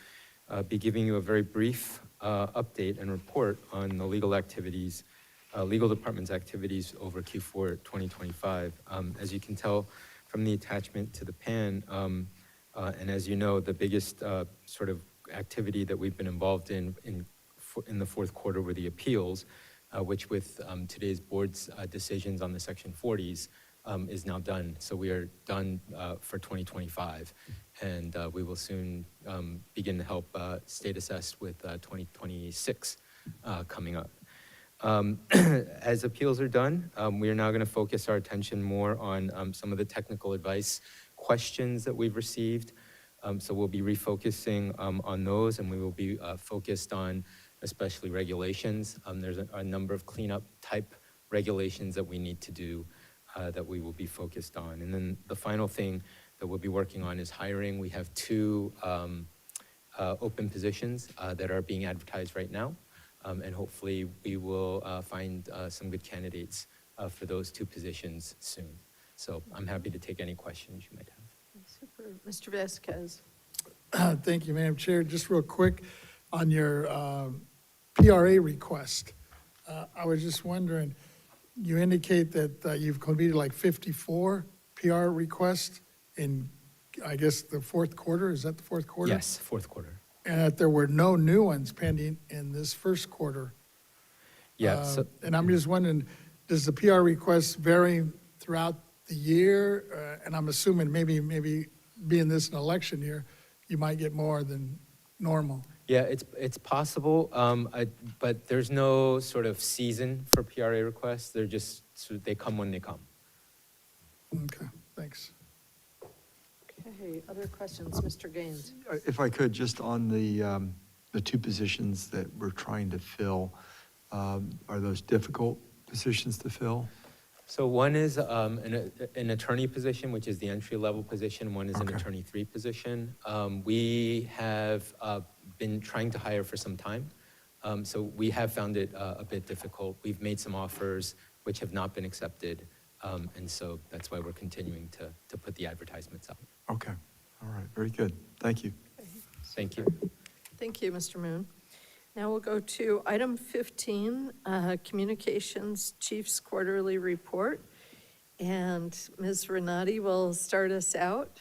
be giving you a very brief update and report on the legal activities, legal department's activities over Q4 2025. As you can tell from the attachment to the PAN, and as you know, the biggest sort of activity that we've been involved in the fourth quarter were the appeals, which with today's board's decisions on the Section 40s is now done. So we are done for 2025, and we will soon begin to help state assess with 2026 coming up. As appeals are done, we are now going to focus our attention more on some of the technical advice questions that we've received. So we'll be refocusing on those, and we will be focused on especially regulations. There's a number of cleanup type regulations that we need to do that we will be focused on. And then the final thing that we'll be working on is hiring. We have 2 open positions that are being advertised right now. And hopefully we will find some good candidates for those 2 positions soon. So I'm happy to take any questions you might have. Super. Mr. Vasquez. Thank you, Madam Chair. Just real quick, on your PRA request, I was just wondering, you indicate that you've completed like 54 PR requests in, I guess, the fourth quarter? Is that the fourth quarter? Yes, fourth quarter. And that there were no new ones pending in this first quarter? Yeah, so, And I'm just wondering, does the PR request vary throughout the year? And I'm assuming maybe being this an election year, you might get more than normal. yeah, it's possible, but there's no sort of season for PRA requests. They're just, they come when they come. Okay, thanks. Okay, other questions, Mr. Gaines? If I could, just on the two positions that we're trying to fill, are those difficult positions to fill? So one is an attorney position, which is the entry-level position. One is an attorney 3 position. We have been trying to hire for some time. So we have found it a bit difficult. We've made some offers which have not been accepted. And so that's why we're continuing to put the advertisements up. Okay, all right, very good. Thank you. Thank you. Thank you, Mr. Moon. Now we'll go to item 15, Communications Chief's Quarterly Report. And Ms. Renati will start us out.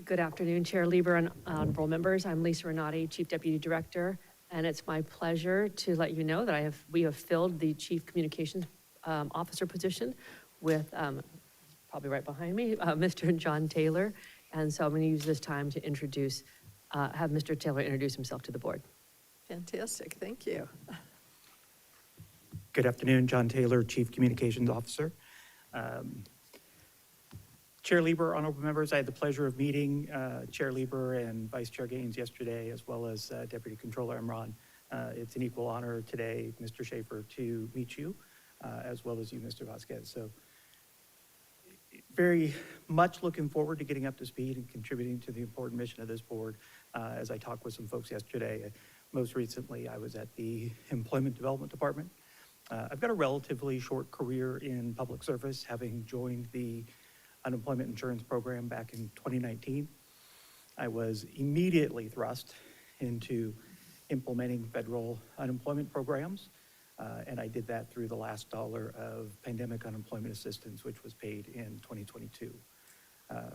Good afternoon, Chair Lieber and honorable members. I'm Lisa Renati, Chief Deputy Director, and it's my pleasure to let you know that we have filled the Chief Communications Officer position with, probably right behind me, Mr. John Taylor. And so I'm going to use this time to have Mr. Taylor introduce himself to the board. Fantastic, thank you. Good afternoon, John Taylor, Chief Communications Officer. Chair Lieber, honorable members, I had the pleasure of meeting Chair Lieber and Vice Chair Gaines yesterday, as well as Deputy Controller Imran. It's an equal honor today, Mr. Schaefer, to meet you, as well as you, Mr. Vasquez. So very much looking forward to getting up to speed and contributing to the important mission of this board. As I talked with some folks yesterday, most recently I was at the Employment Development Department. I've got a relatively short career in public service, having joined the unemployment insurance program back in 2019. I was immediately thrust into implementing federal unemployment programs, and I did that through the last dollar of pandemic unemployment assistance, which was paid in 2022.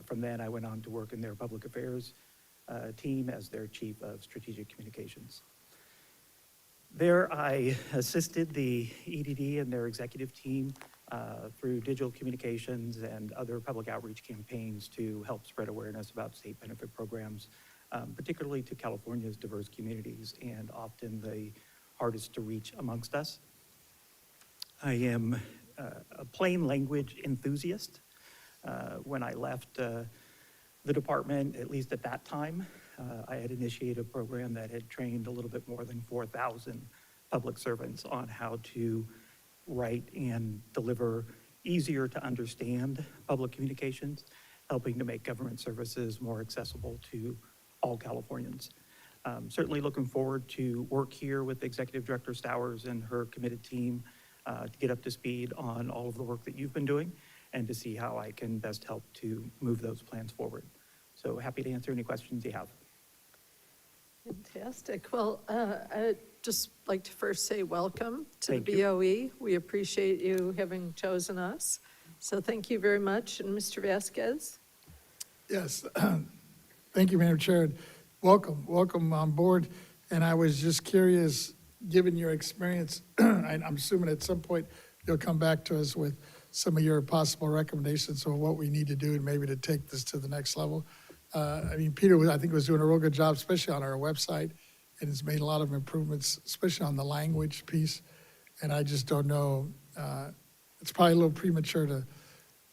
From then, I went on to work in their public affairs team as their Chief of Strategic Communications. There, I assisted the EDD and their executive team through digital communications and other public outreach campaigns to help spread awareness about state benefit programs, particularly to California's diverse communities and often the hardest to reach amongst us. I am a plain language enthusiast. When I left the department, at least at that time, I had initiated a program that had trained a little bit more than 4,000 public servants on how to write and deliver easier to understand public communications, helping to make government services more accessible to all Californians. Certainly looking forward to work here with Executive Director Stowers and her committed team to get up to speed on all of the work that you've been doing and to see how I can best help to move those plans forward. So happy to answer any questions you have. Fantastic. Well, I'd just like to first say welcome to Thank the BOE. We appreciate you having chosen us. So thank you very much. And Mr. Vasquez? Yes, thank you, Madam Chair. Welcome on board. And I was just curious, given your experience, I'm assuming at some point you'll come back to us with some of your possible recommendations on what we need to do and maybe to take this to the next level. I mean, Peter, I think, was doing a real good job, especially on our website, and has made a lot of improvements, especially on the language piece. And I just don't know, it's probably a little premature to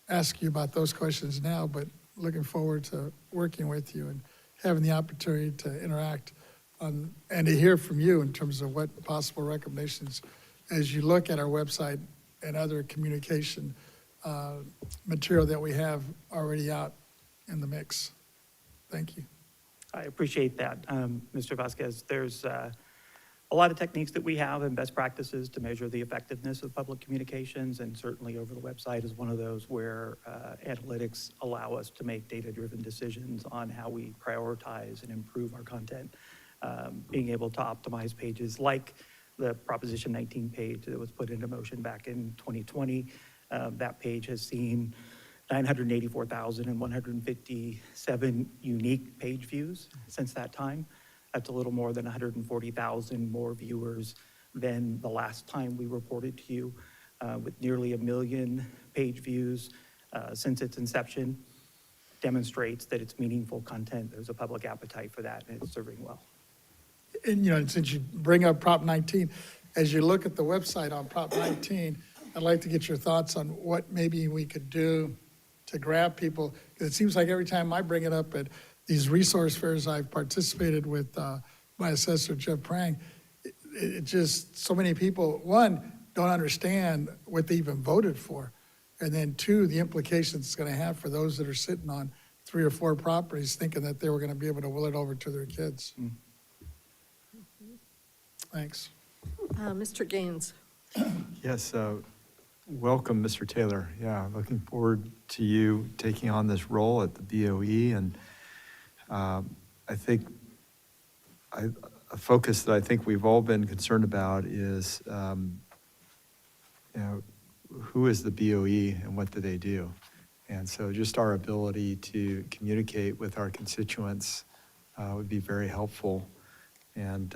ask you about those questions now, but looking forward to working with you and having the opportunity to interact on, and to hear from you in terms of what possible recommendations as you look at our website and other communication material that we have already out in the mix. Thank you. I appreciate that, Mr. Vasquez. There's a lot of techniques that we have and best practices to measure the effectiveness of public communications, and certainly over the website is one of those where analytics allow us to make data-driven decisions on how we prioritize and improve our content. Being able to optimize pages like the Proposition 19 page that was put into motion back in 2020. That page has seen 984,157 unique page views since that time. That's a little more than 140,000 more viewers than the last time we reported to you, with nearly 1 million page views since its inception. Demonstrates that it's meaningful content. There's a public appetite for that, and it's serving well. And, you know, since you bring up Prop 19, as you look at the website on Prop 19, I'd like to get your thoughts on what maybe we could do to grab people. Because it seems like every time I bring it up at these resource fairs I've participated with my assessor, Jeff Prang, it just, so many people, one, don't understand what they even voted for. And then two, the implications it's going to have for those that are sitting on 3 or 4 properties thinking that they were going to be able to will it over to their kids. Thanks. Mr. Gaines. Yes, welcome, Mr. Taylor. Yeah, looking forward to you taking on this role at the BOE. And I think a focus that I think we've all been concerned about is, who is the BOE and what do they do? And so just our ability to communicate with our constituents would be very helpful. And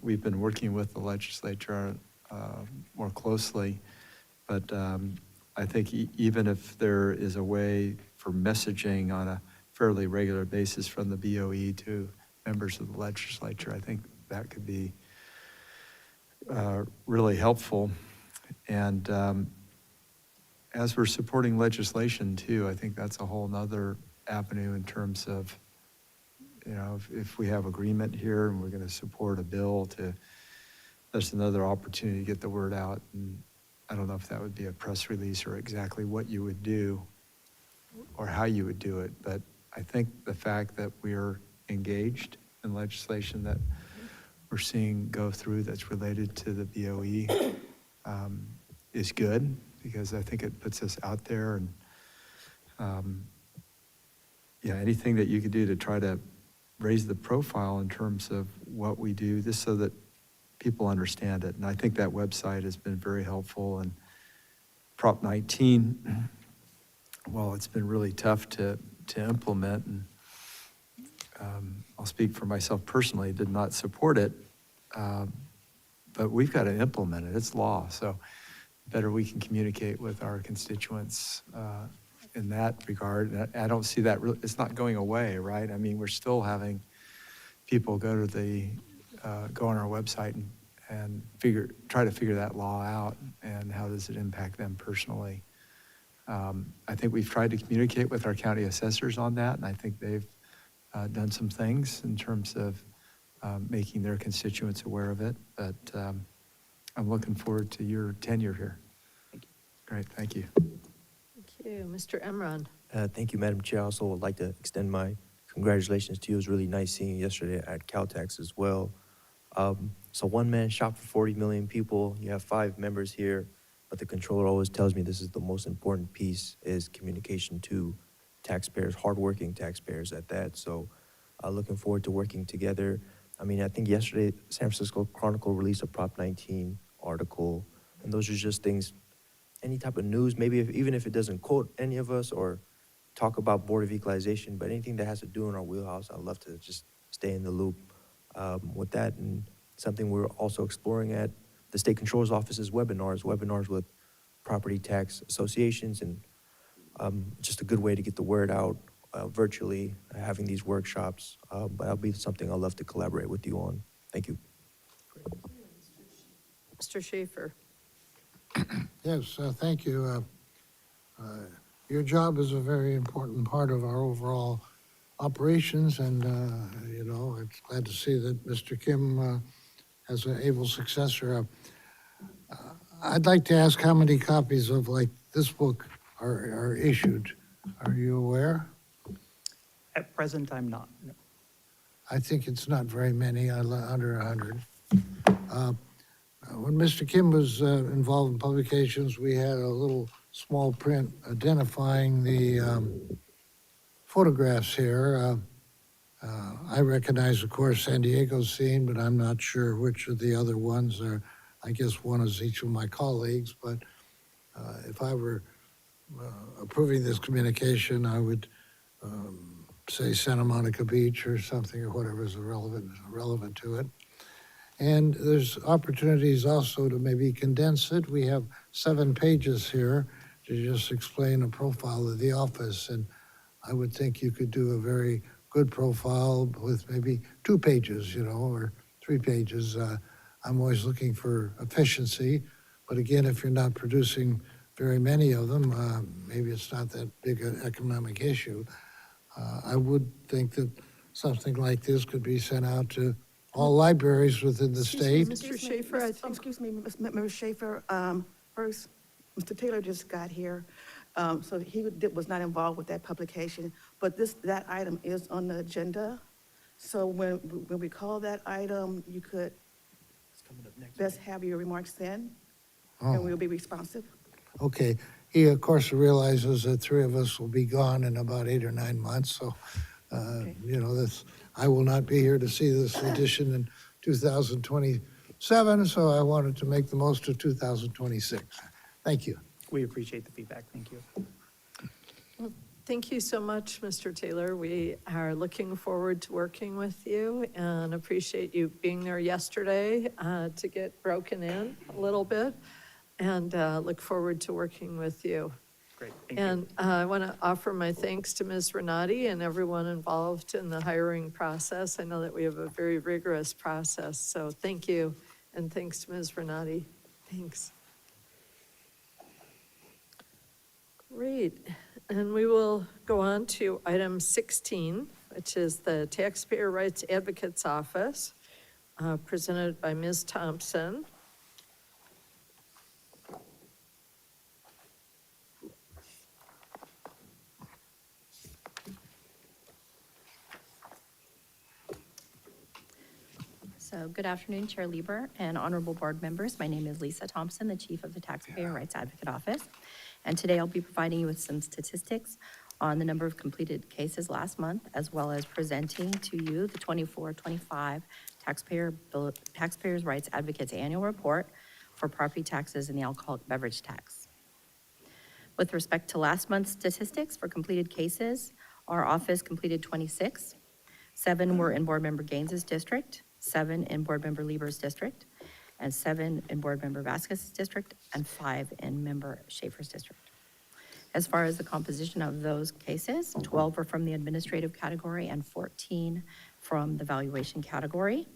we've been working with the legislature more closely, but I think even if there is a way for messaging on a fairly regular basis from the BOE to members of the legislature, I think that could be really helpful. And as we're supporting legislation too, I think that's a whole nother avenue in terms of, if we have agreement here and we're going to support a bill, that's another opportunity to get the word out. And I don't know if that would be a press release or exactly what you would do or how you would do it, but I think the fact that we're engaged in legislation that we're seeing go through that's related to the BOE is good, because I think it puts us out there. And anything that you could do to try to raise the profile in terms of what we do, just so that people understand it. And I think that website has been very helpful. And Prop 19, well, it's been really tough to implement. And I'll speak for myself personally, did not support it, but we've got to implement it. It's law. So better we can communicate with our constituents in that regard. I don't see that really, it's not going away, right? I mean, we're still having people go on our website and try to figure that law out and how does it impact them personally. I think we've tried to communicate with our county assessors on that, and I think they've done some things in terms of making their constituents aware of it. But I'm looking forward to your tenure here. Thank you. Great, thank you. Thank you. Mr. Emron. Thank you, Madam Chair. I also would like to extend my congratulations to you. It was really nice seeing you yesterday at Caltex as well. So one-man shop for 40 million people. You have 5 members here, but the controller always tells me this is the most important piece, is communication to taxpayers, hardworking taxpayers at that. So looking forward to working together. I mean, I think yesterday, San Francisco Chronicle released a Prop 19 article, and those are just things, any type of news, maybe even if it doesn't quote any of us or talk about Board of Equalization, but anything that has to do in our wheelhouse, I'd love to just stay in the loop with that. And something we're also exploring at the State Controller's Office's webinars with property tax associations, and just a good way to get the word out virtually, having these workshops. But that'll be something I'd love to collaborate with you on. Thank you. Mr. Schaefer. Yes, thank you. Your job is a very important part of our overall operations, and, it's glad to see that Mr. Kim has an able successor. I'd like to ask how many copies of, this book are issued. Are you aware? At present, I'm not. No. I think it's not very many, under 100. When Mr. Kim was involved in publications, we had a little small print identifying the photographs here. I recognize, of course, San Diego's scene, but I'm not sure which of the other ones are. I guess one is each of my colleagues, but if I were approving this communication, I would say Santa Monica Beach or something, or whatever is relevant to it. And there's opportunities also to maybe condense it. We have 7 pages here to just explain a profile of the office. And I would think you could do a very good profile with maybe 2 pages, or 3 pages. I'm always looking for efficiency. But again, if you're not producing very many of them, maybe it's not that big an economic issue. I would think that something like this could be sent out to all libraries within the state. Mr. Schaefer, I think. Excuse me, Member Schaefer, first, Mr. Taylor just got here, so he was not involved with that publication, but that item is on the agenda. So when we call that item, you could best have your remarks then, and we'll be responsive. Okay. He, of course, realizes that 3 of us will be gone in about 8 or 9 months, so, I will not be here to see this edition in 2027, so I wanted to make the most of 2026. Thank you. We appreciate the feedback. Thank you. Well, thank you so much, Mr. Taylor. We are looking forward to working with you and appreciate you being there yesterday to get broken in a little bit, and look forward to working with you. Great, thank you. And I want to offer my thanks to Ms. Renati and everyone involved in the hiring process. I know that we have a very rigorous process, so thank you, and thanks to Ms. Renati. Thanks. Great, and we will go on to item 16, which is the Taxpayer Rights Advocate's Office, presented by Ms. Thompson. So good afternoon, Chair Lieber and honorable board members. My name is Lisa Thompson, the Chief of the Taxpayer Rights Advocate Office. And today I'll be providing you with some statistics on the number of completed cases last month, as well as presenting to you the 24-25 Taxpayers Rights Advocates Annual Report for property taxes and the alcoholic beverage tax. With respect to last month's statistics for completed cases, our office completed 26. 7 were in Board Member Gaines's district, 7 in Board Member Lieber's district, and 7 in Board Member Vasquez's district, and 5 in Member Schaefer's district. As far as the composition of those cases, 12 were from the administrative category and 14 from the valuation category.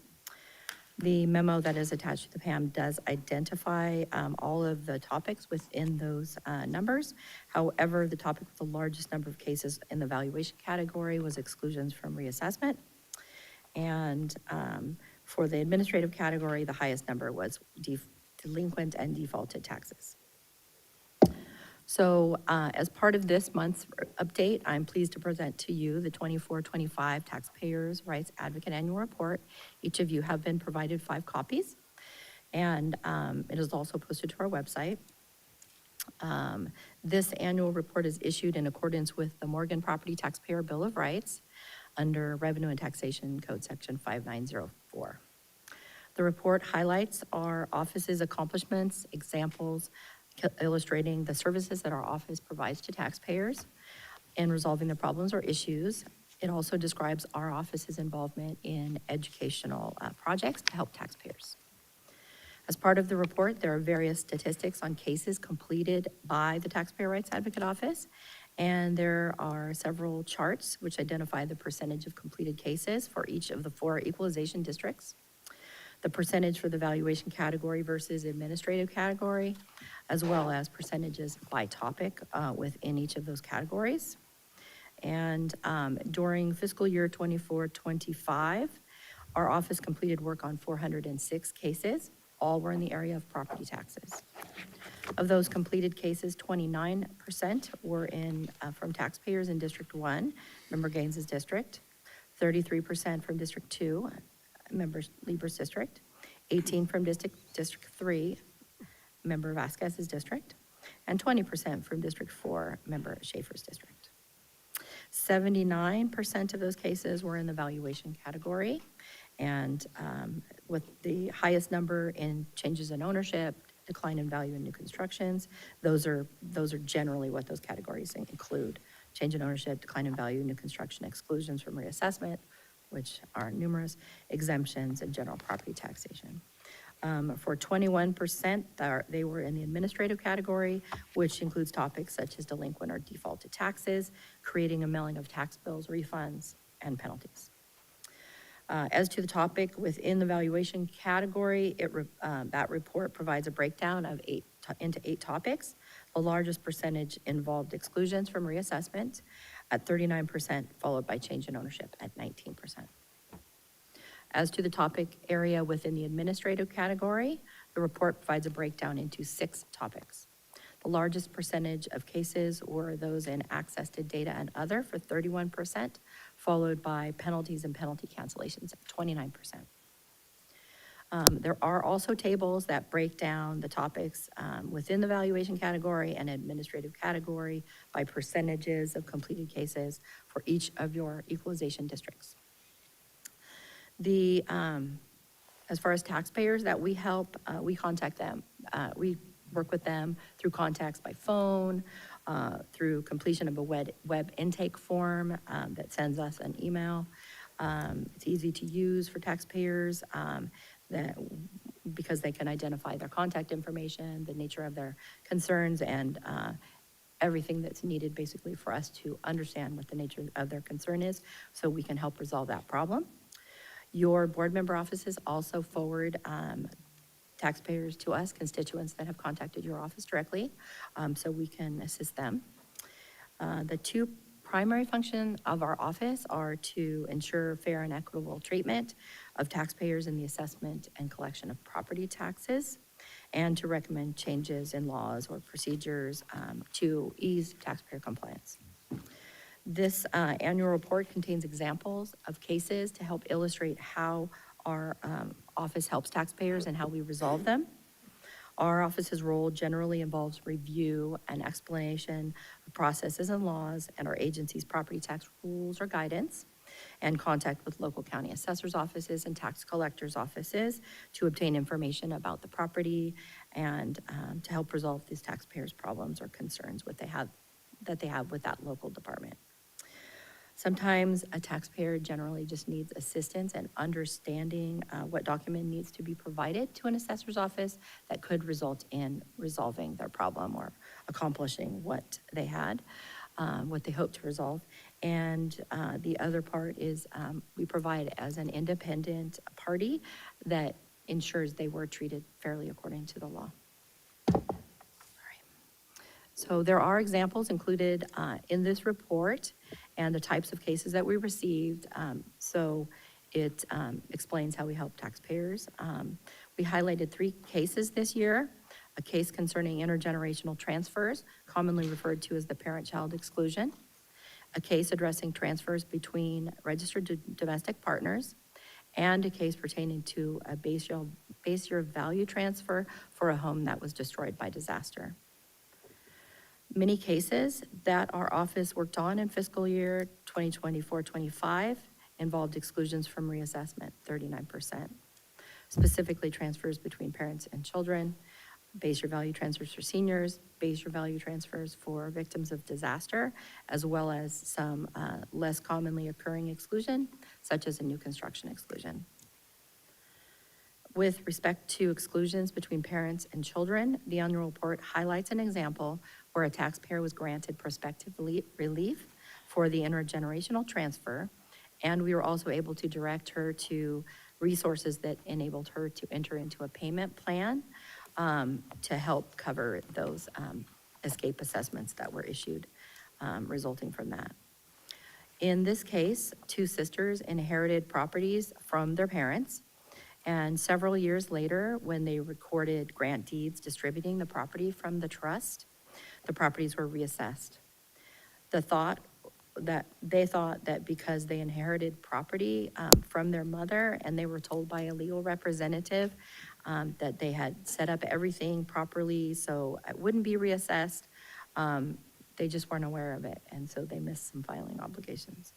The memo that is attached to the PAM does identify all of the topics within those numbers. However, the topic with the largest number of cases in the valuation category was exclusions from reassessment. And for the administrative category, the highest number was delinquent and defaulted taxes. So as part of this month's update, I'm pleased to present to you the 24-25 Taxpayers Rights Advocate Annual Report. Each of you have been provided 5 copies, and it is also posted to our website. This annual report is issued in accordance with the Morgan Property Taxpayer Bill of Rights under Revenue and Taxation Code Section 5904. The report highlights our office's accomplishments, examples, illustrating the services that our office provides to taxpayers in resolving the problems or issues. It also describes our office's involvement in educational projects to help taxpayers. As part of the report, there are various statistics on cases completed by the Taxpayer Rights Advocate Office, and there are several charts which identify the percentage of completed cases for each of the 4 equalization districts, the percentage for the valuation category versus administrative category, as well as percentages by topic within each of those categories. And during fiscal year 24-25, our office completed work on 406 cases. All were in the area of property taxes. Of those completed cases, 29% were from taxpayers in District 1, Member Gaines's district, 33% from District 2, Member Lieber's district, 18 from District 3, Member Vasquez's district, and 20% from District 4, Member Schaefer's district. 79% of those cases were in the valuation category, and with the highest number in changes in ownership, decline in value in new constructions, those are generally what those categories include. Change in ownership, decline in value, new construction, exclusions from reassessment, which are numerous, exemptions, and general property taxation. For 21%, they were in the administrative category, which includes topics such as delinquent or defaulted taxes, creating a mailing of tax bills, refunds, and penalties. As to the topic within the valuation category, that report provides a breakdown of into 8 topics. The largest percentage involved exclusions from reassessment at 39%, followed by change in ownership at 19%. As to the topic area within the administrative category, the report provides a breakdown into 6 topics. The largest percentage of cases were those in access to data and other for 31%, followed by penalties and penalty cancellations at 29%. There are also tables that break down the topics within the valuation category and administrative category by percentages of completed cases for each of your equalization districts. As far as taxpayers that we help, we contact them. We work with them through contacts by phone, through completion of a web intake form that sends us an email. It's easy to use for taxpayers because they can identify their contact information, the nature of their concerns, and everything that's needed basically for us to understand what the nature of their concern is so we can help resolve that problem. Your board member offices also forward taxpayers to us, constituents that have contacted your office directly, so we can assist them. The 2 primary functions of our office are to ensure fair and equitable treatment of taxpayers in the assessment and collection of property taxes, and to recommend changes in laws or procedures to ease taxpayer compliance. This annual report contains examples of cases to help illustrate how our office helps taxpayers and how we resolve them. Our office's role generally involves review and explanation of processes and laws and our agency's property tax rules or guidance, and contact with local county assessors' offices and tax collectors' offices to obtain information about the property and to help resolve these taxpayers' problems or concerns that they have with that local department. Sometimes a taxpayer generally just needs assistance and understanding what document needs to be provided to an assessor's office that could result in resolving their problem or accomplishing what they had, what they hope to resolve. And the other part is we provide as an independent party that ensures they were treated fairly according to the law. So there are examples included in this report and the types of cases that we received. So it explains how we help taxpayers. We highlighted 3 cases this year: a case concerning intergenerational transfers, commonly referred to as the parent-child exclusion; a case addressing transfers between registered domestic partners; and a case pertaining to a base year value transfer for a home that was destroyed by disaster. Many cases that our office worked on in fiscal year 2024-25 involved exclusions from reassessment, 39%. Specifically, transfers between parents and children, base year value transfers for seniors, base year value transfers for victims of disaster, as well as some less commonly occurring exclusion, such as a new construction exclusion. With respect to exclusions between parents and children, the annual report highlights an example where a taxpayer was granted prospective relief for the intergenerational transfer, and we were also able to direct her to resources that enabled her to enter into a payment plan to help cover those escape assessments that were issued resulting from that. In this case, 2 sisters inherited properties from their parents, and several years later, when they recorded grant deeds distributing the property from the trust, the properties were reassessed. The thought that they thought that because they inherited property from their mother and they were told by a legal representative that they had set up everything properly so it wouldn't be reassessed, they just weren't aware of it, and so they missed some filing obligations.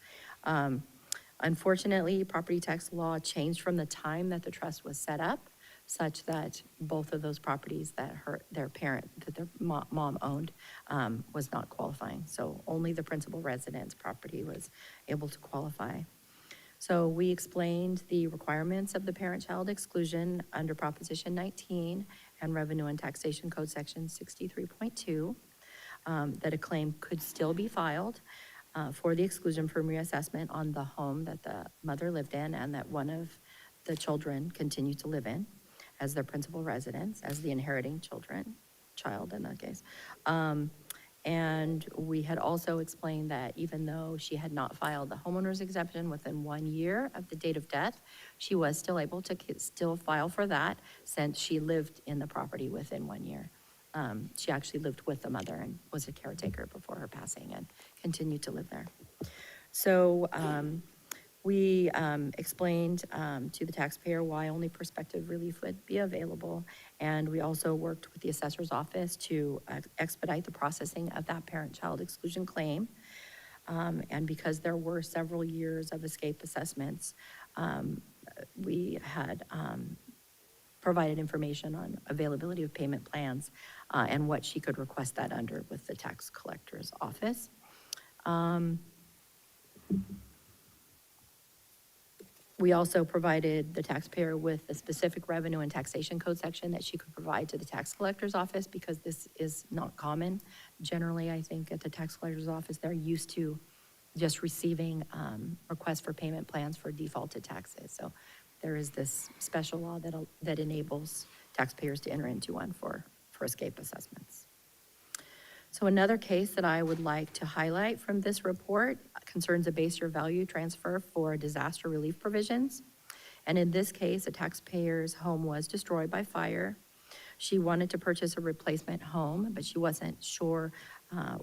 Unfortunately, property tax law changed from the time that the trust was set up, such that both of those properties that their mom owned was not qualifying. So only the principal residence property was able to qualify. So we explained the requirements of the parent-child exclusion under Proposition 19 and Revenue and Taxation Code Section 63.2, that a claim could still be filed for the exclusion from reassessment on the home that the mother lived in and that one of the children continued to live in as their principal residence, as the inheriting child in that case. And we had also explained that even though she had not filed the homeowner's exemption within 1 year of the date of death, she was still able to still file for that since she lived in the property within 1 year. She actually lived with the mother and was a caretaker before her passing and continued to live there. So we explained to the taxpayer why only prospective relief would be available. And we also worked with the assessor's office to expedite the processing of that parent-child exclusion claim. And because there were several years of escape assessments, we had provided information on availability of payment plans and what she could request that under with the tax collector's office. We also provided the taxpayer with a specific revenue and taxation code section that she could provide to the tax collector's office because this is not common. Generally, I think at the tax collector's office, they're used to just receiving requests for payment plans for defaulted taxes. So there is this special law that enables taxpayers to enter into one for escape assessments. So another case that I would like to highlight from this report concerns a base year value transfer for disaster relief provisions. And in this case, a taxpayer's home was destroyed by fire. She wanted to purchase a replacement home, but she wasn't sure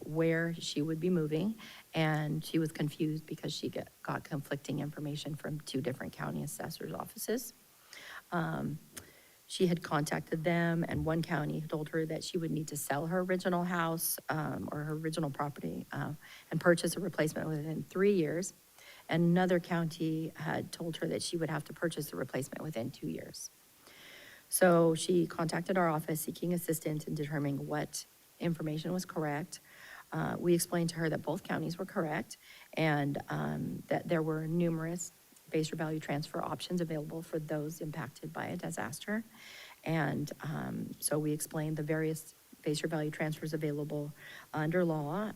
where she would be moving. And she was confused because she got conflicting information from 2 different county assessor's offices. She had contacted them, and one county told her that she would need to sell her original house or her original property and purchase a replacement within 3 years. And another county had told her that she would have to purchase a replacement within 2 years. So she contacted our office seeking assistance in determining what information was correct. We explained to her that both counties were correct and that there were numerous base year value transfer options available for those impacted by a disaster. And so we explained the various base year value transfers available under law,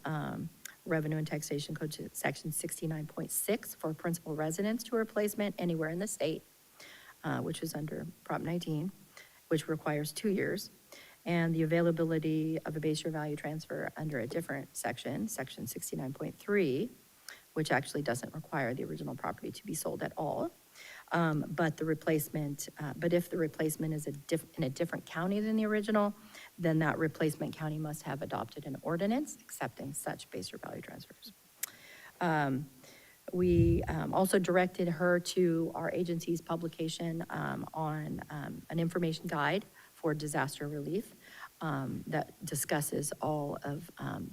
Revenue and Taxation Code Section 69.6 for principal residence to replacement anywhere in the state, which is under Prop 19, which requires 2 years, and the availability of a base year value transfer under a different section, Section 69.3, which actually doesn't require the original property to be sold at all. But the replacement, but if the replacement is in a different county than the original, then that replacement county must have adopted an ordinance accepting such base year value transfers. We also directed her to our agency's publication on an information guide for disaster relief that discusses all of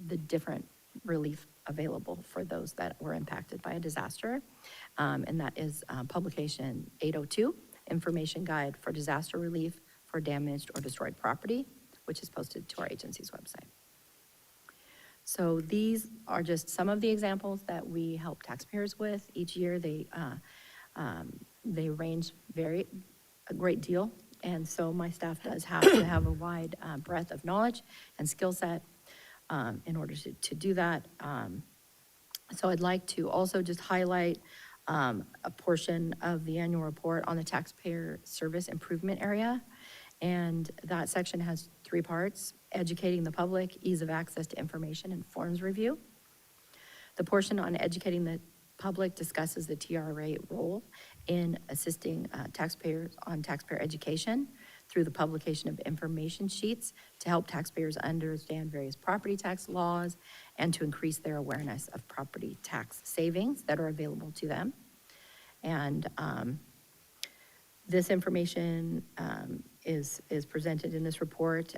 the different relief available for those that were impacted by a disaster. And that is publication 802, Information Guide for Disaster Relief for Damaged or Destroyed Property, which is posted to our agency's website. So these are just some of the examples that we help taxpayers with. Each year they range a great deal. And so my staff does have to have a wide breadth of knowledge and skill set in order to do that. So I'd like to also just highlight a portion of the annual report on the taxpayer service improvement area. And that section has 3 parts: educating the public, ease of access to information, and forms review. The portion on educating the public discusses the TRA role in assisting taxpayers on taxpayer education through the publication of information sheets to help taxpayers understand various property tax laws and to increase their awareness of property tax savings that are available to them. And this information is presented in this report.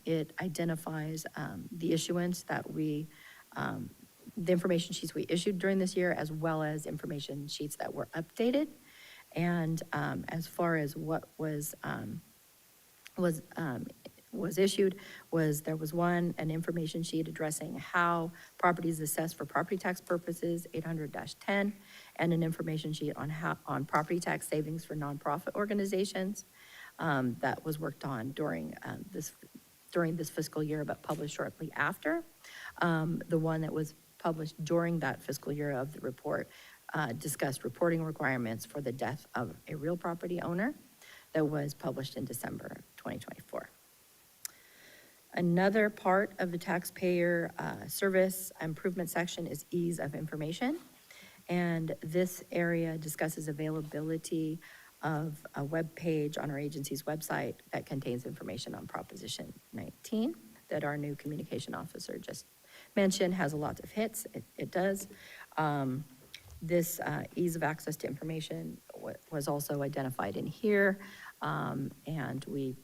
It identifies the issuance that the information sheets we issued during this year, as well as information sheets that were updated. And as far as what was issued, there was an information sheet addressing how property is assessed for property tax purposes, 800-10, and an information sheet on property tax savings for nonprofit organizations that was worked on during this fiscal year, but published shortly after. The one that was published during that fiscal year of the report discussed reporting requirements for the death of a real property owner that was published in December 2024. Another part of the taxpayer service improvement section is ease of information. And this area discusses availability of a web page on our agency's website that contains information on Proposition 19 that our new communication officer just mentioned has a lot of hits. It does. This ease of access to information was also identified in here. And we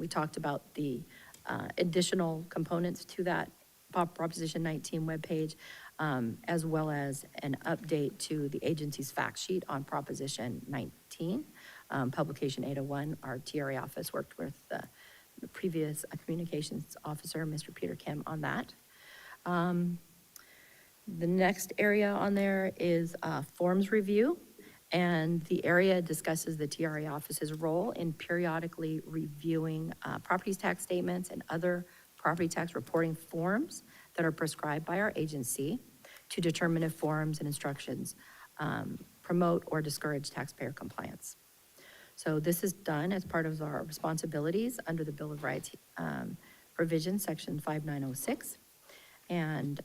talked about the additional components to that Proposition 19 webpage, as well as an update to the agency's fact sheet on Proposition 19. Publication 801, our TRA office worked with the previous communications officer, Mr. Peter Kim, on that. The next area on there is forms review. And the area discusses the TRA office's role in periodically reviewing property tax statements and other property tax reporting forms that are prescribed by our agency to determine if forms and instructions promote or discourage taxpayer compliance. So this is done as part of our responsibilities under the Bill of Rights provision, section 5906. And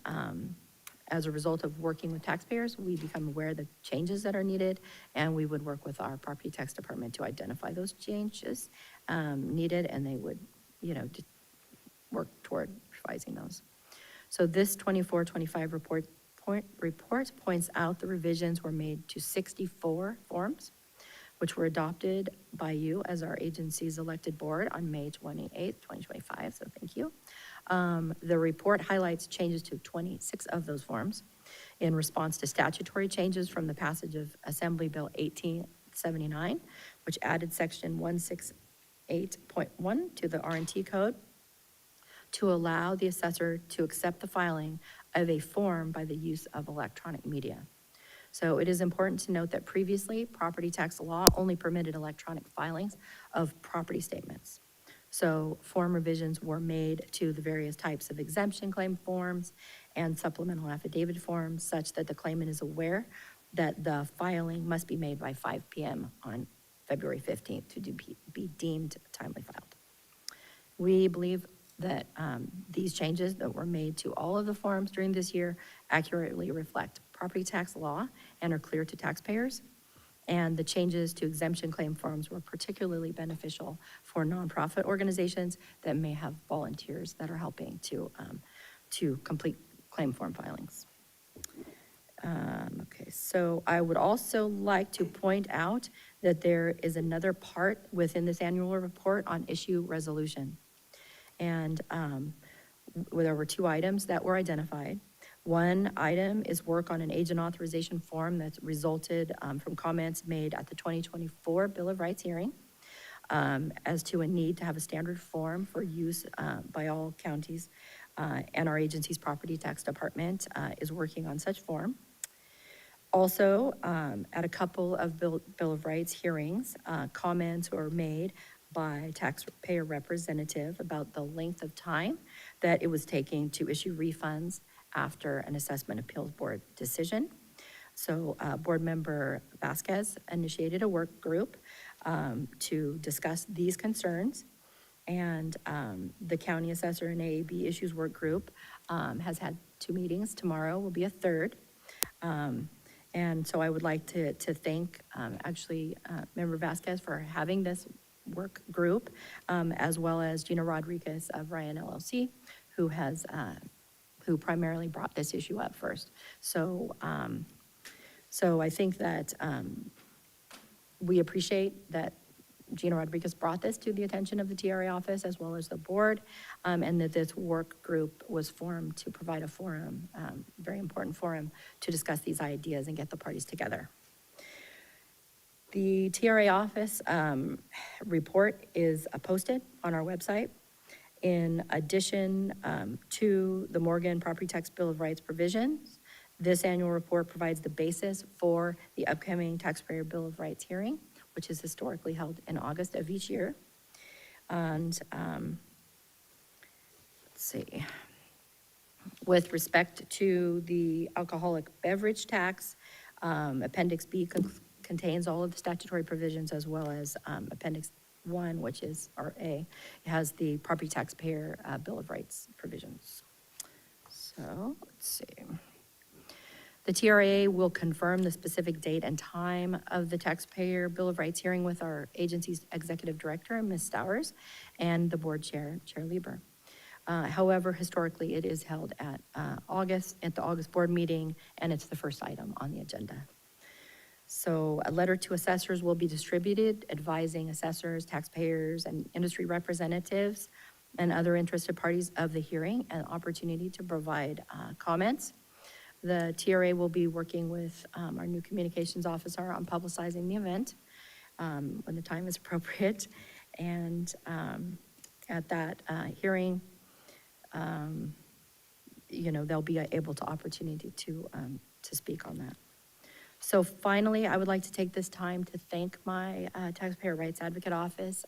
as a result of working with taxpayers, we become aware of the changes that are needed, and we would work with our property tax department to identify those changes needed, and they would, work toward revising those. So this 24-25 report points out the revisions were made to 64 forms, which were adopted by you as our agency's elected board on May 28th, 2025, so thank you. The report highlights changes to 26 of those forms in response to statutory changes from the passage of Assembly Bill 1879, which added section 168.1 to the R&T code to allow the assessor to accept the filing of a form by the use of electronic media. So it is important to note that previously, property tax law only permitted electronic filings of property statements. So form revisions were made to the various types of exemption claim forms and supplemental affidavit forms such that the claimant is aware that the filing must be made by 5 p.m. on February 15th to be deemed timely filed. We believe that these changes that were made to all of the forms during this year accurately reflect property tax law and are clear to taxpayers. And the changes to exemption claim forms were particularly beneficial for nonprofit organizations that may have volunteers that are helping to complete claim form filings. Okay, so I would also like to point out that there is another part within this annual report on issue resolution. And there were 2 items that were identified. One item is work on an agent authorization form that's resulted from comments made at the 2024 Bill of Rights hearing as to a need to have a standard form for use by all counties, and our agency's property tax department is working on such form. Also, at a couple of Bill of Rights hearings, comments were made by taxpayer representative about the length of time that it was taking to issue refunds after an assessment appeals board decision. So board member Vasquez initiated a work group to discuss these concerns. And the county assessor and AAB issues work group has had 2 meetings. Tomorrow will be a 3rd. And so I would like to thank member Vasquez for having this work group, as well as Gina Rodriguez of Ryan LLC, who has, who primarily brought this issue up first. So, so I think that we appreciate that Gina Rodriguez brought this to the attention of the TRA office as well as the board, and that this work group was formed to provide a forum, very important forum, to discuss these ideas and get the parties together. The TRA office report is posted on our website. In addition to the Morgan Property Tax Bill of Rights provisions, this annual report provides the basis for the upcoming Taxpayer Bill of Rights hearing, which is historically held in August of each year. And let's see. With respect to the alcoholic beverage tax, Appendix B contains all of the statutory provisions, as well as Appendix 1, which is our A, it has the property taxpayer Bill of Rights provisions. So let's see. The TRA will confirm the specific date and time of the Taxpayer Bill of Rights hearing with our agency's executive director, Ms. Stowers, and the board chair, Chair Lieber. However, historically, it is held at the August board meeting, and it's the first item on the agenda. So a letter to assessors will be distributed advising assessors, taxpayers, and industry representatives and other interested parties of the hearing an opportunity to provide comments. The TRA will be working with our new communications officer on publicizing the event when the time is appropriate. And at that hearing, you know, they'll be able to opportunity to speak on that. So finally, I would like to take this time to thank my Taxpayer Rights Advocate Office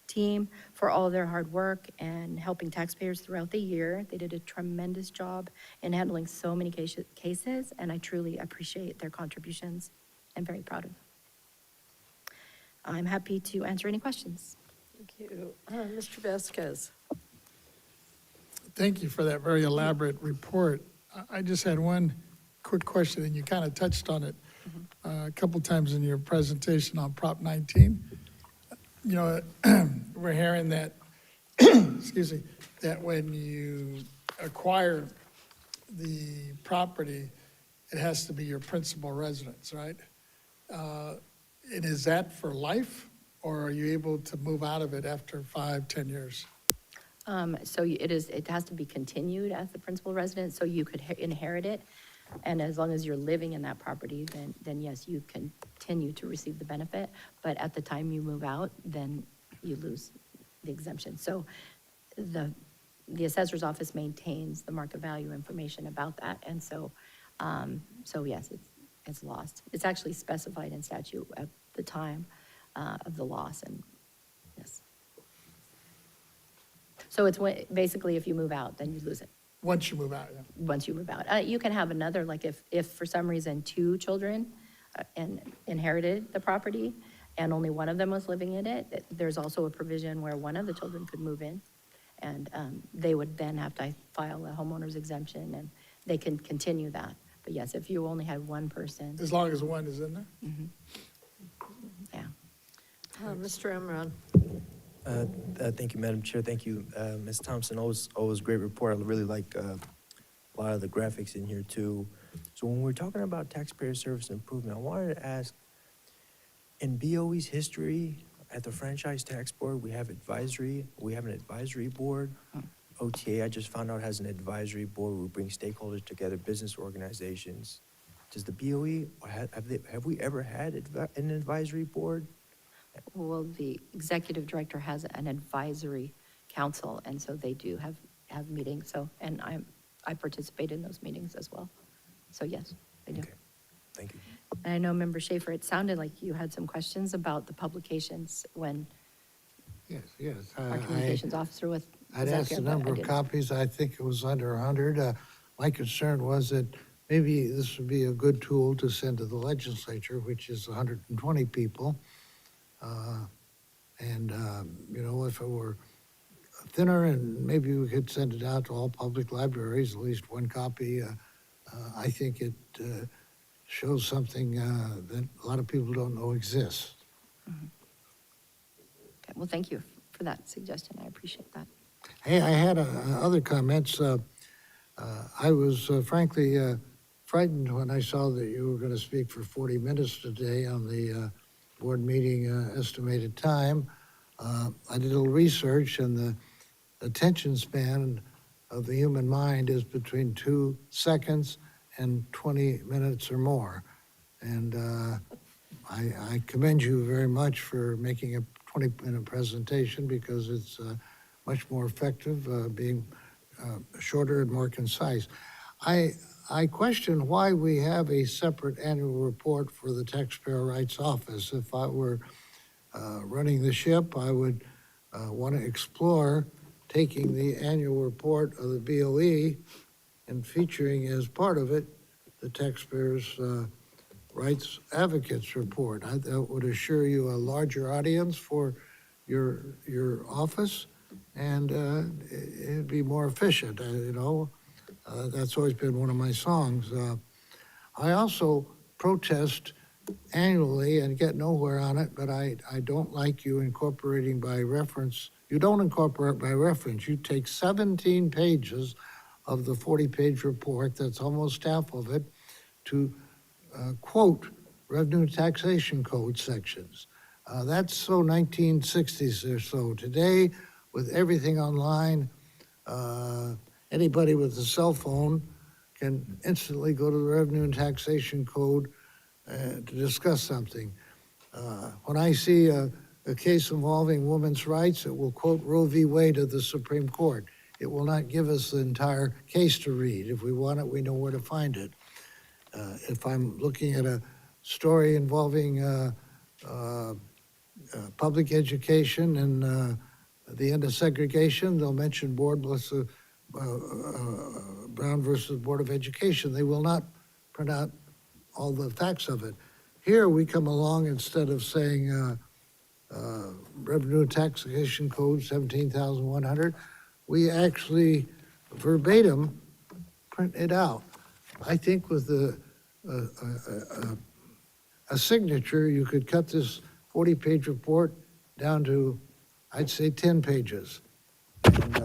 team for all their hard work and helping taxpayers throughout the year. They did a tremendous job in handling so many cases, and I truly appreciate their contributions. I'm very proud of them. I'm happy to answer any questions. Thank you. Mr. Vasquez. Thank you for that very elaborate report. I just had one quick question, and you kind of touched on it a couple times in your presentation on Prop 19. You know, we're hearing that, excuse me, that when you acquire the property, it has to be your principal residence, right? And is that for life, or are you able to move out of it after 5-10 years? So it has to be continued as the principal residence, so you could inherit it. And as long as you're living in that property, then yes, you continue to receive the benefit. But at the time you move out, then you lose the exemption. So the assessor's office maintains the market value information about that. And so, so yes, it's lost. It's actually specified in statute at the time of the loss, and yes. So it's basically if you move out, then you lose it. Once you move out, yeah. Once you move out. You can have another, like if for some reason 2 children inherited the property and only one of them was living in it, there's also a provision where one of the children could move in, and they would then have to file a homeowner's exemption, and they can continue that. But yes, if you only had one person. As long as one is in there? Mm-hmm. Yeah. Mr. Emron. Thank you, Madam Chair. Thank you, Ms. Thompson. Always great report. I really like a lot of the graphics in here too. So when we're talking about taxpayer service improvement, I wanted to ask, in BOE's history at the Franchise Tax Board, we have an advisory board. OTA, I just found out, has an advisory board where we bring stakeholders together, business organizations. Does the BOE, have we ever had an advisory board? Well, the executive director has an advisory council, and so they do have meetings. So, and I participate in those meetings as well. So yes, I do. Okay. Thank you. And I know, Member Schaefer, it sounded like you had some questions about the publications when Yes. our communications officer was I'd up asked here, the but number I of didn't. copies. I think it was under 100. My concern was that maybe this would be a good tool to send to the legislature, which is 120 people. You know, if it were thinner, and maybe we could send it out to all public libraries, at least one copy. I think it shows something that a lot of people don't know exists. Okay, well, thank you for that suggestion. I appreciate that. Hey, I had other comments. I was frankly frightened when I saw that you were going to speak for 40 minutes today on the board meeting estimated time. I did a little research, and the attention span of the human mind is between 2 seconds and 20 minutes or more. And I commend you very much for making a 20-minute presentation, because it's much more effective being shorter and more concise. I question why we have a separate annual report for the Taxpayer Rights Office. If I were running the ship, I would want to explore taking the annual report of the BOE and featuring as part of it the Taxpayers Rights Advocates Report. That would assure you a larger audience for your office, and it'd be more efficient, that's always been one of my songs. I also protest annually and get nowhere on it, but I don't like you incorporating by reference. You don't incorporate by reference. You take 17 pages of the 40-page report, that's almost half of it, to quote revenue taxation code sections. That's so 1960s or so. Today, with everything online, anybody with a cell phone can instantly go to the revenue and taxation code to discuss something. When I see a case involving women's rights, it will quote Roe v. Wade of the Supreme Court. It will not give us the entire case to read. If we want it, we know where to find it. If I'm looking at a story involving public education and the end of segregation, they'll mention Brown versus Board of Education. They will not print out all the facts of it. Here we come along, instead of saying Revenue Taxation Code 17,100, we actually verbatim print it out. I think with a signature, you could cut this 40-page report down to, I'd say, 10 pages. And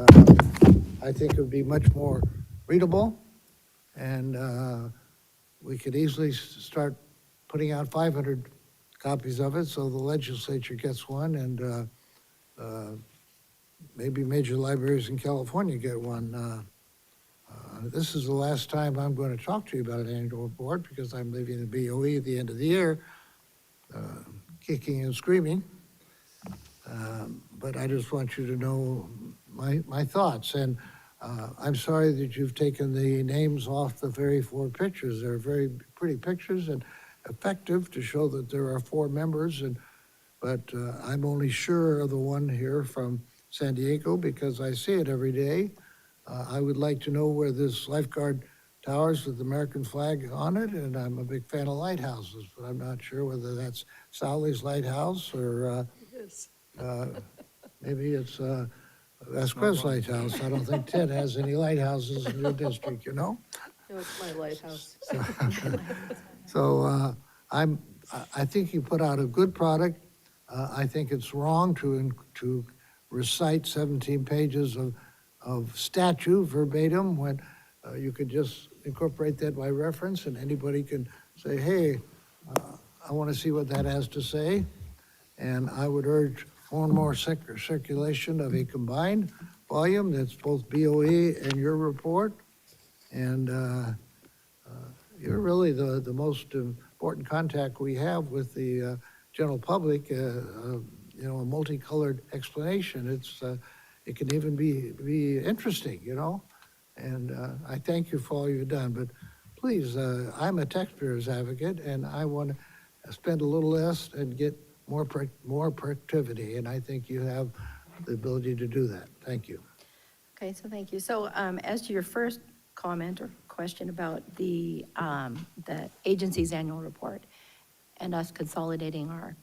I think it would be much more readable, and we could easily start putting out 500 copies of it, so the legislature gets one, and maybe major libraries in California get one. This is the last time I'm going to talk to you about an annual report, because I'm leaving the BOE at the end of the year, kicking and screaming. But I just want you to know my thoughts. And I'm sorry that you've taken the names off the very 4 pictures. They're very pretty pictures and effective to show that there are 4 members. But I'm only sure of the one here from San Diego because I see it every day. I would like to know where this lifeguard towers with the American flag on it, and I'm a big fan of lighthouses, but I'm not sure whether that's Sally's Lighthouse or maybe it's Vasquez Lighthouse. I don't think Ted has any lighthouses in your district, No, it's my lighthouse. So I think you put out a good product. I think it's wrong to recite 17 pages of statute verbatim when you could just incorporate that by reference, and anybody can say, hey, I want to see what that has to say. And I would urge more and more circulation of a combined volume that's both BOE and your report. And you're really the most important contact we have with the general public, a multicolored explanation. It can even be interesting, and I thank you for all you've done. But please, I'm a taxpayer's advocate, and I want to spend a little less and get more productivity, and I think you have the ability to do that. Thank you. Okay, so thank you. So as to your first comment or question about the agency's annual report and us consolidating our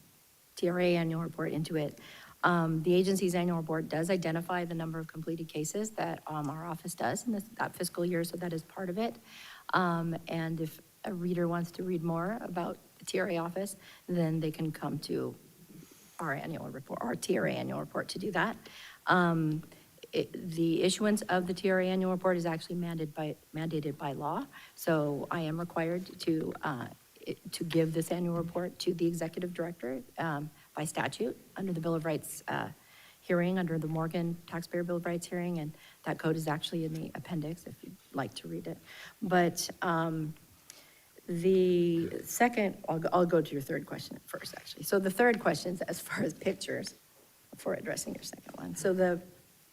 TRA annual report into it, the agency's annual report does identify the number of completed cases that our office does in that fiscal year, so that is part of it. And if a reader wants to read more about the TRA office, then they can come to our annual report, our TRA annual report to do that. The issuance of the TRA annual report is actually mandated by law, so I am required to give this annual report to the executive director by statute under the Bill of Rights hearing, under the Morgan Taxpayer Bill of Rights hearing, and that code is actually in the appendix if you'd like to read it. But the second, I'll go to your third question first, actually. So the third question is as far as pictures, before addressing your second one. So the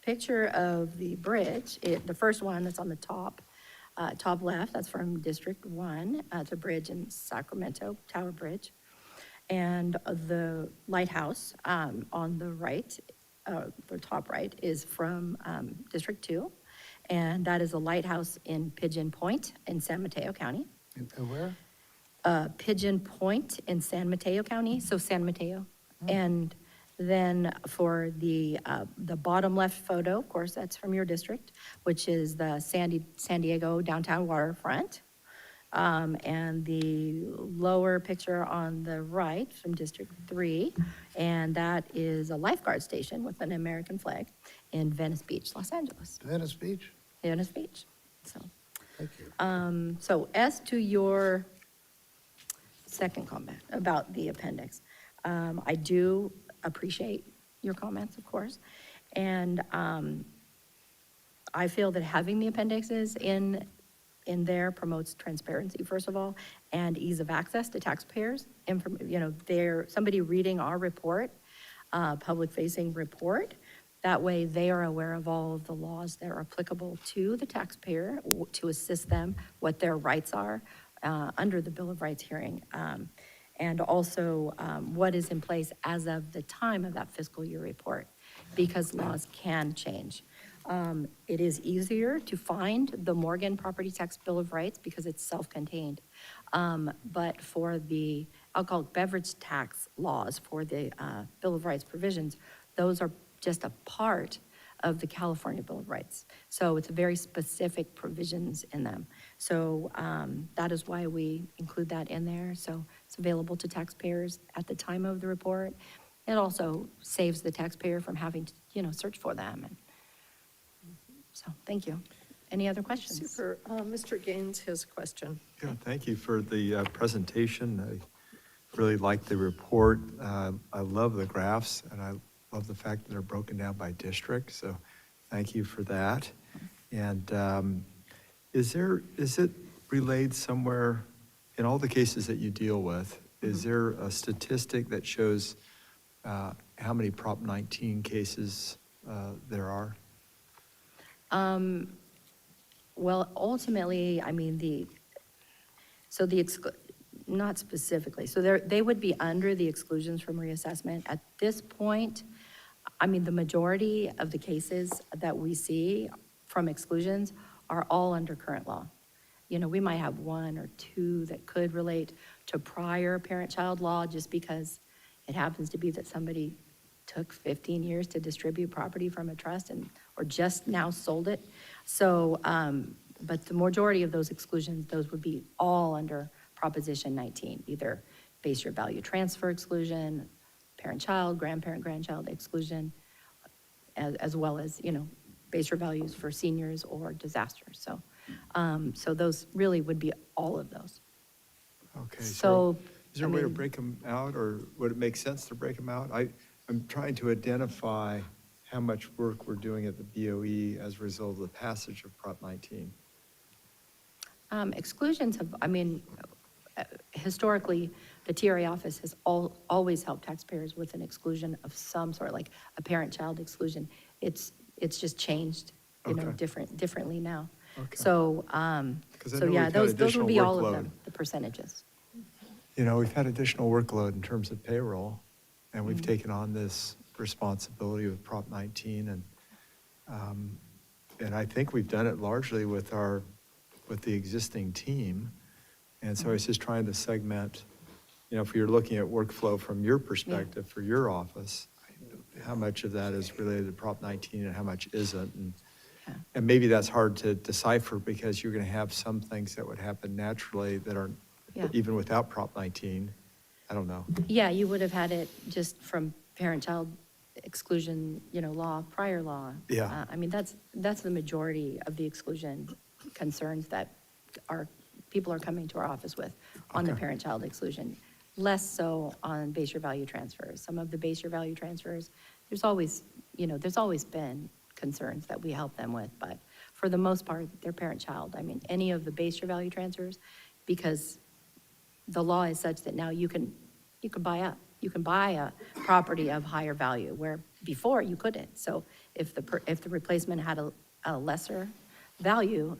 picture of the bridge, the first one that's on the top left, that's from District 1. It's a bridge in Sacramento, Tower Bridge. And the lighthouse on the right, the top right, is from District 2. And that is a lighthouse in Pigeon Point in San Mateo County. Where? Pigeon Point in San Mateo County, so San Mateo. And then for the bottom left photo, of course, that's from your district, which is the San Diego downtown waterfront. And the lower picture on the right from District 3, and that is a lifeguard station with an American flag in Venice Beach, Los Angeles. Venice Beach? Venice Beach, so. Thank you. So as to your second comment about the appendix, I do appreciate your comments, of course. And I feel that having the appendixes in there promotes transparency, first of all, and ease of access to taxpayers. Somebody reading our report, public-facing report, that way they are aware of all of the laws that are applicable to the taxpayer to assist them what their rights are under the Bill of Rights hearing. And also what is in place as of the time of that fiscal year report, because laws can change. It is easier to find the Morgan Property Tax Bill of Rights because it's self-contained. But for the alcoholic beverage tax laws, for the Bill of Rights provisions, those are just a part of the California Bill of Rights. So it's very specific provisions in them. So that is why we include that in there. So it's available to taxpayers at the time of the report. It also saves the taxpayer from having to, search for them. And so, thank you. Any other questions? Super. Mr. Gaines has a question. Yeah, thank you for the presentation. I really like the report. I love the graphs, and I love the fact that they're broken down by district, so thank you for that. And is it relayed somewhere, in all the cases that you deal with, is there a statistic that shows how many Prop 19 cases there are? Well, ultimately, I mean, not specifically. So they would be under the exclusions from reassessment. At this point, I mean, the majority of the cases that we see from exclusions are all under current law. We might have one or two that could relate to prior parent-child law just because it happens to be that somebody took 15 years to distribute property from a trust or just now sold it. So, but the majority of those exclusions, those would be all under Proposition 19, either base year value transfer exclusion, parent-child, grandparent-grandchild exclusion, as well as, base year values for seniors or disasters. So, so those really would be all of those. Okay. So, is there a way to break them out, or would it make sense to break them out? I'm trying to identify how much work we're doing at the BOE as a result of the passage of Prop 19. Exclusions have, historically, the TRA office has always helped taxpayers with an exclusion of some sort, like a parent-child exclusion. It's just changed, differently now. Okay. So, yeah, those would be all of them, the percentages. We've had additional workload in terms of payroll, and we've taken on this responsibility with Prop 19, and I think we've done it largely with the existing team. And so I was just trying to segment, if you're looking at workflow from your perspective for your office, how much of that is related to Prop 19 and how much isn't. And maybe that's hard to decipher because you're going to have some things that would happen naturally that are even without Prop 19. I don't know. Yeah, you would have had it just from parent-child exclusion, law, prior law. Yeah. I mean, that's the majority of the exclusion concerns that people are coming to our office with on the Okay. parent-child exclusion. Less so on base year value transfers. Some of the base year value transfers, there's always been concerns that we help them with, but for the most part, they're parent-child. I mean, any of the base year value transfers, because the law is such that now you can buy a property of higher value, where before you couldn't. So if the replacement had a lesser value,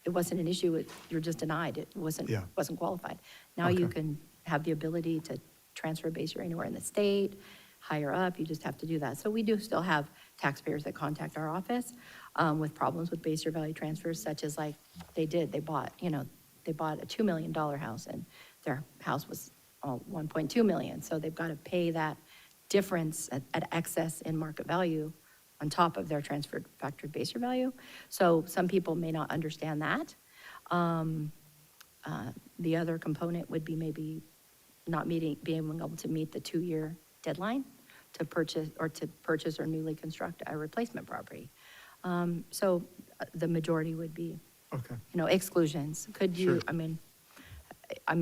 it wasn't an issue, you're just denied, it wasn't qualified. Now you can have the ability to transfer a base year anywhere in the state, higher up, you just have to do that. So we do still have taxpayers that contact our office with problems with base year value transfers, such as like they bought a $2 million house and their house was 1.2 million. So they've got to pay that difference at excess in market value on top of their transferred factored base year value. So some people may not understand that. The other component would be maybe not being able to meet the 2-year deadline to purchase or newly construct a replacement property. So the majority would be, exclusions. Could you, I mean,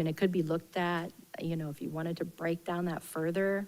it could be looked at, if you wanted to break down that further,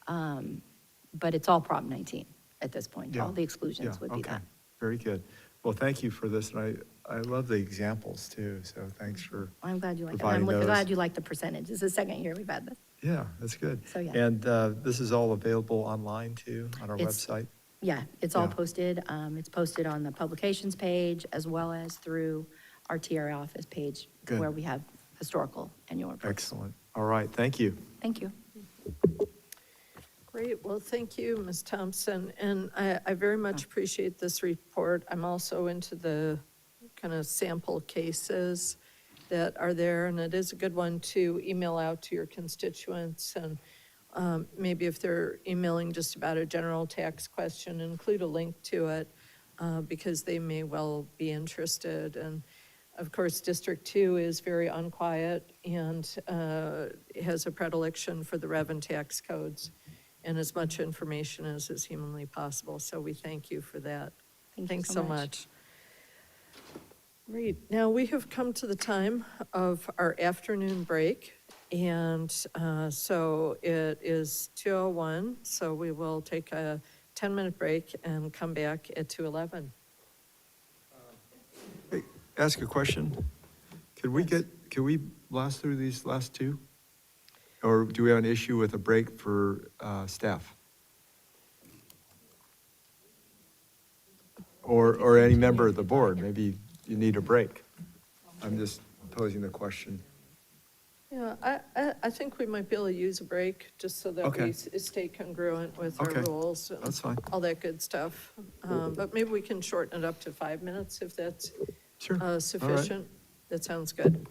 but it's all Prop 19 at this point. All the exclusions would be that. Very good. Well, thank you for this, and I love the examples too, so thanks for I'm glad you like that. providing I'm those. glad you like the percentage. This is the second year we've had this. Yeah, that's good. So, yeah. And this is all available online too, on our website? Yeah, it's all posted. It's posted on the publications page as well as through our TRA office page Good. where we have historical annual reports. Excellent. All right, thank you. Thank you. Great, well, thank you, Ms. Thompson, and I very much appreciate this report. I'm also into the kind of sample cases that are there, and it is a good one to email out to your constituents, and maybe if they're emailing just about a general tax question, include a link to it, because they may well be interested. And of course, District 2 is very unquiet and has a predilection for the rev and tax codes and as much information as is humanly possible. So we thank you for that. Thanks so much. Great. Now we have come to the time of our afternoon break. And so it is 2:01. So we will take a 10-minute break and come back at 2:11. Hey, ask a question. Could we blast through these last two? Or do we have an issue with a break for staff? Or any member of the board? Maybe you need a break. I'm just posing the question. Yeah, I think we might be able to use a break just so that we stay congruent with our rules. And that's fine. all that good stuff. But maybe we can shorten it up to 5 minutes if that's sufficient. That sounds good.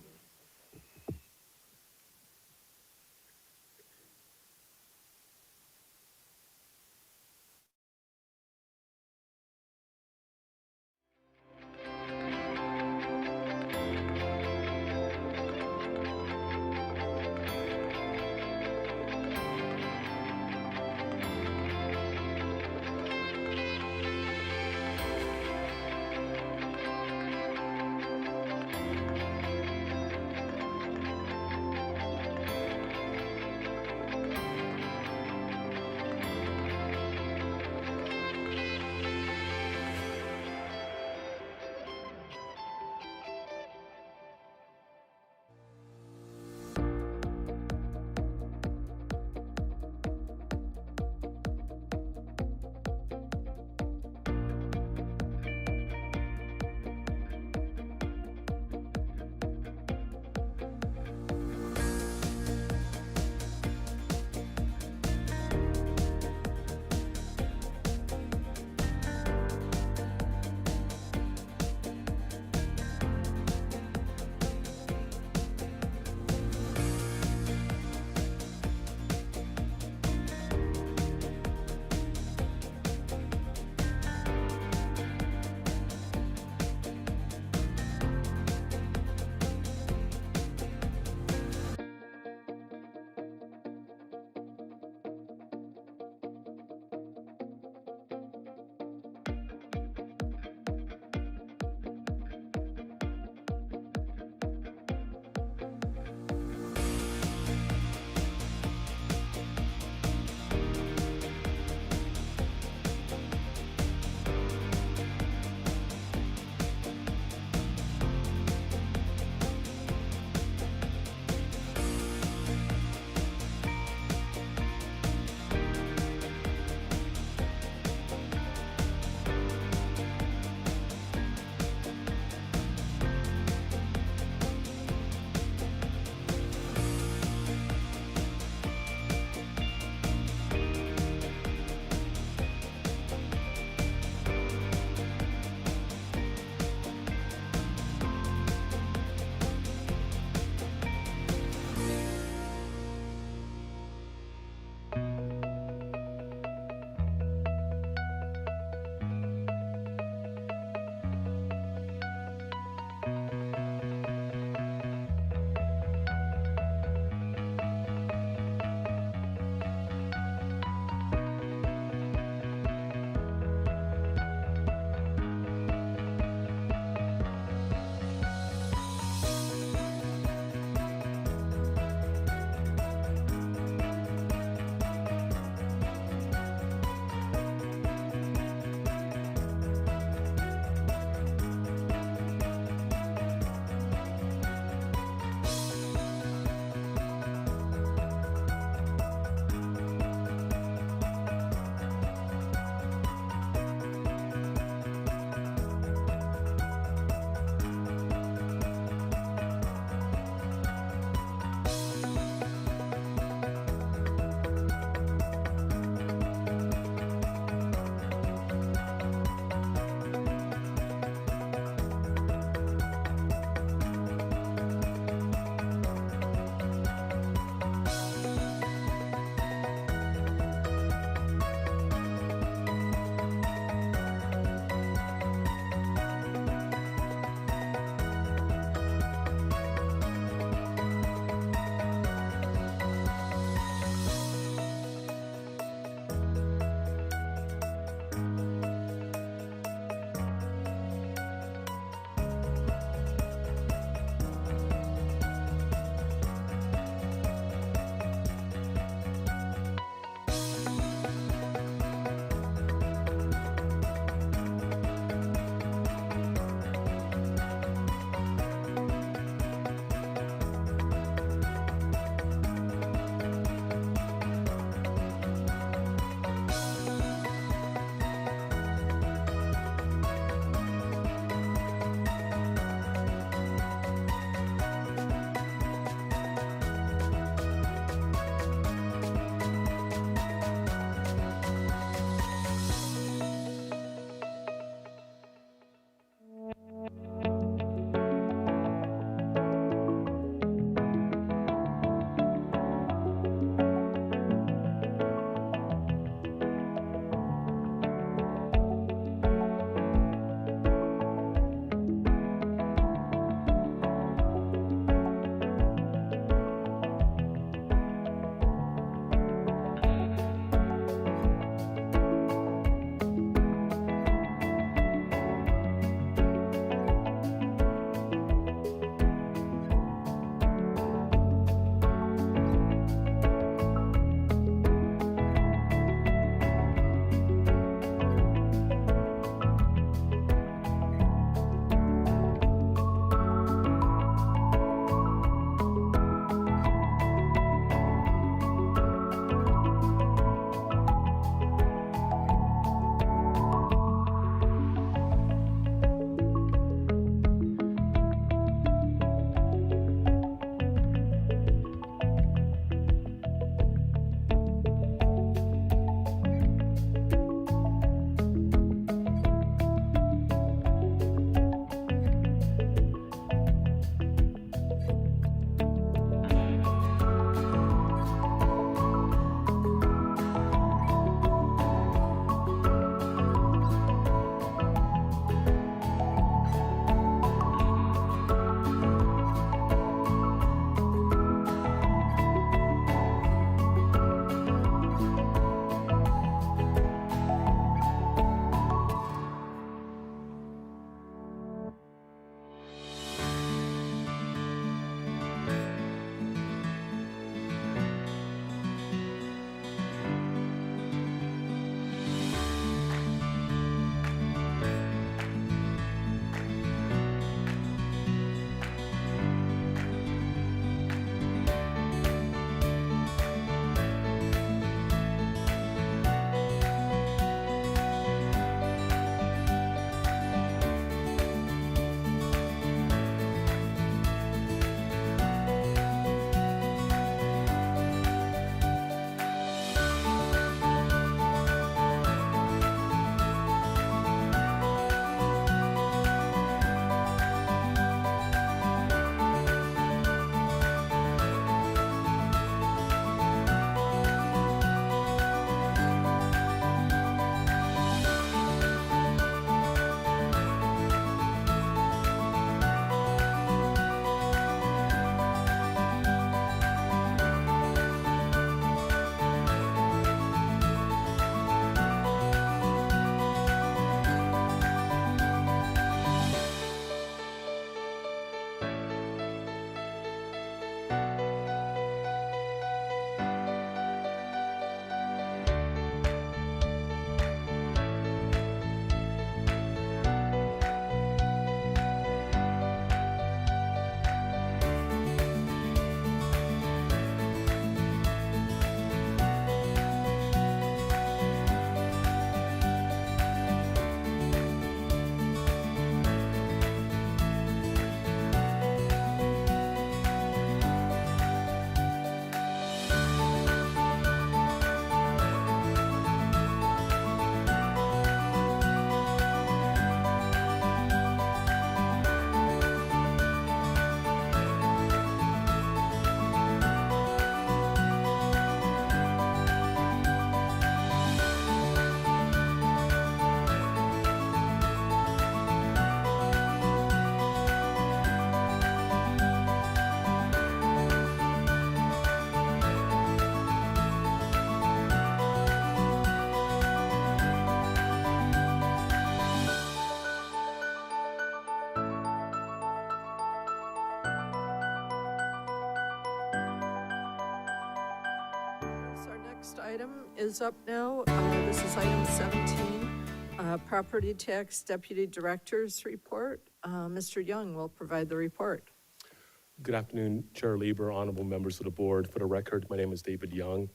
next item is up now. This is item 17, Property Tax Deputy Director's Report. Mr. Young will provide the report. Good afternoon, Chair Lieber, honorable members of the board. For the record, my name is David Young.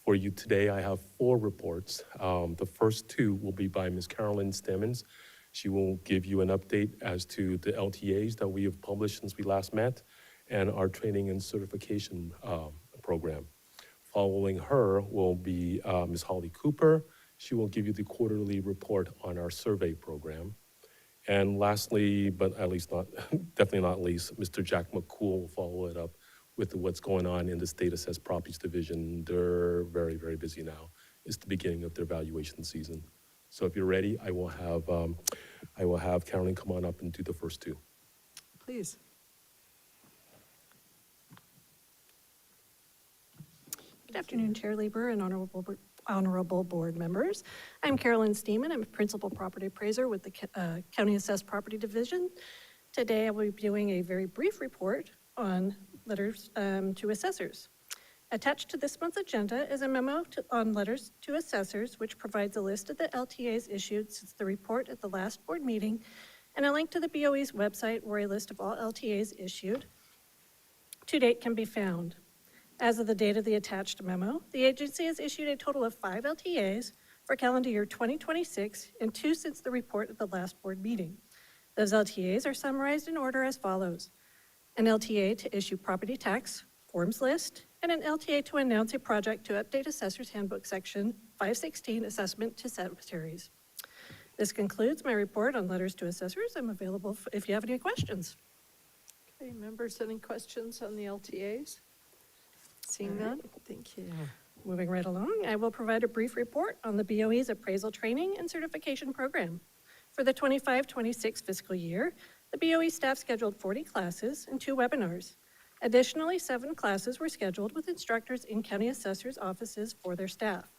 For you today, I have 4 reports. The first 2 will be by Ms. Carolyn Stemmons. She will give you an update as to the LTAs that we have published since we last met and our training and certification program. Following her will be Ms. Holly Cooper. She will give you the quarterly report on our survey program. And lastly, but at least not, definitely not least, Mr. Jack McCool will follow it up with what's going on in the State Assessed Properties Division. They're very, very busy now. It's the beginning of their valuation season. So if you're ready, I will have Carolyn come on up and do the first 2. Please. Good afternoon, Chair Lieber and honorable board members. I'm Carolyn Steeman. I'm a principal property appraiser with the County Assessed Property Division. Today, I will be doing a very brief report on letters to assessors. Attached to this month's agenda is a memo on letters to assessors, which provides a list of the LTAs issued since the report at the last board meeting, and a link to the BOE's website where a list of all LTAs issued to date can be found. As of the date of the attached memo, the agency has issued a total of 5 LTAs for calendar year 2026 and 2 since the report at the last board meeting. Those LTAs are summarized in order as follows: an LTA to issue property tax forms list, and an LTA to announce a project to update Assessor's Handbook Section 516 Assessment to Cemeteries. This concludes my report on letters to assessors. I'm available if you have any questions. Okay, members, any questions on the LTAs? Seeing none, thank you. Moving right along, I will provide a brief report on the BOE's appraisal training and certification program. For the 25-26 fiscal year, the BOE staff scheduled 40 classes and 2 webinars. Additionally, 7 classes were scheduled with instructors in county assessors' offices for their staff.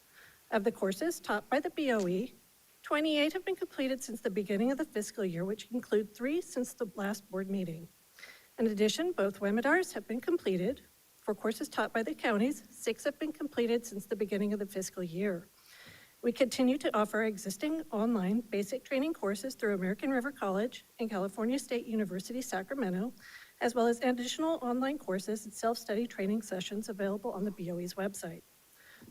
Of the courses taught by the BOE, 28 have been completed since the beginning of the fiscal year, which include 3 since the last board meeting. In addition, both webinars have been completed. For courses taught by the counties, 6 have been completed since the beginning of the fiscal year. We continue to offer existing online basic training courses through American River College and California State University, Sacramento, as well as additional online courses and self-study training sessions available on the BOE's website.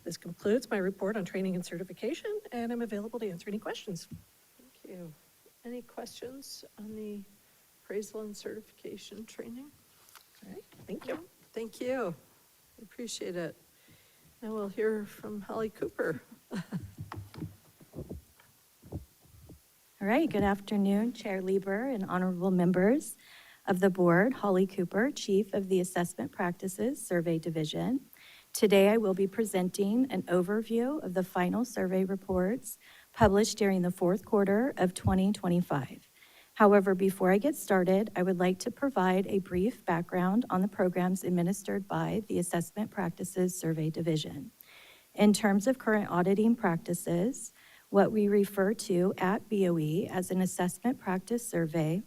This concludes my report on training and certification, and I'm available to answer any questions. Thank you. Any questions on the appraisal and certification training? All right, thank you. Thank you. I appreciate it. Now we'll hear from Holly Cooper. All right, good afternoon, Chair Lieber and honorable members of the board. Holly Cooper, Chief of the Assessment Practices Survey Division. Today I will be presenting an overview of the final survey reports published during the 4th quarter of 2025. However, before I get started, I would like to provide a brief background on the programs administered by the Assessment Practices Survey Division. In terms of current auditing practices, what we refer to at BOE as an assessment practice survey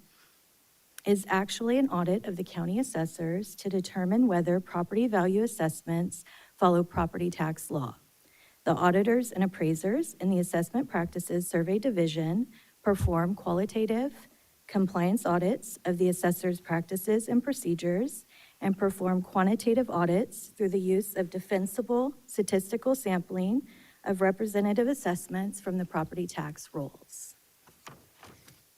is actually an audit of the county assessors to determine whether property value assessments follow property tax law. The auditors and appraisers in the Assessment Practices Survey Division perform qualitative compliance audits of the assessor's practices and procedures, and perform quantitative audits through the use of defensible statistical sampling of representative assessments from the property tax rolls.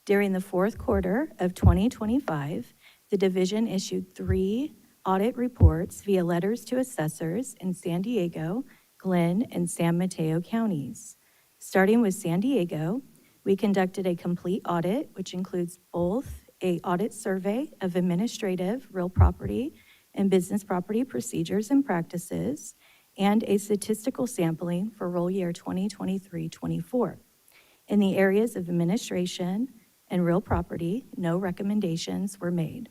During the 4th quarter of 2025, the division issued 3 audit reports via letters to assessors in San Diego, Glenn, and San Mateo counties. Starting with San Diego, we conducted a complete audit, which includes both an audit survey of administrative, real property, and business property procedures and practices, and a statistical sampling for roll year 2023-24. In the areas of administration and real property, no recommendations were made.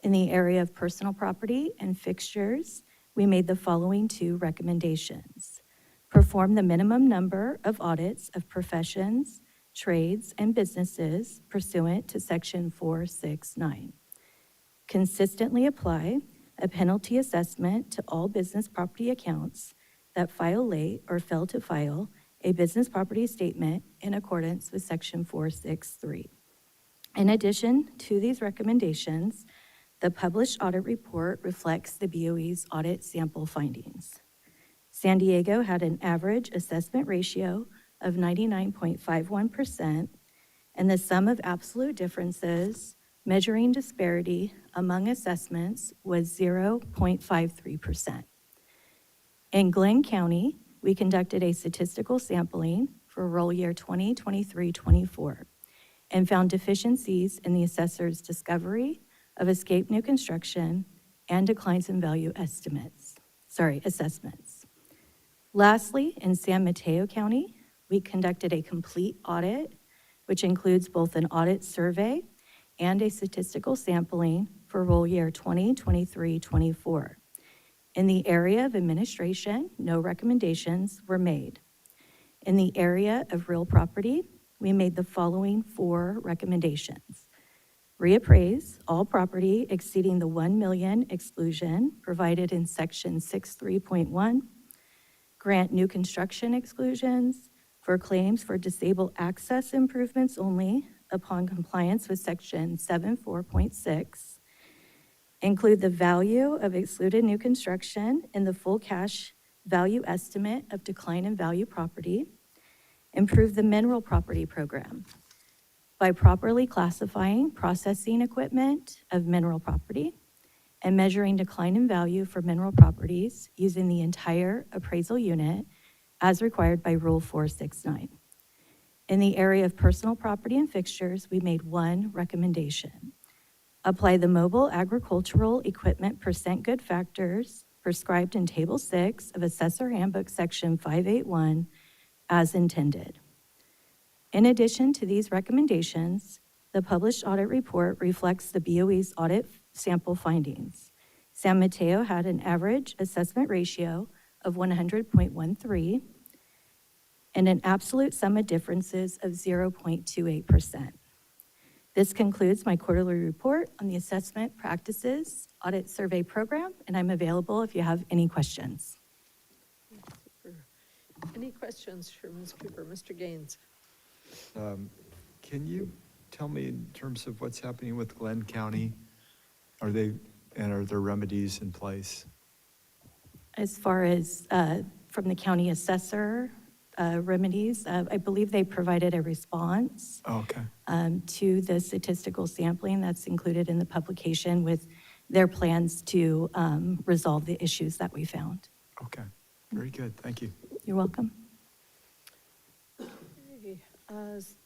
In the area of personal property and fixtures, we made the following 2 recommendations. Perform the minimum number of audits of professions, trades, and businesses pursuant to Section 469. Consistently apply a penalty assessment to all business property accounts that file late or fail to file a business property statement in accordance with Section 463. In addition to these recommendations, the published audit report reflects the BOE's audit sample findings. San Diego had an average assessment ratio of 99.51%, and the sum of absolute differences measuring disparity among assessments was 0.53%. In Glenn County, we conducted a statistical sampling for roll year 2023-24 and found deficiencies in the assessor's discovery of escaped new construction and declines in value assessments. Lastly, in San Mateo County, we conducted a complete audit, which includes both an audit survey and a statistical sampling for roll year 2023-24. In the area of administration, no recommendations were made. In the area of real property, we made the following 4 recommendations. Reappraise all property exceeding the 1 million exclusion provided in Section 63.1. Grant new construction exclusions for claims for disabled access improvements only upon compliance with Section 74.6. Include the value of excluded new construction in the full cash value estimate of decline in value property. Improve the mineral property program by properly classifying processing equipment of mineral property and measuring decline in value for mineral properties using the entire appraisal unit as required by Rule 469. In the area of personal property and fixtures, we made 1 recommendation. Apply the mobile agricultural equipment percent good factors prescribed in Table 6 of Assessor Handbook Section 581 as intended. In addition to these recommendations, the published audit report reflects the BOE's audit sample findings. San Mateo had an average assessment ratio of 100.13 and an absolute sum of differences of 0.28%. This concludes my quarterly report on the Assessment Practices Audit Survey Program, and I'm available if you have any questions. Any questions for Ms. Cooper? Mr. Gaines? Can you tell me in terms of what's happening with Glenn County? Are there remedies in place? As far as from the county assessor remedies, I believe they provided a response to the statistical sampling that's included in the publication with their plans to resolve the issues that we found. Okay, very good, thank you. You're welcome. Okay.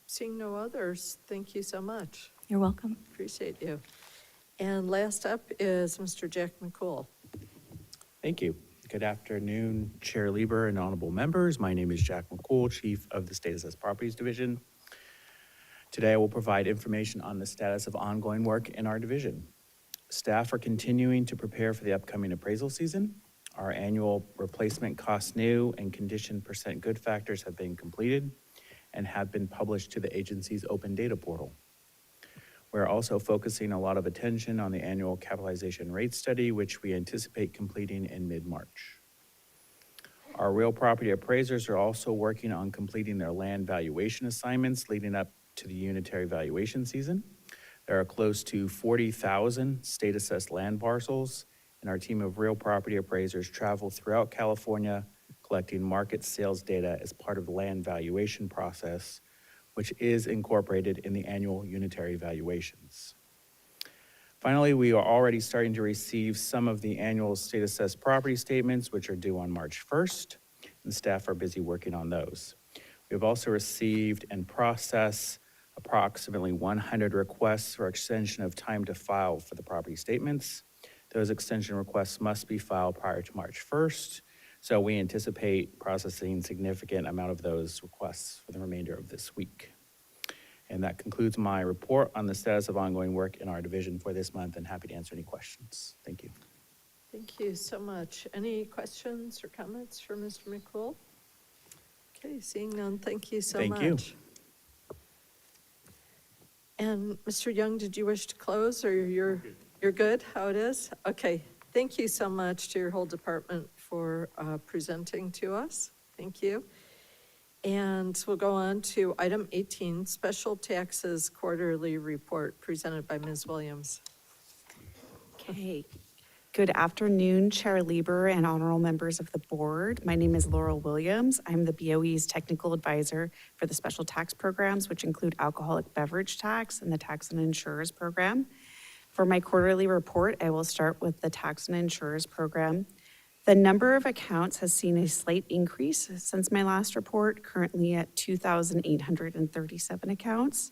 Seeing no others, thank you so much. You're welcome. Appreciate you. And last up is Mr. Jack McCool. Thank you. Good afternoon, Chair Lieber and honorable members. My name is Jack McCool, Chief of the State Assessed Properties Division. Today, I will provide information on the status of ongoing work in our division. Staff are continuing to prepare for the upcoming appraisal season. Our annual replacement cost new and condition percent good factors have been completed and have been published to the agency's open data portal. We're also focusing a lot of attention on the annual capitalization rate study, which we anticipate completing in mid-March. Our real property appraisers are also working on completing their land valuation assignments leading up to the unitary valuation season. There are close to 40,000 state-assessed land parcels, and our team of real property appraisers travel throughout California collecting market sales data as part of the land valuation process, which is incorporated in the annual unitary valuations. Finally, we are already starting to receive some of the annual state assessed property statements, which are due on March 1st, and staff are busy working on those. We have also received and processed approximately 100 requests for extension of time to file for the property statements. Those extension requests must be filed prior to March 1st, so we anticipate processing significant amount of those requests for the remainder of this week. And that concludes my report on the status of ongoing work in our division for this month, and happy to answer any questions. Thank you. Thank you so much. Any questions or comments for Mr. McCool? Okay, seeing none, thank you so much. Thank you. And Mr. Young, did you wish to close, or you're good how it is? Okay, thank you so much to your whole department for for presenting to us. Thank you. And we'll go on to item 18, Special Taxes Quarterly Report, presented by Ms. Williams. Okay. Good afternoon, Chair Lieber and honorable members of the board. My name is Laurel Williams. I'm the BOE's technical advisor for the special tax programs, which include alcoholic beverage tax and the tax and insurers program. For my quarterly report, I will start with the tax and insurers program. The number of accounts has seen a slight increase since my last report, currently at 2,837 accounts.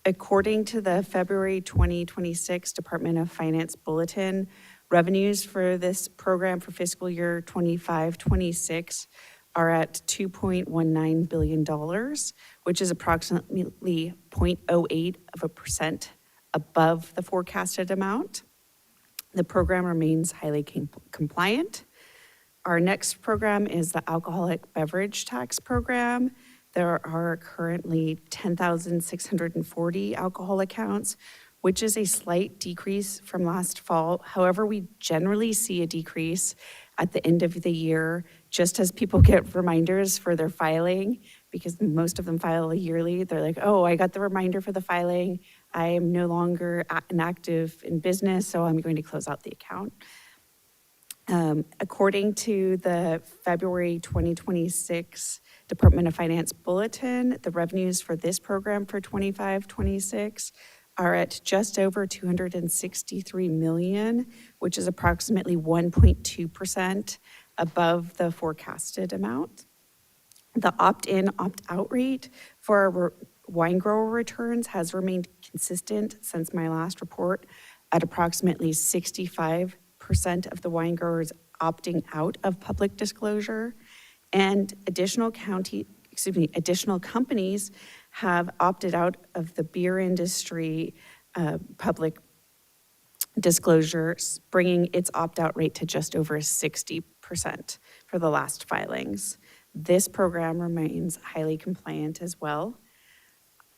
According to the February 2026 Department of Finance Bulletin, revenues for this program for fiscal year 25-26 are at $2.19 billion, which is approximately 0.08% above the forecasted amount. The program remains highly compliant. Our next program is the alcoholic beverage tax program. There are currently 10,640 alcohol accounts, which is a slight decrease from last fall. However, we generally see a decrease at the end of the year, just as people get reminders for their filing, because most of them file yearly. They're like, oh, I got the reminder for the filing. I am no longer inactive in business, so I'm going to close out the account. According to the February 2026 Department of Finance Bulletin, the revenues for this program for 25-26 are at just over $263 million, which is approximately 1.2% above the forecasted amount. The opt-in, opt-out rate for our wine grower returns has remained consistent since my last report at approximately 65% of the wine growers opting out of public disclosure, and additional companies have opted out of the beer industry public disclosure, bringing its opt-out rate to just over 60% for the last filings. This program remains highly compliant as well.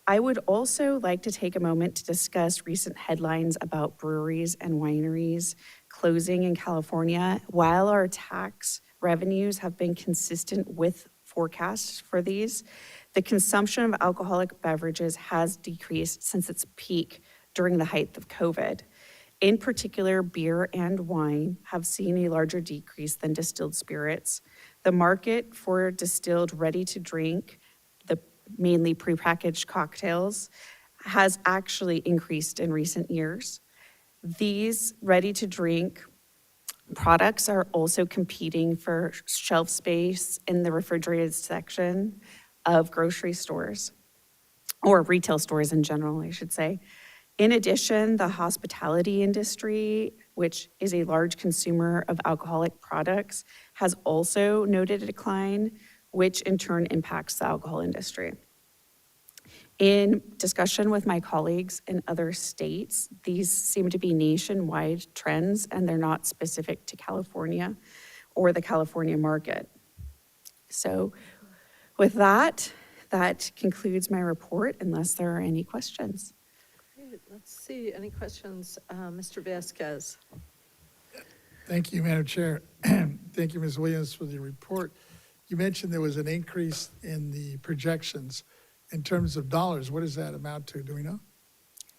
I would also like to take a moment to discuss recent headlines about breweries and wineries closing in California. While our tax revenues have been consistent with forecasts for these, the consumption of alcoholic beverages has decreased since its peak during the height of COVID. In particular, beer and wine have seen a larger decrease than distilled spirits. The market for distilled ready-to-drink, mainly prepackaged cocktails, has actually increased in recent years. These ready-to-drink products are also competing for shelf space in the refrigerated section of grocery stores, or retail stores in general, I should say. In addition, the hospitality industry, which is a large consumer of alcoholic products, has also noted a decline, which in turn impacts the alcohol industry. In discussion with my colleagues in other states, these seem to be nationwide trends, and they're not specific to California or the California market. So with that concludes my report, unless there are any questions. Great. Let's see, any questions? Mr. Vasquez. Thank you, Madam Chair. Thank you, Ms. Williams, for the report. You mentioned there was an increase in the projections. In terms of dollars, what does that amount to? Do we know?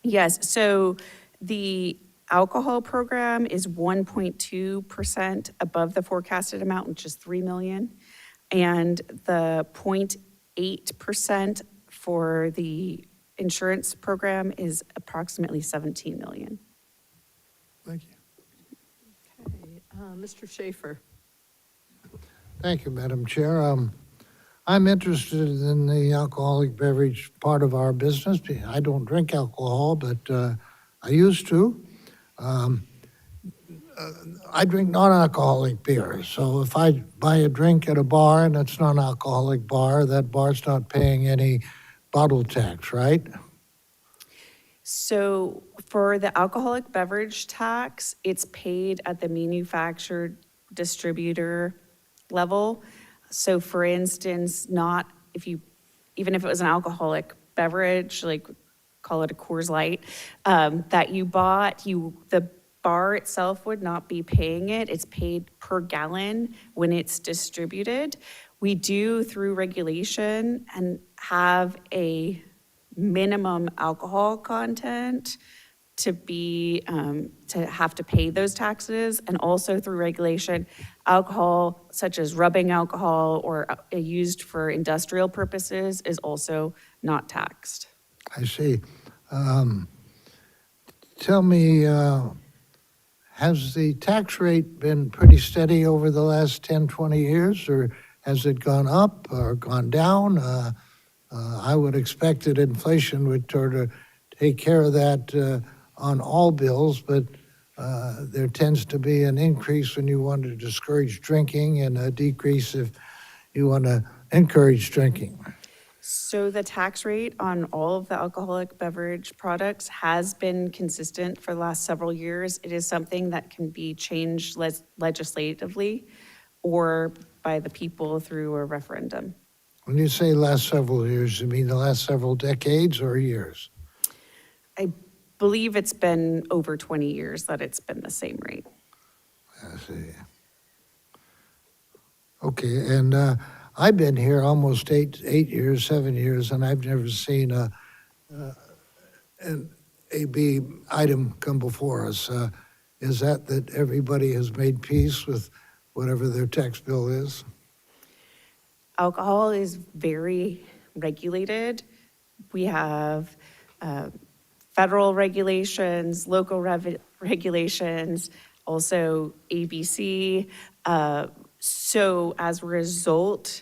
Yes, so the alcohol program is 1.2% above the forecasted amount, which is $3 million. And the 0.8% for the insurance program is approximately $17 million. Thank you. Okay, Mr. Schaefer. Thank you, Madam Chair. I'm interested in the alcoholic beverage part of our business. I don't drink alcohol, but I used to. I drink non-alcoholic beer. So if I buy a drink at a bar and it's non-alcoholic bar, that bar's not paying any bottle tax, right? So for the alcoholic beverage tax, it's paid at the manufacturer distributor level. So for instance, even if it was an alcoholic beverage, like call it a Coors Light, that you bought, the bar itself would not be paying it. It's paid per gallon when it's distributed. We do, through regulation, and have a minimum alcohol content to be, to have to pay those taxes. And also through regulation, alcohol such as rubbing alcohol or used for industrial purposes is also not taxed. I see. Tell me, has the tax rate been pretty steady over the last 10, 20 years, or has it gone up or gone down? I would expect that inflation would sort of take care of that on all bills, but there tends to be an increase when you want to discourage drinking and a decrease if you want to encourage drinking. So the tax rate on all of the alcoholic beverage products has been consistent for the last several years. It is something that can be changed legislatively or by the people through a referendum. When you say last several years, you mean the last several decades or years? I believe it's been over 20 years that it's been the same rate. I see. Okay, and I've been here almost 8 years, 7 years, and I've never seen an AB item come before us. Is that everybody has made peace with whatever their tax bill is? Alcohol is very regulated. We have federal regulations, local regulations, also ABC. So as a result,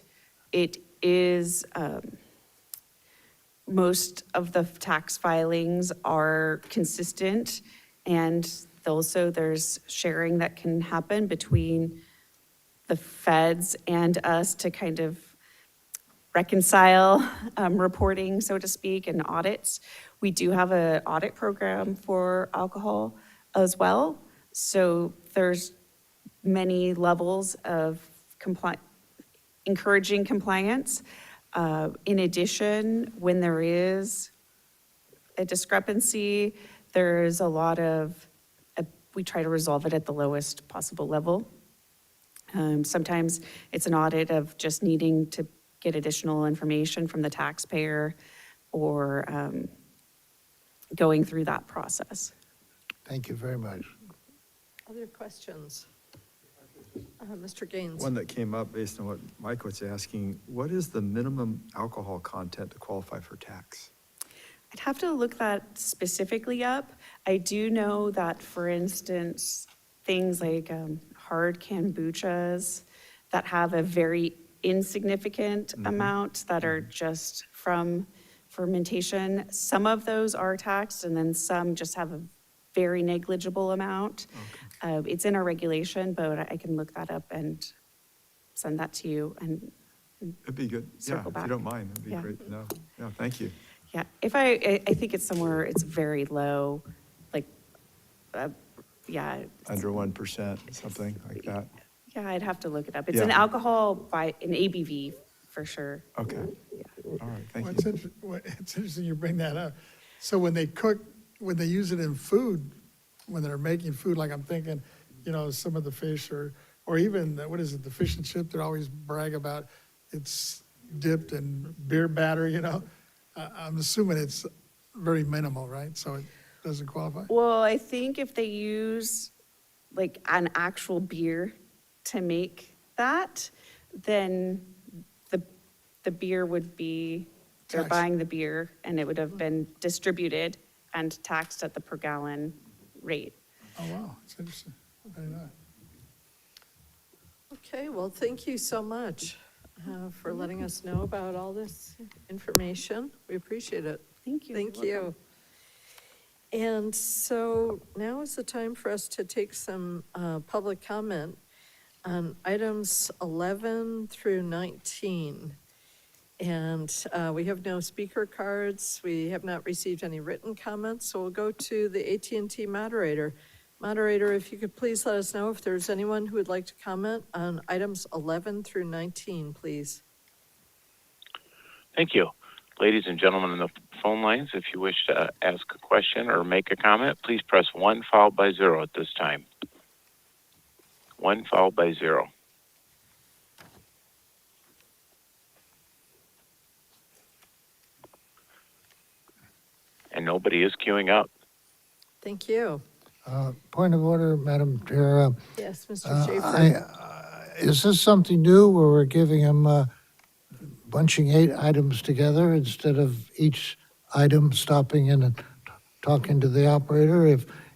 it is, most of the tax filings are consistent, and also there's sharing that can happen between the feds and us to kind of reconcile reporting, so to speak, and audits. We do have an audit program for alcohol as well. So there's many levels of encouraging compliance. In addition, when there is a discrepancy, there's a lot of, we try to resolve it at the lowest possible level. Sometimes it's an audit of just needing to get additional information from the taxpayer or going through that process. Thank you very much. Other questions? Mr. Gaines? One that came up based on what Mike was asking, what is the minimum alcohol content to qualify for tax? I'd have to look that specifically up. I do know that, for instance, things like hard kombuchas that have a very insignificant amount that are just from fermentation, some of those are taxed, and then some just have a very negligible amount. Okay. It's in our regulation, but I can look that up and send that to you and it'd be good. Yeah, if back. you don't mind, it'd be great to know. Yeah, thank you. Yeah, if I think it's somewhere, it's very low, like, yeah. Under 1%, something like that. Yeah, I'd have to look it up. It's an alcohol by an ABV for sure. Okay. Yeah. All right, thank you. It's interesting you bring that up. So when they cook, when they use it in food, when they're making food, like I'm thinking, you know, some of the fish or even, what is it, the fish and chip, they always brag about it's dipped in beer batter, you know? I'm assuming it's very minimal, right? So it doesn't qualify? Well, I think if they use like an actual beer to make that, then the beer would be, they're buying the beer and it would have been distributed and taxed at the per gallon rate. Oh, wow, it's interesting. I didn't know. Okay, well, thank you so much for letting us know about all this information. We appreciate it. Thank you. Thank you. And so now is the time for us to take some public comment on items 11 through 19. And we have no speaker cards. We have not received any written comments, so we'll go to the AT&T moderator. Moderator, if you could please let us know if there's anyone who would like to comment on items 11 through 19, please. Thank you. Ladies and gentlemen on the phone lines, if you wish to ask a question or make a comment, please press 1 followed by 0 at this time. 1 followed by 0. And nobody is queuing up. Thank you. Point of order, Madam Chair. Yes, Mr. Schaefer. Is this something new where we're giving him, bunching 8 items together instead of each item stopping in and talking to the operator?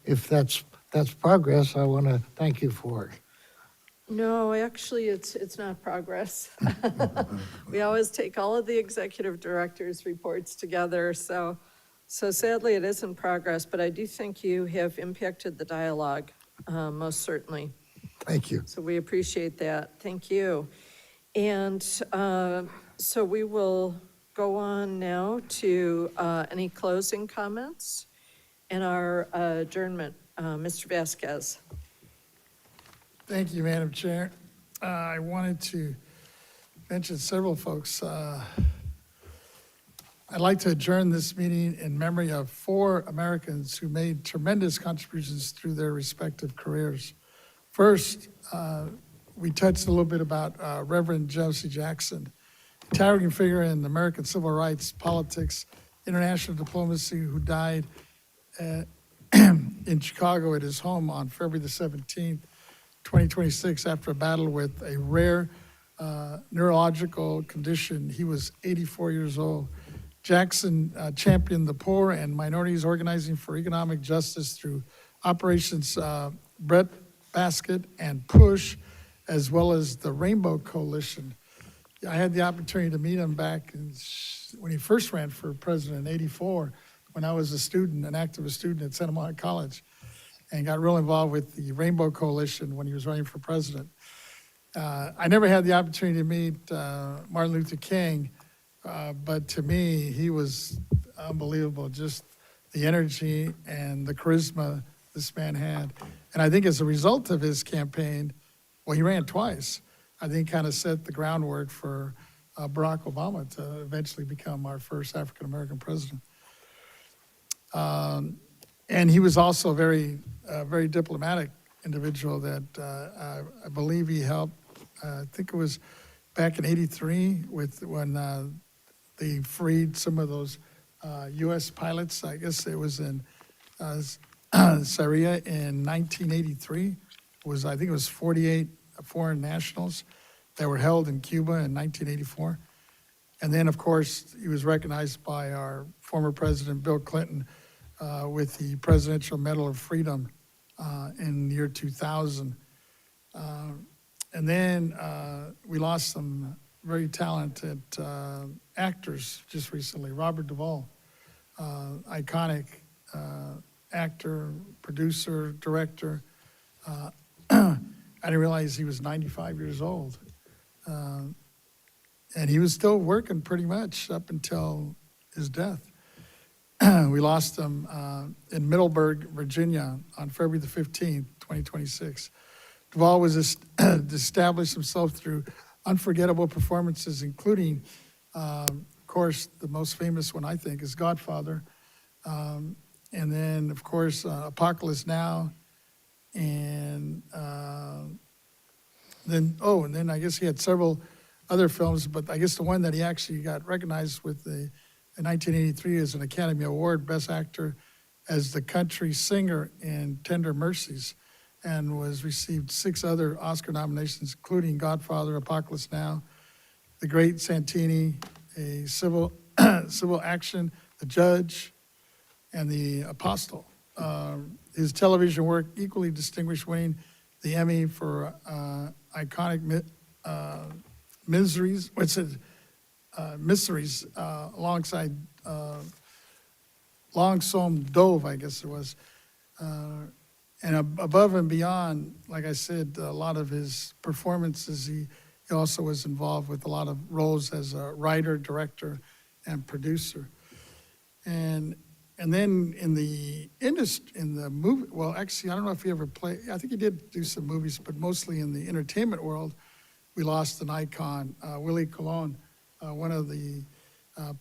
If that's progress, I want to thank you for it. No, actually, it's not progress. We always take all of the executive director's reports together, so sadly, it isn't progress, but I do think you have impacted the dialogue, most certainly. Thank you. So we appreciate that. Thank you. And so we will go on now to any closing comments and our adjournment. Mr. Vasquez. Thank you, Madam Chair. I wanted to mention several folks. I'd like to adjourn this meeting in memory of 4 Americans who made tremendous contributions through their respective careers. First, we touched a little bit about Reverend Jesse Jackson, a towering figure in American civil rights, politics, international diplomacy, who died in Chicago at his home on February the 17th, 2026, after a battle with a rare neurological condition. He was 84 years old. Jackson championed the poor and minorities organizing for economic justice through Operations Breadbasket and PUSH, as well as the Rainbow Coalition. I had the opportunity to meet him back when he first ran for president in '84, when I was a student, an activist student at Santa Monica College, and got real involved with the Rainbow Coalition when he was running for president. I never had the opportunity to meet Martin Luther King, but to me, he was unbelievable, just the energy and the charisma this man had. And I think as a result of his campaign, well, he ran twice, I think kind of set the groundwork for Barack Obama to eventually become our first African-American president. And he was also a very diplomatic individual that I believe he helped, I think it was back in '83 when they freed some of those U.S. pilots. I guess it was in Syria in 1983. I think it was 48 foreign nationals that were held in Cuba in 1984. And then, of course, he was recognized by our former president, Bill Clinton, with the Presidential Medal of Freedom in the year 2000. And then we lost some very talented actors just recently. Robert Duvall, iconic actor, producer, director. I didn't realize he was 95 years old. And he was still working pretty much up until his death. We lost him in Middleburg, Virginia on February the 15th, 2026. Duvall was established himself through unforgettable performances, including, of course, the most famous one, I think, is Godfather. And then, of course, Apocalypse Now. And then I guess he had several other films, but I guess the one that he actually got recognized with in 1983 as an Academy Award Best Actor as the country singer in Tender Mercies, and received 6 other Oscar nominations, including Godfather, Apocalypse Now, The Great Santini, a civil action, The Judge, and The Apostle. His television work equally distinguished, winning the Emmy for iconic Mysteries, alongside Longsome Dove, I guess it was. And above and beyond, like I said, a lot of his performances, he also was involved with a lot of roles as a writer, director, and producer. And then in the industry, in the movie, well, actually, I don't know if he ever played, I think he did do some movies, but mostly in the entertainment world, we lost an icon, Willie Colon, one of the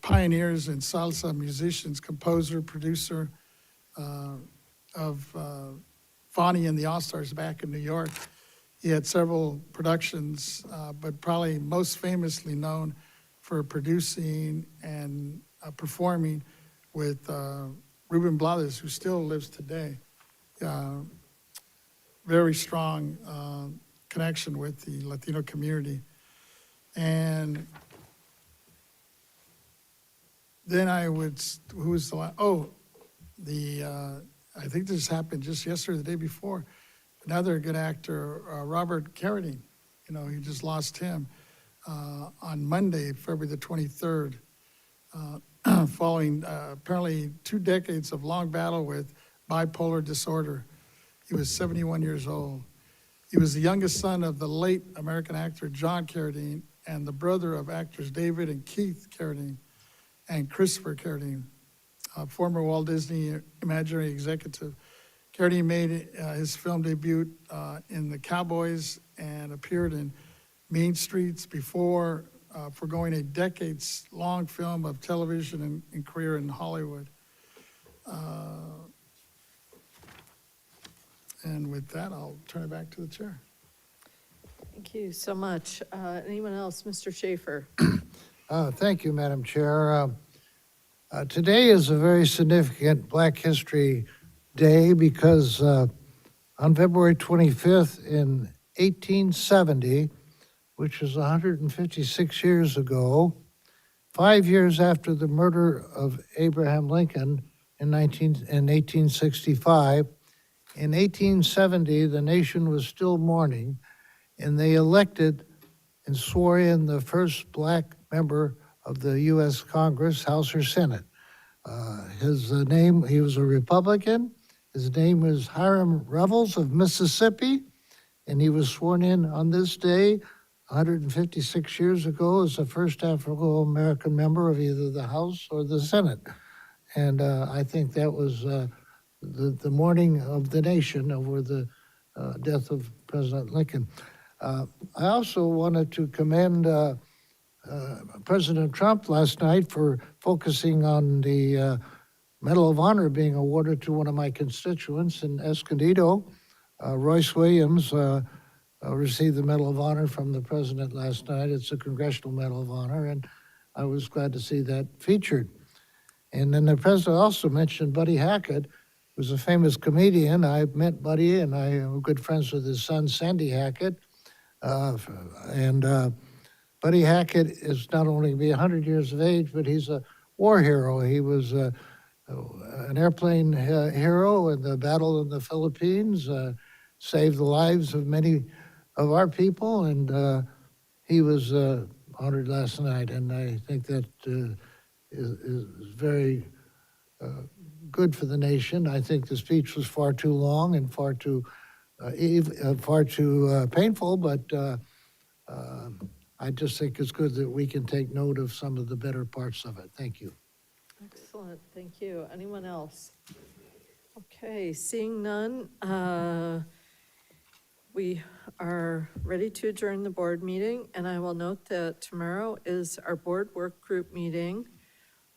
pioneers in salsa, musicians, composer, producer of Fonnie and the All-Stars back in New York. He had several productions, but probably most famously known for producing and performing with Ruben Blades, who still lives today. Very strong connection with the Latino community. And then who's the last? Oh, I think this happened just yesterday, the day before. Another good actor, Robert Carradine, he just lost him on Monday, February the 23rd, following apparently 2 decades of long battle with bipolar disorder. He was 71 years old. He was the youngest son of the late American actor John Carradine and the brother of actors David and Keith Carradine and Christopher Carradine, former Walt Disney Imaginary executive. Carradine made his film debut in The Cowboys and appeared in Mean Streets before foregoing a decades-long film of television and career in Hollywood. And with that, I'll turn it back to the chair. Thank you so much. Anyone else? Mr. Schaefer. Thank you, Madam Chair. Today is a very significant Black History Day because on February 25th in 1870, which is 156 years ago, 5 years after the murder of Abraham Lincoln in 1865, in 1870, the nation was still mourning, and they elected and swore in the first Black member of the U.S. Congress, House or Senate. His name, he was a Republican. His name was Hiram Revels of Mississippi, and he was sworn in on this day 156 years ago as the first Afro-American member of either the House or the Senate. And I think that was the mourning of the nation over the death of President Lincoln. I also wanted to commend President Trump last night for focusing on the Medal of Honor being awarded to one of my constituents in Escondido. Royce Williams received the Medal of Honor from the President last night. It's a Congressional Medal of Honor, and I was glad to see that featured. And then the President also mentioned Buddy Hackett, who's a famous comedian. I met Buddy, and I am good friends with his son, Sandy Hackett. Buddy Hackett is not only 100 years of age, but he's a war hero. He was an airplane hero in the battle in the Philippines, saved the lives of many of our people, and he was honored last night. And I think that is very good for the nation. I think the speech was far too long and far too painful, but I just think it's good that we can take note of some of the better parts of it. Thank you. Excellent, thank you. Anyone else? Okay, seeing none, we are ready to adjourn the board meeting, and I will note that tomorrow is our board work group meeting.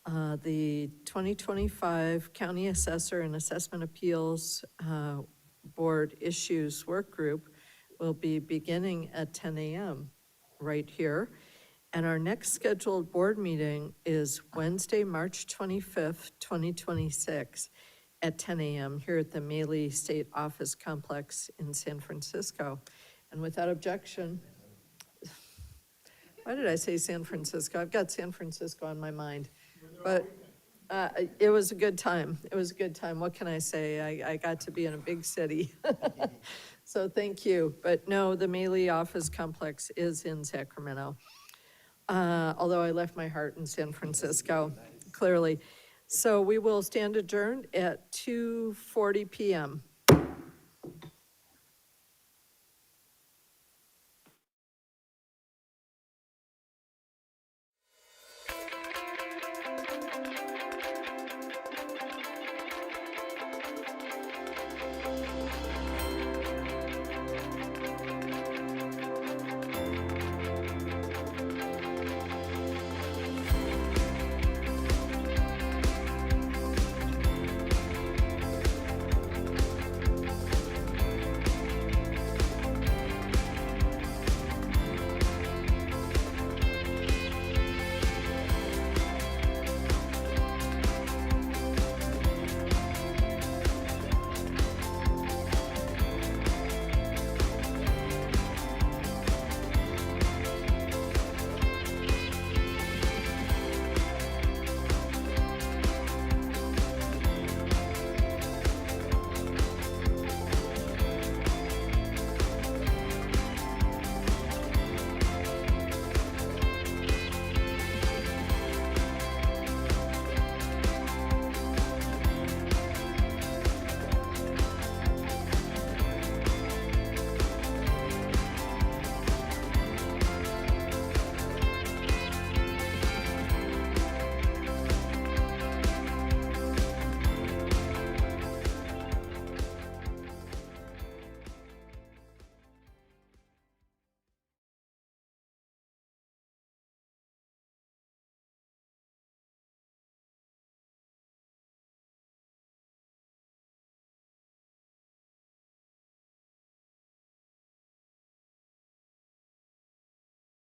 The 2025 County Assessor and Assessment Appeals Board Issues Work Group will be beginning at 10 a.m. right here. And our next scheduled board meeting is Wednesday, March 25th, 2026 at 10 a.m. here at the Maley State Office Complex in San Francisco. And without objection, why did I say San Francisco? I've got San Francisco on my mind. But it was a good time. It was a good time. What can I say? I got to be in a big city. So thank you. But no, the Maley Office Complex is in Sacramento. Although I left my heart in San Francisco, clearly. So we will stand adjourned at 2:40 p.m.